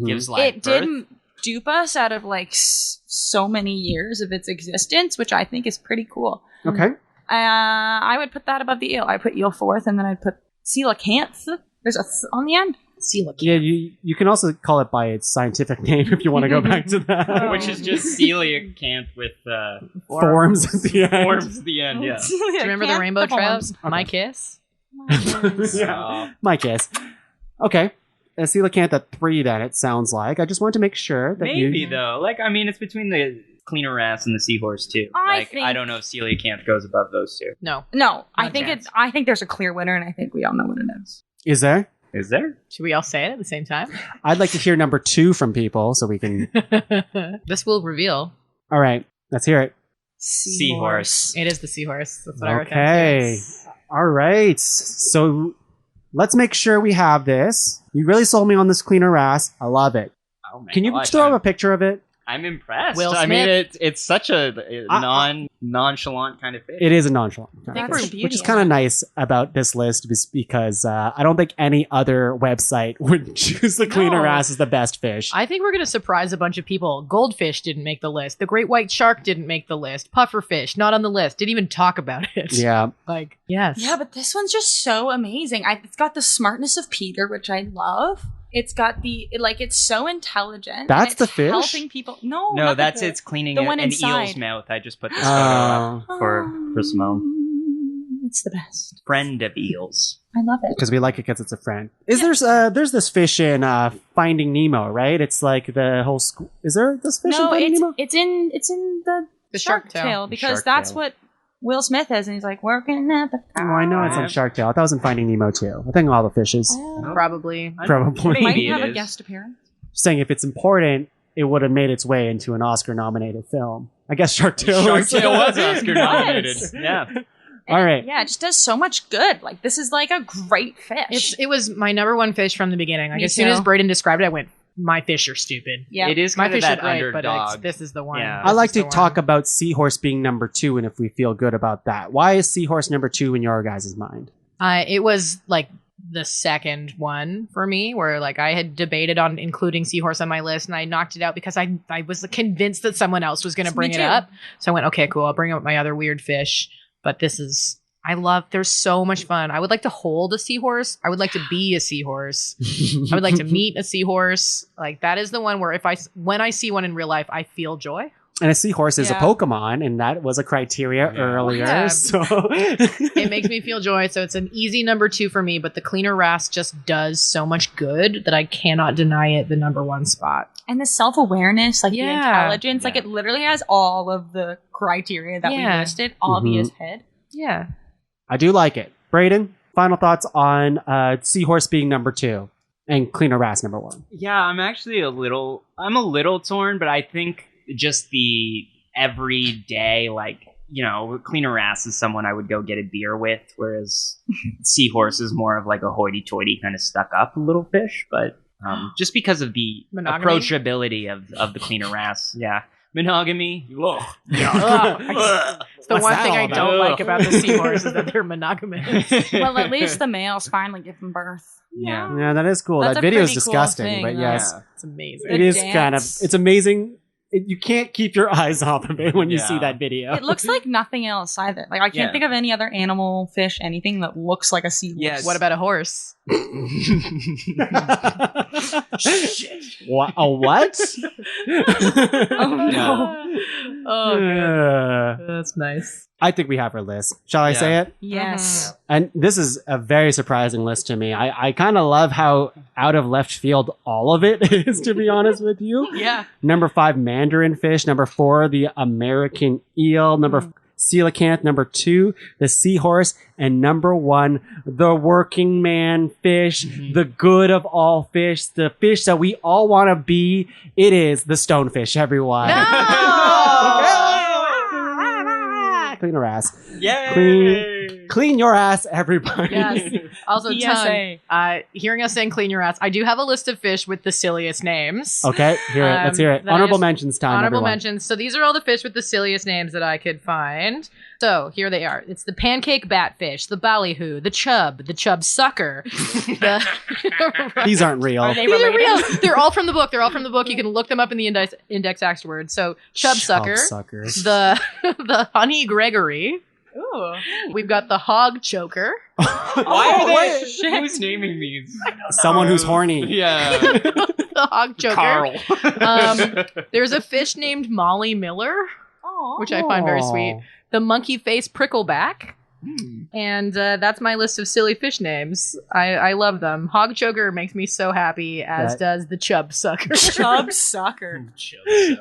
Gives life It didn't dupe us out of, like, so many years of its existence, which I think is pretty cool. Okay. I would put that above the eel. I put eel 4th, and then I'd put coelacanth. There's a on the end. Coelacanth. Yeah, you can also call it by its scientific name if you want to go back to that. Which is just coelacanth with Forms at the end. forms at the end, yeah. Do you remember the rainbow trout? Okay. My kiss? Yeah. My guess. Okay. A coelacanth at 3, then, it sounds like. I just wanted to make sure that Maybe, though. Like, I mean, it's between the cleaner wrasse and the seahorse, too. I don't know if coelacanth goes above those 2. No. I think there's a clear winner, and I think we all know what it is. Is there? Is there? Should we all say it at the same time? I'd like to hear number 2 from people so we can... This will reveal. All right. Let's hear it. Seahorse. It is the seahorse. That's what I wrote down. Okay. All right. So let's make sure we have this. You really sold me on this cleaner wrasse. I love it. Oh my Can you gosh, throw up a picture of it? I'm impressed. Will I mean, Smith. it's such a nonchalant kind of fish. It is a nonchalant. That's the Which is beauty kind of of it. nice about this list because I don't think any other website would choose the cleaner No. wrasse as the best fish. I think we're going to surprise a bunch of people. Goldfish didn't make the list. The great white shark didn't make the list. Pufferfish, not on the list. Didn't even talk about it. Yeah. Like, yes. Yeah, but this one's just so amazing. It's got the smartness of Peter, which I love. It's got it's so intelligent. That's and it's the fish? helping people. No, No, not that's the- it's cleaning the an one inside. eel's mouth. I just put this photo up for Simone. It's the best. Friend of eels. I love it. Because we like it because it's a friend. There's this fish in Finding Nemo, right? It's like the whole school. Is there this fish in No, Finding Nemo? it's in the Shark Tail Tale. because Shark that's Tale. what Will Smith is, and he's like working at the. Oh, I know it's on Shark Tale. I thought it was in Finding Nemo too. I think all the fishes. Probably. Probably. Might Maybe have it a is. guest appearance. Saying if it's important, it would have made its way into an Oscar-nominated film. I guess Shark Tale. Shark Tale was Oscar nominated. Yeah. All right. Yeah, it just does so much good. Like this is like a great fish. It was my number 1 fish from the beginning. Like, Me as soon as too. Braeden described it, I went, my fish are stupid. Yeah, It is My kind of fish are that great, but underdog. this is the one. Yeah. I like This is to the talk one. about Seahorse being number 2 and if we feel good about that. Why is Seahorse number 2 in your guys' mind? It was like the second one for me, where like I had debated on including Seahorse on my list, and I knocked it out because I was convinced that someone else was going to Me bring it too. up. So I went, okay, cool, I'll bring up my other weird fish. But this is, there's so much fun. I would like to hold a seahorse. I would like to be a seahorse. I would like to meet a seahorse. Like that is the one where when I see one in real life, I feel joy. And a seahorse is a Yeah. Pokemon, and that was a criteria earlier. Yeah. So It makes me feel joy. So it's an easy number 2 for me, but the cleaner wrasse just does so much good that I cannot deny it the number 1 spot. and the self-awareness, like the Yeah. intelligence, like it literally has all of the criteria that we Yeah. listed, all Mhm. via his head. Yeah. I do like it. Braeden, final thoughts on Seahorse being number 2 and Cleaner Wrasse number 1. Yeah, I'm actually a little torn, but I think just the everyday, like, Cleaner Wrasse is someone I would go get a beer with, whereas Seahorse is more of like a hoity-toity kind of stuck-up little fish, but just because of the Monogamy? approachability of the Cleaner Wrasse. Yeah. Monogamy. Ugh. It's the What's one that thing all I about? don't like about the seahorse is that they're monogamous. Well, at least the males finally give them birth. Yeah. Yeah, that is cool. That's that a video is pretty cool disgusting, thing, but though. yes, It's amazing. it The is kind of, dance. it's amazing. You can't keep your eyes off of it when you see Yeah. that video. It looks like nothing else either. Like I can't Yeah. think of any other animal, fish, anything that looks like a seahorse. Yes. What about a horse? What? A what? Oh no. Oh, good. Uh, That's nice. I think we have her list. Shall I say it? Yes. And this is a very surprising list to me. I kind of love how out of left field all of it is, to be honest with you. Yeah. Number 5, mandarin fish. Number 4, the American eel. Number coelacanth. Number 2, the seahorse. And number 1, the working man fish, the good of all fish, the fish that we all want to be. It is the stonefish, everyone. Clean her ass. Yay! Clean your ass, everybody. Yes. Also, PSA. Tuong, hearing us saying clean your ass, I do have a list of fish with the silliest names. Okay, let's hear it. that I Honorable just- mentions time, Honorable everyone. mentions. So these are all the fish with the silliest names that I could find. So here they are. It's the pancake batfish, the ballyhoo, the chub sucker. These aren't real. Are they These are related? real. They're all from the book. You can look them up in the index afterwards. So chub sucker, Suckers. the honey Gregory. Ooh. We've got the hog choker. Why are they? Who's naming these? Someone who's horny. Yeah. The hog choker. Carl. There's a fish named Molly Miller, Aw. which I find very Aw. sweet. The monkey face prickleback. And that's my list of silly fish names. I love them. Hog choker makes me so happy, as does the chub sucker. Chub sucker.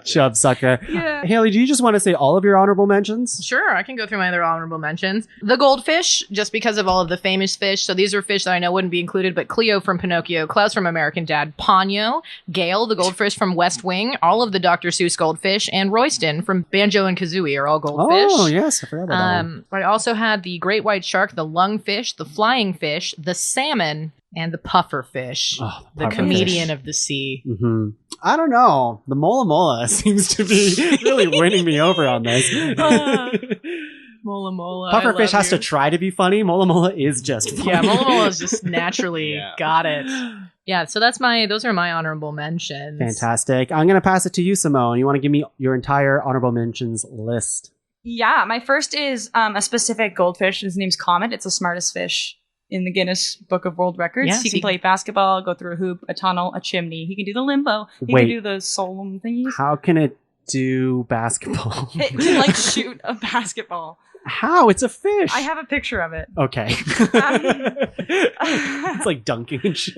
Chub sucker. Yeah. Haley, do you just want to say all of your honorable mentions? Sure, I can go through my other honorable mentions. The goldfish, just because of all of the famous fish. So these are fish that I know wouldn't be included, but Cleo from Pinocchio, Klaus from American Dad, Ponyo, Gale, the goldfish from West Wing, all of the Dr. Seuss goldfish, and Royston from Banjo and Kazooie are all goldfish. Oh, yes. I forgot about that one. I also had the great white shark, the lungfish, the flying fish, the salmon, and the puffer fish, Oh, the puffer comedian fish. of the sea. Mm-hmm. I don't know. The Mola Mola seems to be really winning me over on this. Mola Mola. Pufferfish has to try to be funny. Mola Mola is just funny. Yeah, Mola Mola is just naturally Yeah. got it. Yeah, so those are my honorable mentions. Fantastic. I'm going to pass it to you, Simone. You want to give me your entire honorable mentions list? Yeah, my first is a specific goldfish. His name's Comet. It's the smartest fish in the Guinness Book of World Records. Yeah, he can play basketball, go through a hoop, a tunnel, a chimney. He can do the limbo. He Wait. can do the solemn thingies. How can it do basketball? It can like shoot a basketball. How? It's a fish. I have a picture of it. Okay. It's like dunking and shit.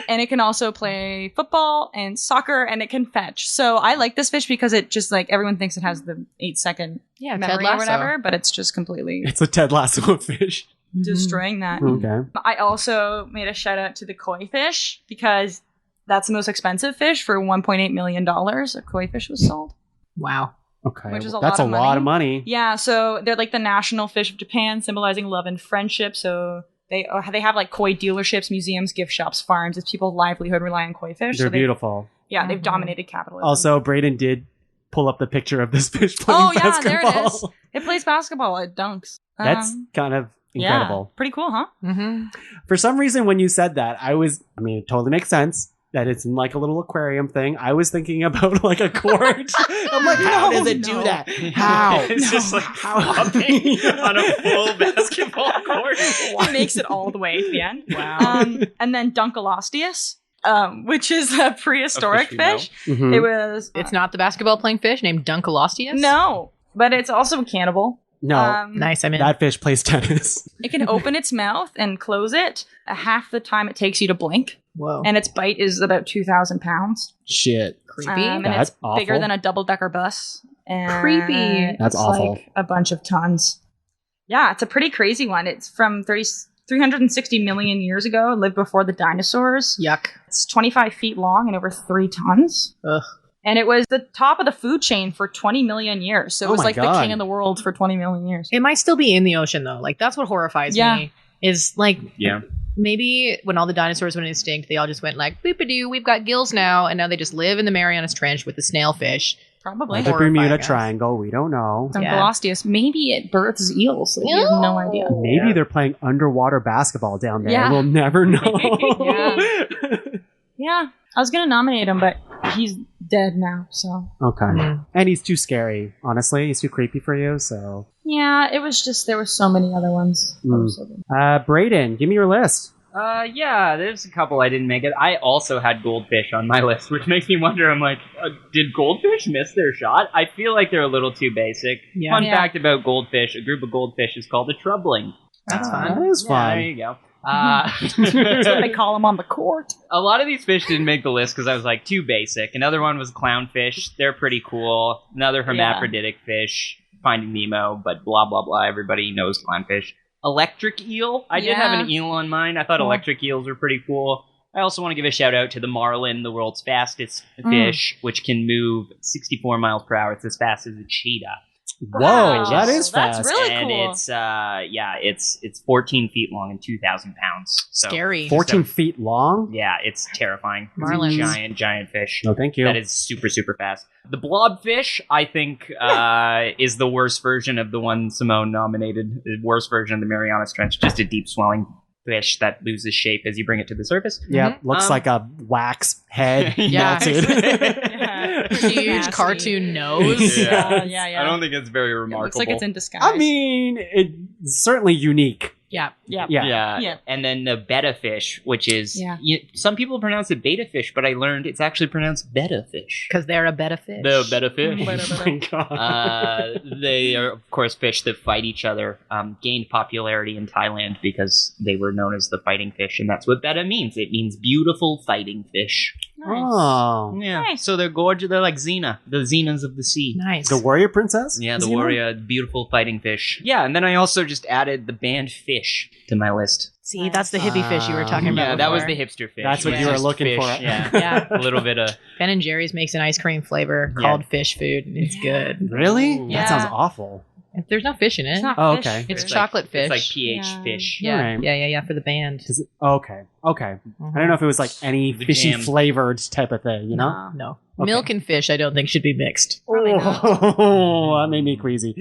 And it can also play football and soccer, and it can fetch. So I like this fish because it just like everyone thinks it has the 8-second Ted memory or Lasso. whatever, but it's just completely It's a Ted Lasso of fish. destroying that. Okay. I also made a shout out to the koi fish because that's the most expensive fish. For $1.8 million, a koi fish was sold. Wow. Okay. Which is a That's lot a of lot of money. Yeah, so they're like the national fish of Japan, symbolizing love and friendship. So they have like koi dealerships, museums, gift shops, farms. It's people's livelihood rely on koi fish. They're so beautiful. Yeah, they've dominated capitalism. Also, Braeden did pull up the picture of this fish playing oh yeah, basketball. there it is. It plays basketball. It dunks. That's kind of incredible. Yeah, pretty cool, huh? Mm-hmm. For some reason, when you said that, it totally makes sense that it's in like a little aquarium thing. I was thinking about like a court. I'm like, how does it do that? How? It's just like flopping on a full basketball court. It makes it all the way to the end. Wow. And then Dunkleosteus, which is a prehistoric A fish we know. fish. Mhm. It was It's not the basketball playing fish named Dunkleosteus? no, but it's also a cannibal. No, Nice, I'm in. that fish plays tennis. It can open its mouth and close it half the time it takes you to blink, Whoa. and its bite is about 2,000 pounds. Shit. Creepy. And That's it's bigger awful. than a double-decker bus. And Creepy. That's it's awful. Like a bunch of tons. Yeah, it's a pretty crazy one. It's from 360 million years ago. It lived before the dinosaurs. Yuck. It's 25 feet long and over 3 tons. Ugh. And it was the top of the food chain for 20 million years. So it Oh was my like God. the king of the world for 20 million years. It might still be in the ocean, though. Like, that's what horrifies Yeah. me. Is, like, Yeah. maybe when all the dinosaurs went extinct, they all just went like, boop-a-doo, we've got gills now, and now they just live in the Marianas Trench with the snailfish. Probably. The Horrifying, Bermuda guys. Triangle. We don't know. Dunkleosteus. Maybe it births eels. Like, we have no idea. Maybe they're playing underwater basketball down there. Yeah. We'll never know. Yeah. Yeah. I was going to nominate him, but he's dead now, so. Okay. Mm. And he's too scary. Honestly, he's too creepy for you. So, Yeah, it was just, there were so many other ones. That were Mm. so good. Braeden, give me your list. Yeah, there's a couple I didn't make it. I also had goldfish on my list, which makes me wonder, I'm like, did goldfish miss their shot? I feel like they're a little too basic. Yeah. Fun Yeah. fact about goldfish, a group of goldfish is called a troubling. That's fun. That is fun. There you go. That's what they call them on the court. A lot of these fish didn't make the list because I was like, too basic. Another one was clownfish. They're pretty cool. Another hermaphroditic fish, Finding Nemo, but blah, blah, blah. Everybody knows clownfish. Electric eel. I did have an eel on mine. I thought electric eels were pretty cool. I also want to give a shout out to the marlin, the world's fastest fish, which can move 64 miles per hour. It's as fast as a cheetah. Whoa, that is fast. That's really And cool. it's 14 feet long and 2,000 pounds. So, Scary. 14 feet long? yeah, it's terrifying. Marlins. Giant fish. No, thank you. That is super, super fast. The blobfish, I think, is the worst version of the one Simone nominated. The worst version of the Marianas Trench. Just a deep swelling fish that loses shape as you bring it to the surface. Yeah, looks like a wax head melted. Huge cartoon nose. Yeah. I don't think it's very It remarkable. looks like it's in disguise. I mean, it's certainly unique. Yeah. yeah. Yeah. And then the betta fish, which is some people pronounce it beta fish, but I learned it's actually pronounced betta fish. Because they're a betta fish. The betta fish. Oh my God. They are, of course, fish that fight each other. Gained popularity in Thailand because they were known as the fighting fish, and that's what betta means. It means beautiful fighting fish. Oh. Yeah. Nice. So they're gorgeous. They're like Xena, the Xenas of the sea. Nice. The warrior princess? Yeah, the Xena? warrior, beautiful fighting fish. Yeah, and then I also just added the banned fish to my list. See, that's the hippie fish you were talking about. Yeah, that was before. the hipster fish. That's what Yeah. you were Just looking fish, for. Yeah. Yeah. A little bit of... Ben and Jerry's makes an ice cream flavor called fish food. And it's good. Really? Yeah. That sounds awful. There's no fish in it. It's not Oh, fish okay. It's food. chocolate fish. It's like pH Yeah. fish. Yeah, Alright. yeah, for the band. Okay. I don't know if it was like any The fishy jam. flavored type of thing, you know? No. Okay. Milk and fish, I don't think should be mixed. Oh, that made me queasy.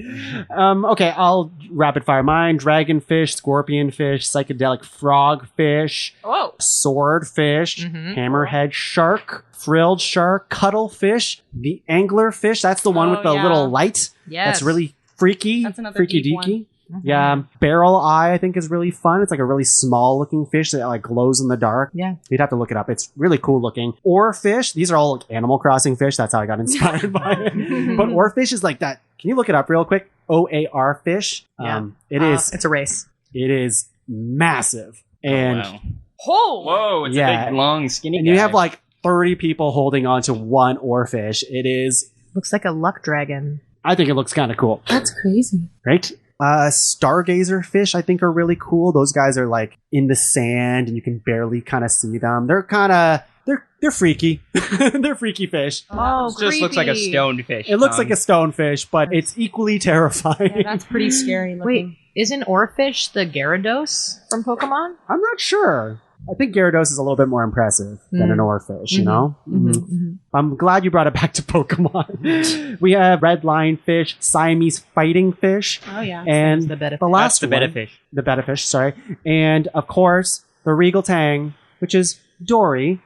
Okay, I'll rapid fire mine. Dragonfish, scorpionfish, psychedelic frogfish, Whoa. swordfish, Mhm. hammerhead shark, frilled shark, cuttlefish, the anglerfish. That's the one with the yeah. little light. Yes. That's really freaky. That's another freaky deep deaky. one. Yeah, barrel eye I think is really fun. It's like a really small looking fish that like glows in the dark. Yeah. You'd have to look it up. It's really cool looking. Oarfish, these are all like Animal Crossing fish. That's how I got inspired by it. But oarfish is like that. Can you look it up real quick? OAR fish. Yeah. It is. It's a race. It is massive. And wow. Oh. Whoa, it's Yeah. a big, long, skinny and guy. you have like 30 people holding on to one oarfish. It is. Looks like a luck dragon. I think it looks kind of cool. That's crazy. Right? Stargazer fish, I think, are really cool. Those guys are like in the sand and you can barely kind of see them. They're kind of, they're freaky. They're freaky fish. Oh, It just looks like a stoned fish. It looks like a stonefish, but it's equally terrifying. Yeah, that's pretty scary looking. Wait, isn't Oarfish the Gyarados from Pokemon? I'm not sure. I think Gyarados is a little bit more impressive than an oarfish, you know? I'm glad you brought it back to Pokemon. We have red lionfish, Siamese fighting fish, Oh yeah. and the betta the fish. last the one, betta fish. the betta fish, sorry, and of course the regal tang, which is Dorie,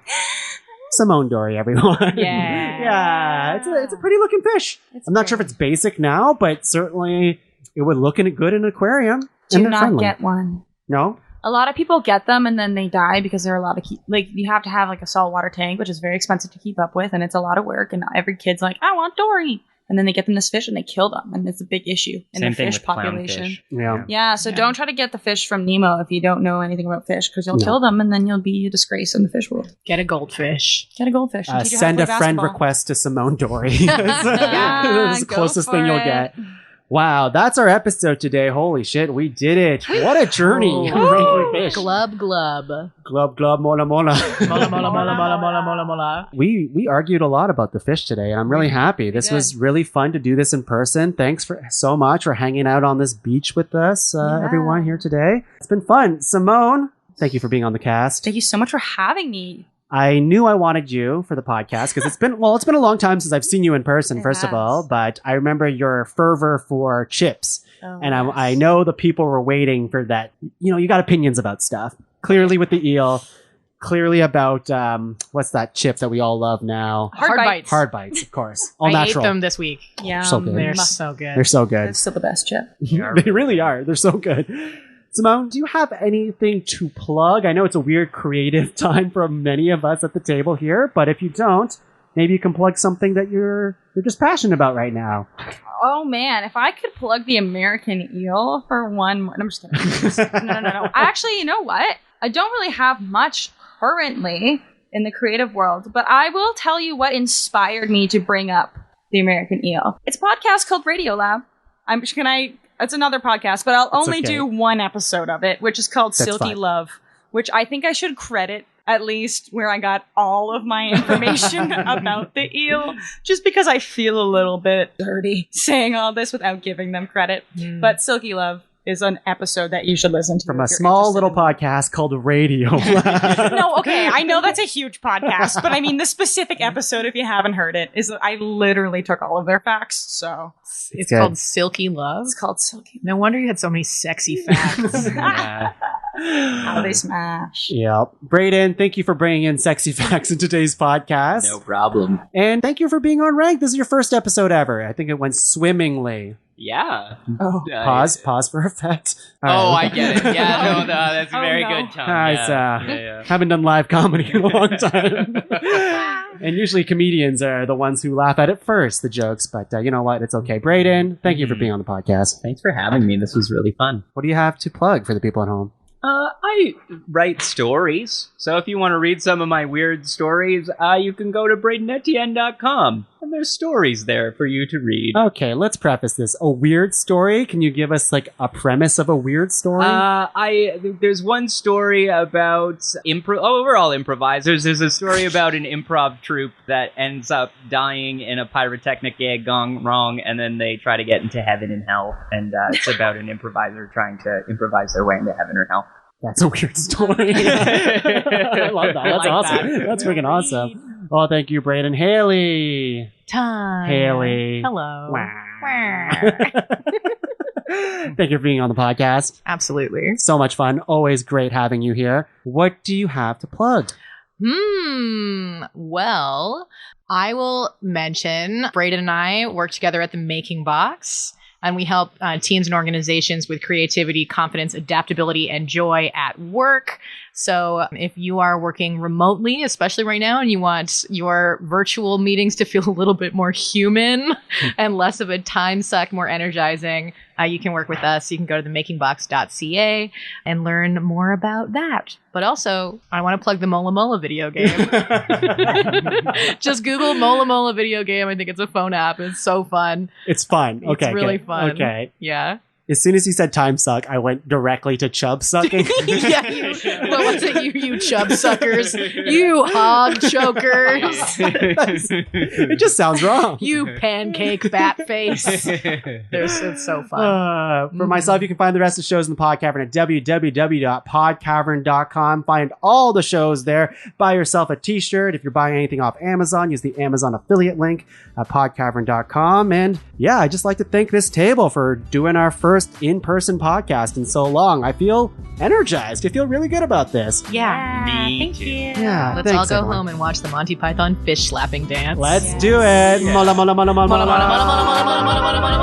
Simone Dorie, everyone. Yeah. Yeah, it's a pretty looking fish. I'm not sure if it's basic now, but certainly it would look good in an aquarium. Do and they're not friendly. get one. No. A lot of people get them and then they die because they're allowed to keep, like, you have to have like a saltwater tank, which is very expensive to keep up with, and it's a lot of work. And every kid's like, I want Dory, and then they get them this fish and they kill them, and it's a big issue in Same the thing fish with population. clownfish. Yeah. Yeah, so don't try to get the fish from Nemo if you don't know anything about fish, because you'll kill them and then you'll be a disgrace in the fish world. Get a goldfish. Get a goldfish. And teach you how to Send play a friend basketball. request to Simone Dorie. Yeah, That's the go closest for thing you'll it. get. Wow, that's our episode today. Holy shit, we did it. What a journey. Oh. Ranking fish. Glub glub. Glub, glub, mola, mola. Mola, mola, mola, mola, mola, mola, mola. We argued a lot about the fish today, and I'm really happy. This was really fun to do this in person. Thanks so much for hanging out on this beach with us, everyone here today. It's been fun. Simone, thank you for being on the cast. Thank you so much for having me. I knew I wanted you for the podcast because it's been a long time since I've seen you in person, first of all, but I remember your fervor for chips. Oh, And yes. I know the people were waiting for that. You know, you got opinions about stuff. Clearly with the eel. Clearly about, what's that chip that we all love now? Hard bites. Hard bites, of course. All I natural. ate them this week. Yeah. So good. They're so good. They're so good. It's still the best chip. They really are. They're so good. Simone, do you have anything to plug? I know it's a weird creative time for many of us at the table here, but if you don't, maybe you can plug something that you're just passionate about right now. Oh man, if I could plug the American eel for one, I'm just kidding. No. Actually, you know what? I don't really have much currently in the creative world, but I will tell you what inspired me to bring up the American eel. It's a podcast called Radio Lab. It's another podcast, but I'll only do one episode of it, which is called Silky Love, which I think I should credit at least where I got all of my information about the eel, just because I feel a little bit dirty saying all this without giving them credit. But Silky Love is an episode that you should listen to. From a small little podcast called Radio Lab. No, okay, I know that's a huge podcast, but I mean the specific episode, if you haven't heard it, is I literally took all of their facts, so... It's called Silky Love? It's called Silky Love. No wonder you had so many sexy facts. How they smash. Yep. Braeden, thank you for bringing in sexy facts in today's podcast. No problem. And thank you for being on Rank. This is your first episode ever. I think it went swimmingly. Yeah. Oh. Pause for effect. I get it. Yeah, no, that's very good, Tom. Haven't done live comedy in a long time. And usually comedians are the ones who laugh at it first, the jokes. But you know what? It's okay. Braeden, thank you for being on the podcast. Thanks for having me. This was really fun. What do you have to plug for the people at home? I write stories. So if you want to read some of my weird stories, you can go to BraedenEtienne.com. And there's stories there for you to read. Okay, let's preface this. A weird story? Can you give us like a premise of a weird story? There's one story about we're all improvisers. There's a story about an improv troupe that ends up dying in a pyrotechnic gag gone wrong, and then they try to get into heaven and hell. And it's about an improviser trying to improvise their way into heaven or hell. That's a weird story. I love that. That's awesome. That's freaking awesome. Oh, thank you, Braeden. Hayley. Time. Hayley. Hello. Thank you for being on the podcast. Absolutely. So much fun. Always great having you here. What do you have to plug? Well, I will mention Braeden and I work together at the Making Box. And we help teams and organizations with creativity, confidence, adaptability, and joy at work. So if you are working remotely, especially right now, and you want your virtual meetings to feel a little bit more human and less of a time suck, more energizing, you can work with us. You can go to themakingbox.ca and learn more about that. But also, I want to plug the Mola Mola video game. Just Google Mola Mola video game. I think it's a phone app. It's so fun. It's fun. Okay. It's really fun. Okay. Yeah. As soon as you said time suck, I went directly to chub sucking. Yeah, what was it? You chub suckers. You hog chokers. It just sounds wrong. You pancake bat face. It's so fun. For myself, you can find the rest of the shows in the Pod Cavern at www.podcavern.com. Find all the shows there. Buy yourself a t-shirt. If you're buying anything off Amazon, use the Amazon affiliate link at podcavern.com. And yeah, I'd just like to thank this table for doing our first in-person podcast in so long. I feel energized. I feel really good about this. Yeah. Me too. Yeah. Let's all go home and watch the Monty Python fish slapping dance. Let's do it. Mola, mola, mola, mola, mola, mola, mola, mola, mola, mola, mola, mola.